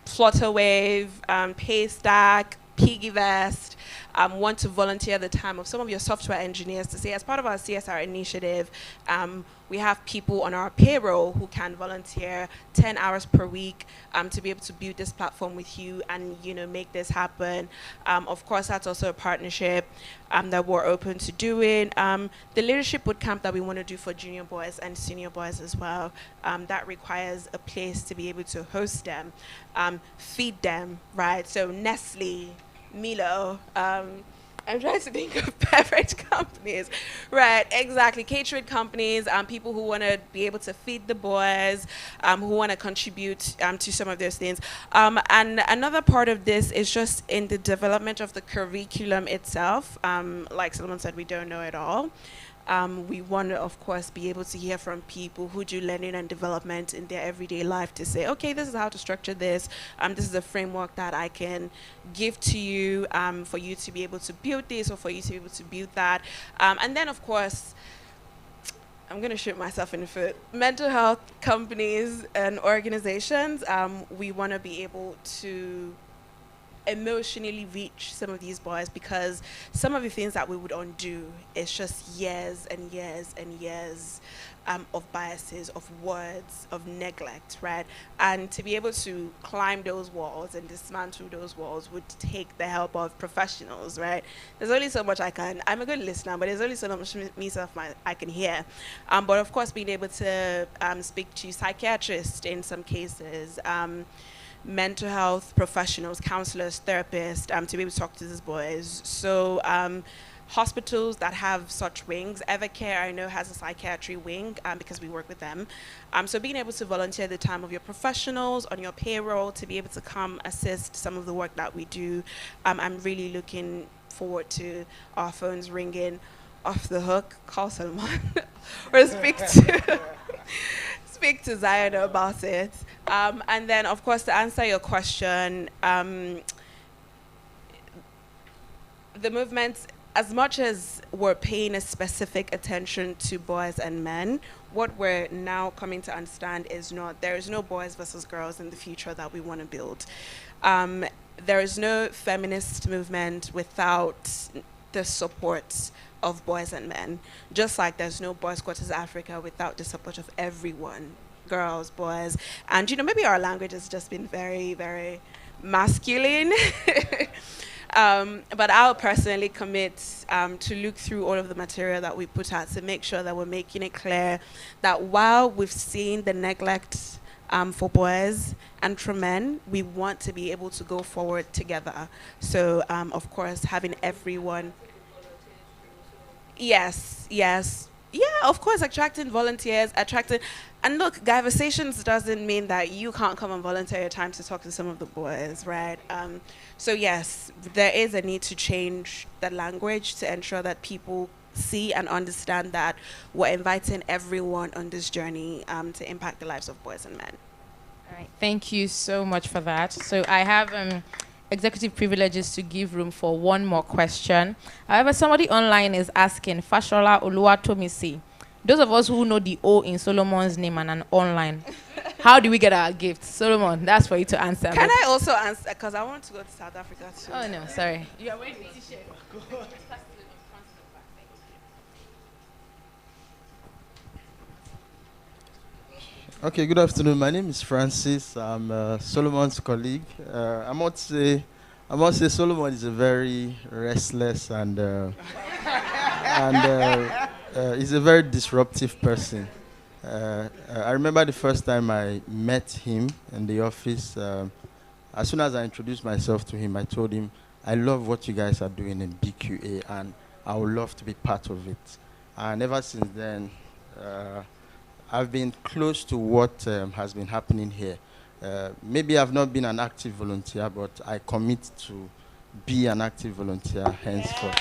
Flutterwave, Paystack, Piggyvest want to volunteer the time of some of your software engineers to say, as part of our CSR initiative, we have people on our payroll who can volunteer 10 hours per week to be able to build this platform with you and, you know, make this happen. Of course, that's also a partnership that we're open to doing. The leadership bootcamp that we want to do for junior boys and senior boys as well, that requires a place to be able to host them, feed them, right? So Nestle, Milo, I'm trying to think of beverage companies. Right, exactly. Catering companies, people who want to be able to feed the boys, who want to contribute to some of those things. And another part of this is just in the development of the curriculum itself. Like Solomon said, we don't know it all. We want to, of course, be able to hear from people who do learning and development in their everyday life to say, okay, this is how to structure this. This is a framework that I can give to you for you to be able to build this or for you to be able to build that. And then, of course, I'm going to shoot myself in the foot. Mental health companies and organizations, we want to be able to emotionally reach some of these boys, because some of the things that we would undo is just years and years and years of biases, of words, of neglect, right? And to be able to climb those walls and dismantle those walls would take the help of professionals, right? There's only so much I'm a good listener, but there's only so much I can hear. But of course, being able to speak to psychiatrists in some cases, mental health professionals, counselors, therapists, to be able to talk to these boys. So hospitals that have such wings, Evercare I know has a psychiatry wing because we work with them. So being able to volunteer the time of your professionals on your payroll to be able to come assist some of the work that we do, I'm really looking forward to our phones ringing off the hook, call Solomon, or speak to Zion about it. And then, of course, to answer your question, the movement, as much as we're paying a specific attention to boys and men, what we're now coming to understand is there is no boys versus girls in the future that we want to build. There is no feminist movement without the support of boys and men, just like there's no Boys Quarters Africa without the support of everyone, girls, boys. And maybe our language has just been very, very masculine. But I'll personally commit to look through all of the material that we put out to make sure that we're making it clear that while we've seen the neglect for boys and for men, we want to be able to go forward together. So, of course, having everyone... Yes. Yeah, of course, attracting volunteers, and look, conversations doesn't mean that you can't come and volunteer your time to talk to some of the boys, right? So yes, there is a need to change the language to ensure that people see and understand that we're inviting everyone on this journey to impact the lives of boys and men. All right, thank you so much for that. So I have executive privileges to give room for one more question. However, somebody online is asking, Fashola Oluwatomisi, those of us who know the O in Solomon's name and an online, how do we get our gifts? Solomon, that's for you to answer. Can I also answer? Because I want to go to South Africa too. Oh, no, sorry. You are wearing the t-shirt. Okay, good afternoon. My name is Francis. I'm Solomon's colleague. I must say Solomon is a very restless and he's a very disruptive person. I remember the first time I met him in the office. As soon as I introduced myself to him, I told him, I love what you guys are doing in BQA and I would love to be part of it. And ever since then, I've been close to what has been happening here. Maybe I've not been an active volunteer, but I commit to be an active volunteer henceforth.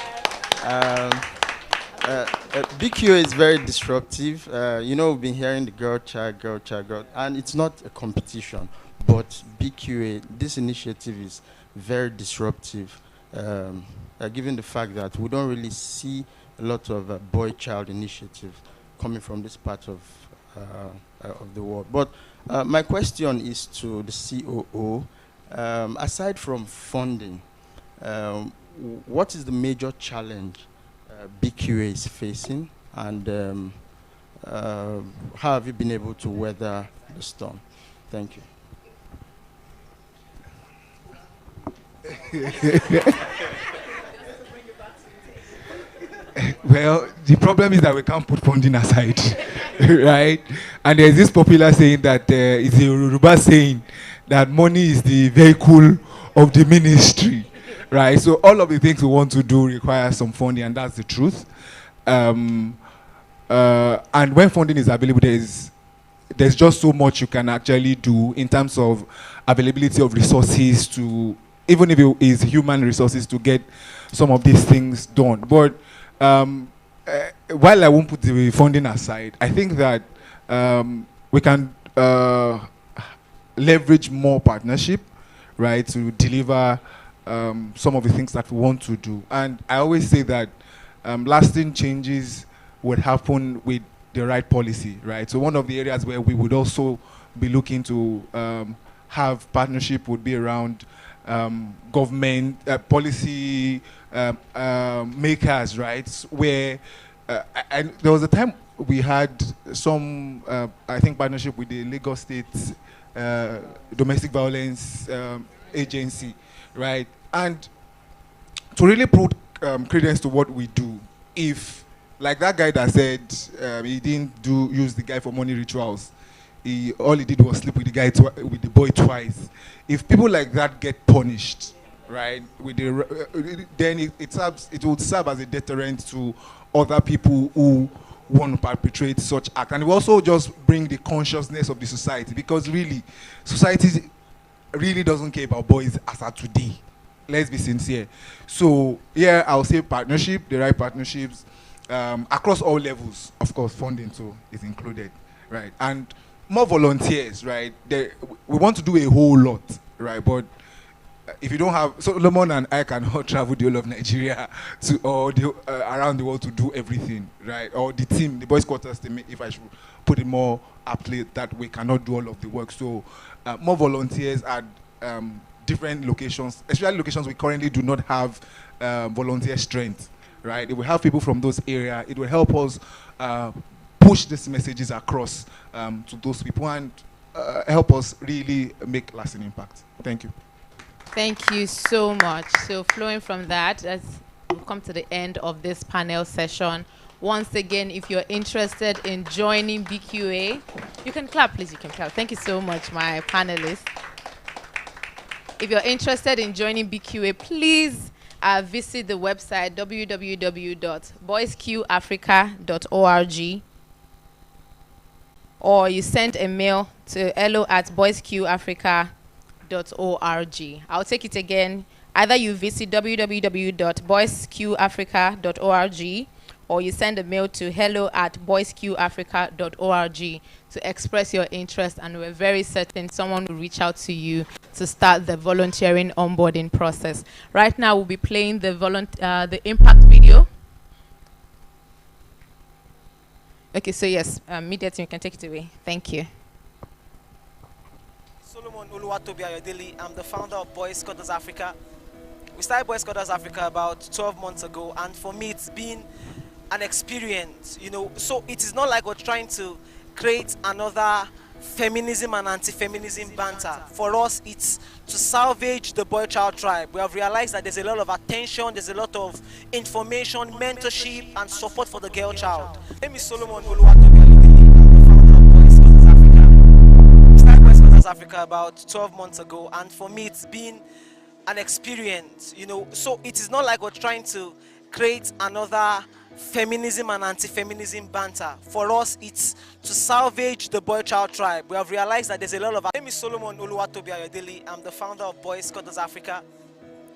BQA is very disruptive. We've been hearing the girl child, and it's not a competition, but BQA, this initiative is very disruptive, given the fact that we don't really see a lot of boy-child initiatives coming from this part of the world. But my question is to the COO. Aside from funding, what is the major challenge BQA is facing, and how have you been able to weather the storm? Thank you. Well, the problem is that we can't put funding aside, right? And there's this popular saying that it's a Yoruba saying that money is the vehicle of the ministry, right? So all of the things we want to do require some funding, and that's the truth. And when funding is available, there's just so much you can actually do in terms of availability of resources to, even if it is human resources, to get some of these things done. But while I won't put the funding aside, I think that we can leverage more partnership, right, to deliver some of the things that we want to do. And I always say that lasting changes would happen with the right policy, right? So one of the areas where we would also be looking to have partnership would be around government policy makers, right? Where there was a time we had some, I think, partnership with the Lagos State Domestic Violence Agency, right? And to really put credence to what we do, if, like that guy that said he didn't use the guy for money rituals, all he did was sleep with the guy with the boy twice. If people like that get punished, right, with then it would serve as a deterrent to other people who want to perpetrate such act, and it will also just bring the consciousness of the society, because really, society really doesn't care about boys as of today. Let's be sincere. So yeah, I'll say partnership, the right partnerships across all levels. Of course, funding too is included, right, and more volunteers, right? We want to do a whole lot, right? But if you don't have, Solomon and I cannot travel the whole of Nigeria or around the world to do everything, right? Or the team, the boys' quarters team, if I should put it more aptly, that we cannot do all of the work. So more volunteers at different locations, especially locations we currently do not have volunteer strength, right? If we have people from those areas, it will help us push these messages across to those people and help us really make lasting impact. Thank you. Thank you so much. So flowing from that, as we come to the end of this panel session, once again, if you're interested in joining BQA, you can clap, please, you can clap. Thank you so much, my panelists. If you're interested in joining BQA, please visit the website www.boysqafrica.org, or you send a mail to hello@boysqafrica.org. I'll take it again. Either you visit www.boysqafrica.org, or you send a mail to hello@boysqafrica.org to express your interest, and we're very certain someone will reach out to you to start the volunteering onboarding process. Right now, we'll be playing the impact video. Okay, so yes, media team, you can take it away. Thank you. Solomon Oluwatobi Ayodele. I'm the founder of Boys Scholars Africa. We started Boys Scholars Africa about 12 months ago, and for me, it's been an experience, you know. So it is not like we're trying to create another feminism and anti-feminism banter. For us, it's to salvage the boy-child tribe. We have realized that there's a lot of attention, there's a lot of information, mentorship, and support for the girl child. My name is Solomon Oluwatobi Ayodele. Africa about 12 months ago, and for me it's been an experience, you know. So it is not like we're trying to create another feminism and anti-feminism banter. For us, it's to salvage the boy-child tribe. We have realized that there's a lot of... My name is Solomon Oluwatobi Ayodele. I'm the founder of Boys Scholars Africa.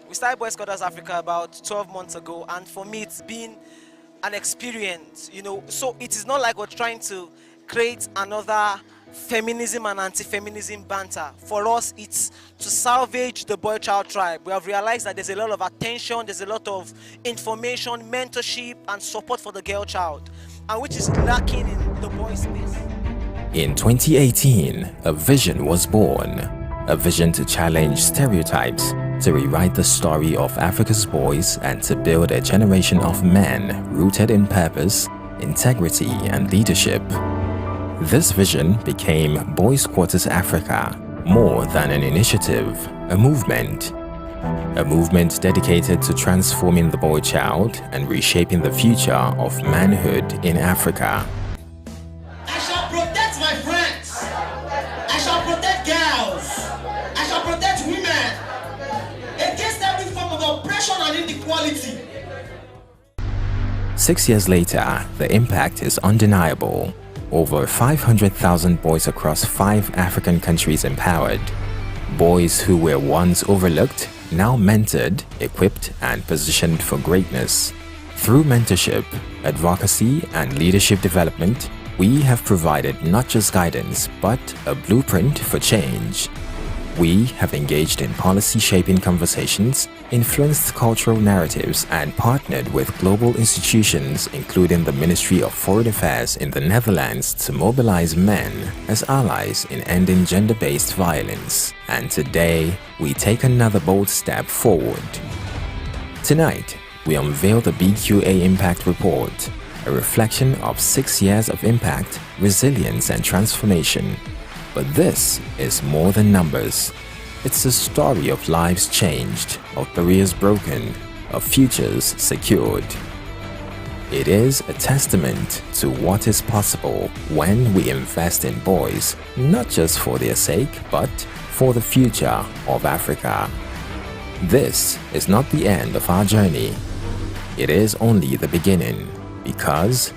We started Boys Scholars Africa about 12 months ago, and for me it's been an experience, you know. So it is not like we're trying to create another feminism and anti-feminism banter. For us, it's to salvage the boy-child tribe. We have realized that there's a lot of attention, there's a lot of information, mentorship, and support for the girl child, and which is lacking in the boy space. In 2018, a vision was born. A vision to challenge stereotypes, to rewrite the story of Africa's boys, and to build a generation of men rooted in purpose, integrity, and leadership. This vision became Boys Quarters Africa, more than an initiative, a movement. A movement dedicated to transforming the boy child and reshaping the future of manhood in Africa. I shall protect my friends. I shall protect girls. I shall protect women against every form of oppression and inequality. 6 years later, the impact is undeniable. Over 500,000 boys across 5 African countries empowered. Boys who were once overlooked, now mentored, equipped, and positioned for greatness. Through mentorship, advocacy, and leadership development, we have provided not just guidance, but a blueprint for change. We have engaged in policy-shaping conversations, influenced cultural narratives, and partnered with global institutions, including the Ministry of Foreign Affairs in the Netherlands, to mobilize men as allies in ending gender-based violence. And today, we take another bold step forward. Tonight, we unveil the BQA Impact Report, a reflection of 6 years of impact, resilience, and transformation. But this is more than numbers. It's a story of lives changed, of careers broken, of futures secured. It is a testament to what is possible when we invest in boys, not just for their sake, but for the future of Africa. This is not the end of our journey. It is only the beginning, because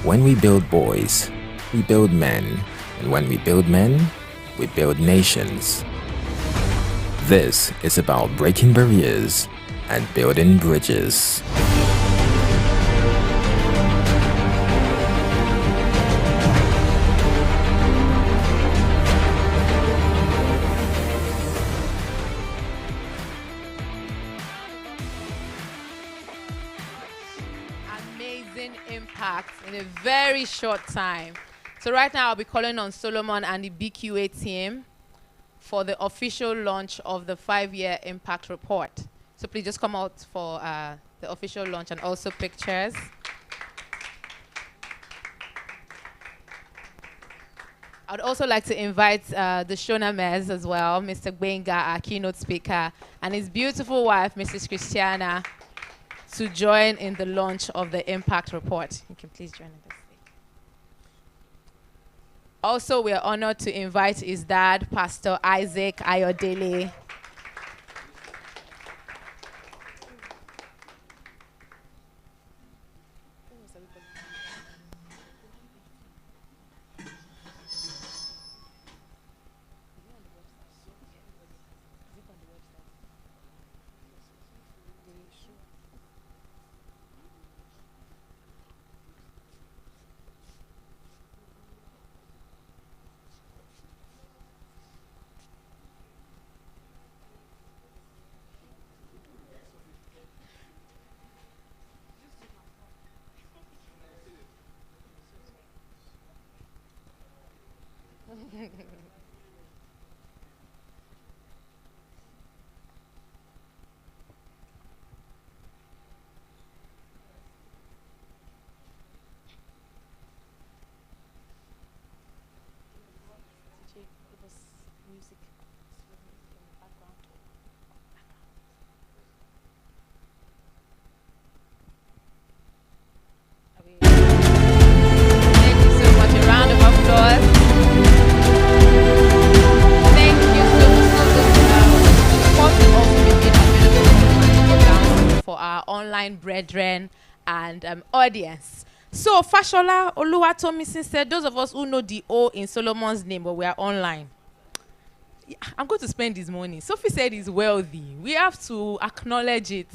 when we build boys, we build men, and when we build men, we build nations. This is about breaking barriers and building bridges. Amazing impact in a very short time. So right now I'll be calling on Solomon and the BQA team for the official launch of the 5-year impact report. So please just come out for the official launch and also pictures. I'd also like to invite the Shona Mez as well, Mr. Gbenga, our keynote speaker, and his beautiful wife, Mrs. Christiana, to join in the launch of the impact report. You can please join in this. Also, we are honored to invite his dad, Pastor Isaac Ayodele. Brethren and audience. So Fashola Oluwatomisin said, those of us who know the O in Solomon's name, but we are online. I'm going to spend this money. Sophie said he's wealthy. We have to acknowledge it.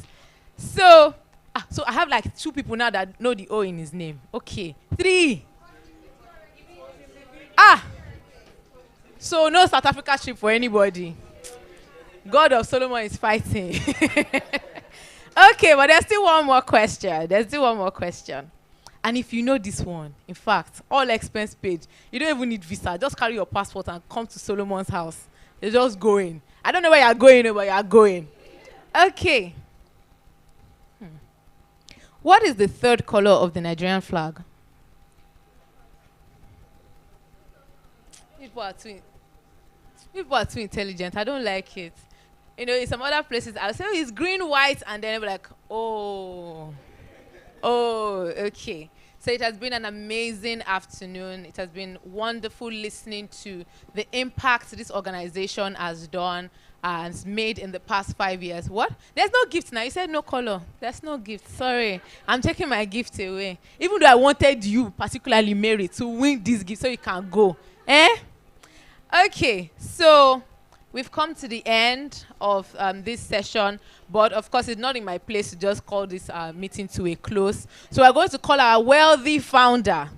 So I have like 2 people now that know the O in his name. Okay. 3. So no South Africa trip for anybody. God of Solomon is fighting. Okay, but there's still one more question. And if you know this one, in fact, all expense paid, you don't even need visa. Just carry your passport and come to Solomon's house. You're just going. I don't know where you're going, but you're going. Okay. What is the 3rd color of the Nigerian flag? People are too intelligent. I don't like it. You know, in some other places, I'll say, it's green, white, and then they'll be like, oh, okay. So it has been an amazing afternoon. It has been wonderful listening to the impact this organization has done and made in the past 5 years. What? There's no gift now. You said no color. There's no gift. Sorry. I'm taking my gift away. Even though I wanted you, particularly Mary, to win this gift so you can go. Okay, so we've come to the end of this session, but of course it's not in my place to just call this meeting to a close. So we're going to call our wealthy founder.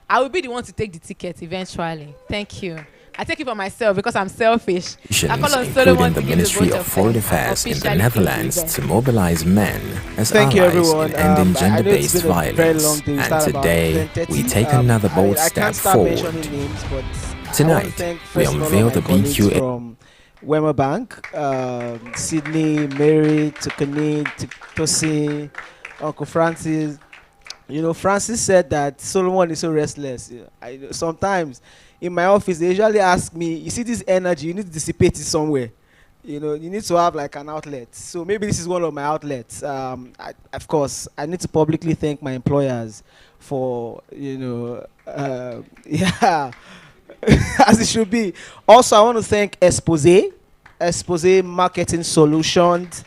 I will be the one to take the ticket eventually. Thank you. I take it for myself because I'm selfish. I call on including Solomon the to give the Ministry vote of Foreign Affairs in the officially Netherlands close the to mobilize men as Thank you, allies everyone. in ending I know it's gender-based been a very long violence. day. We And started about today, 10:30. we take another bold I step can't start forward. mentioning names, but I want to Tonight, thank we first of all unveil my the colleagues BQA from Wema Bank, Sydney, Mary, Tukani, Tosi, Uncle Francis. You know, Francis said that Solomon is so restless. Sometimes in my office, they usually ask me, you see this energy, you need to dissipate it somewhere. You know, you need to have like an outlet. So maybe this is one of my outlets. Of course, I need to publicly thank my employers for, yeah, as it should be. Also, I want to thank Expose Marketing Solutions.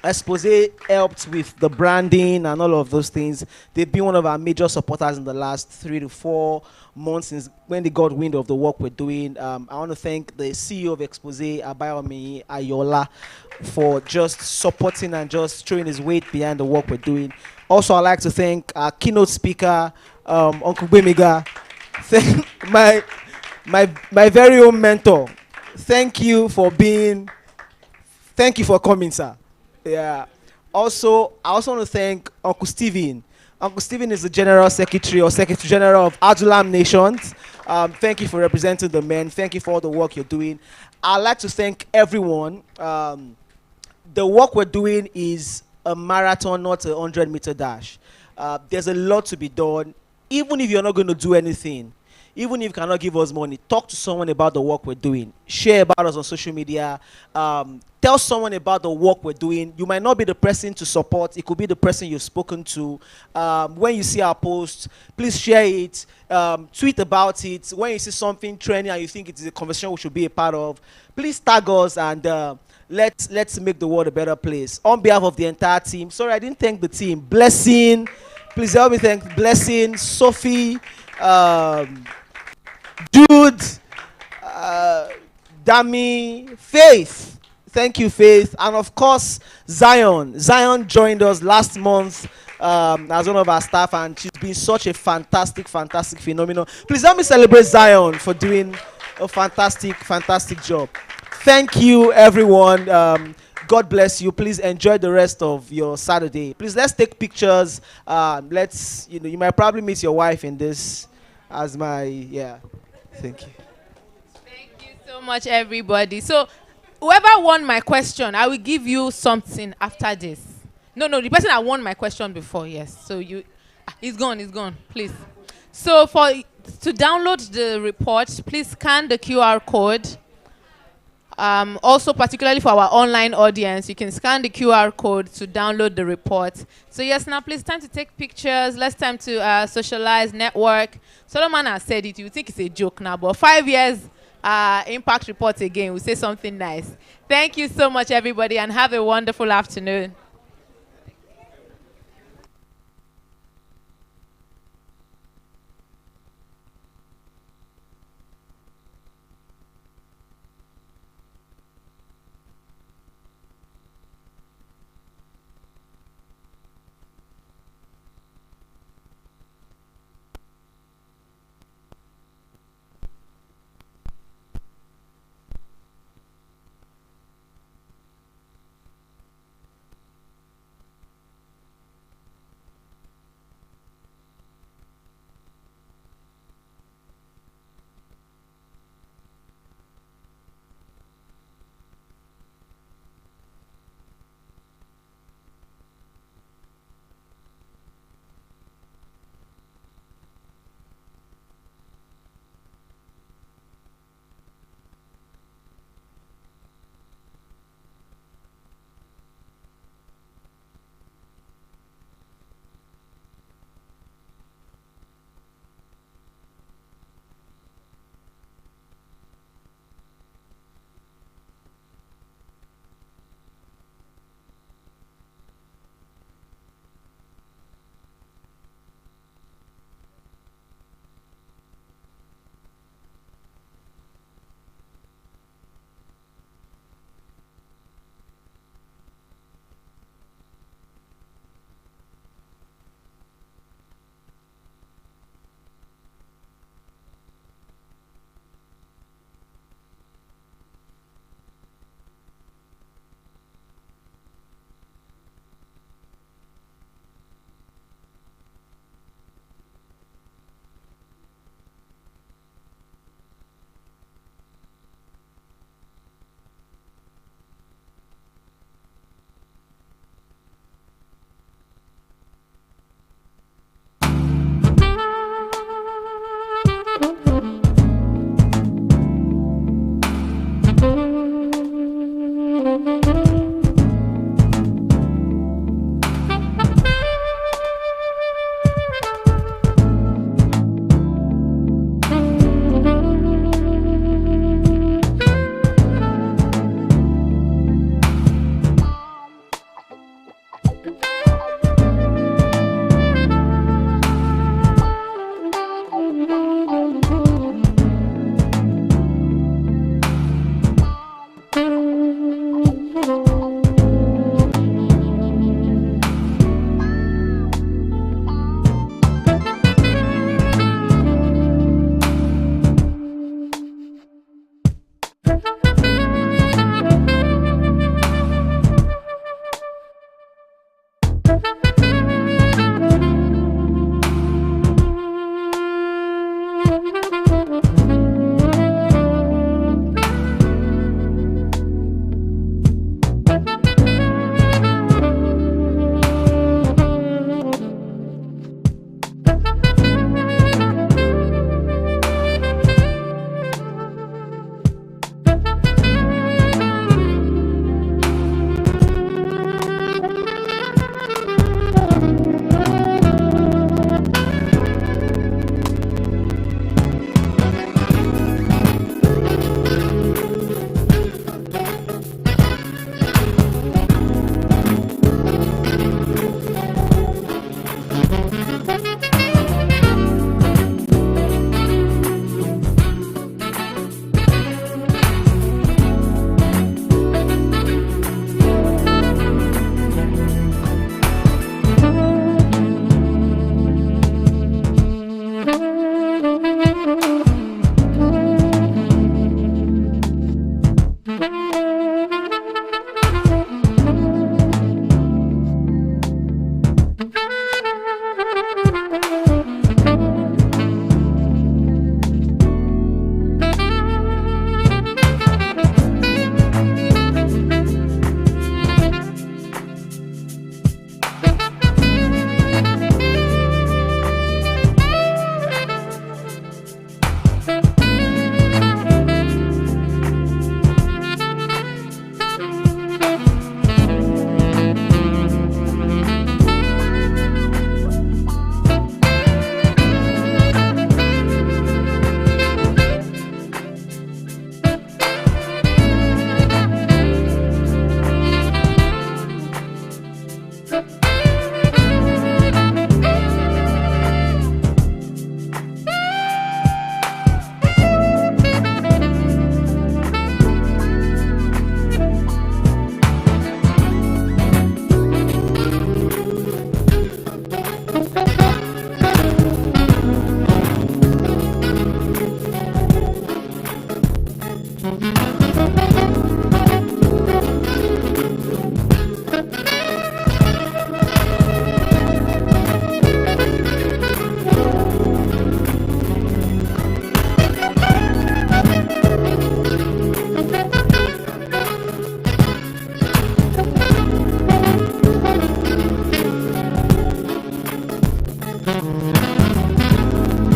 Expose helped with the branding and all of those things. They've been one of our major supporters in the last 3 to 4 months since when they got wind of the work we're doing. I want to thank the CEO of Expose, Abayomi Ayola, for just supporting and just throwing his weight behind the work we're doing. Also, I'd like to thank our keynote speaker, Uncle Bemiga, thank my very own mentor. Thank you for coming, sir. Yeah. Also, I also want to thank Uncle Steven. Uncle Steven is the General Secretary or Secretary General of Adulam Nations. Thank you for representing the men. Thank you for all the work you're doing. I'd like to thank everyone. The work we're doing is a marathon, not a 100-meter dash. There's a lot to be done. Even if you're not going to do anything, even if you cannot give us money, talk to someone about the work we're doing. Share about us on social media. Tell someone about the work we're doing. You might not be the person to support. It could be the person you've spoken to. When you see our post, please share it. Tweet about it. When you see something trending and you think it is a conversation we should be a part of, please tag us and let's make the world a better place. On behalf of the entire team, sorry I didn't thank the team. Blessing, please help me thank Blessing, Sophie, Jude, Dami, Faith. Thank you, Faith. And of course, Zion. Zion joined us last month as one of our staff, and she's been such a fantastic phenomenon. Please help me celebrate Zion for doing a fantastic job. Thank you, everyone. God bless you. Please enjoy the rest of your Saturday. Please, let's take pictures. You might probably meet your wife in this as yeah. Thank you. Thank you so much, everybody. So, whoever won my question, I will give you something after this. No, the person that won my question before, yes. So he's gone, please. So to download the report, please scan the QR code. Also, particularly for our online audience, you can scan the QR code to download the report. So yes, now please, time to take pictures. Let's time to socialize, network. Solomon has said it. You think it's a joke now, but 5 years impact report again. We'll say something nice. Thank you so much, everybody, and have a wonderful afternoon.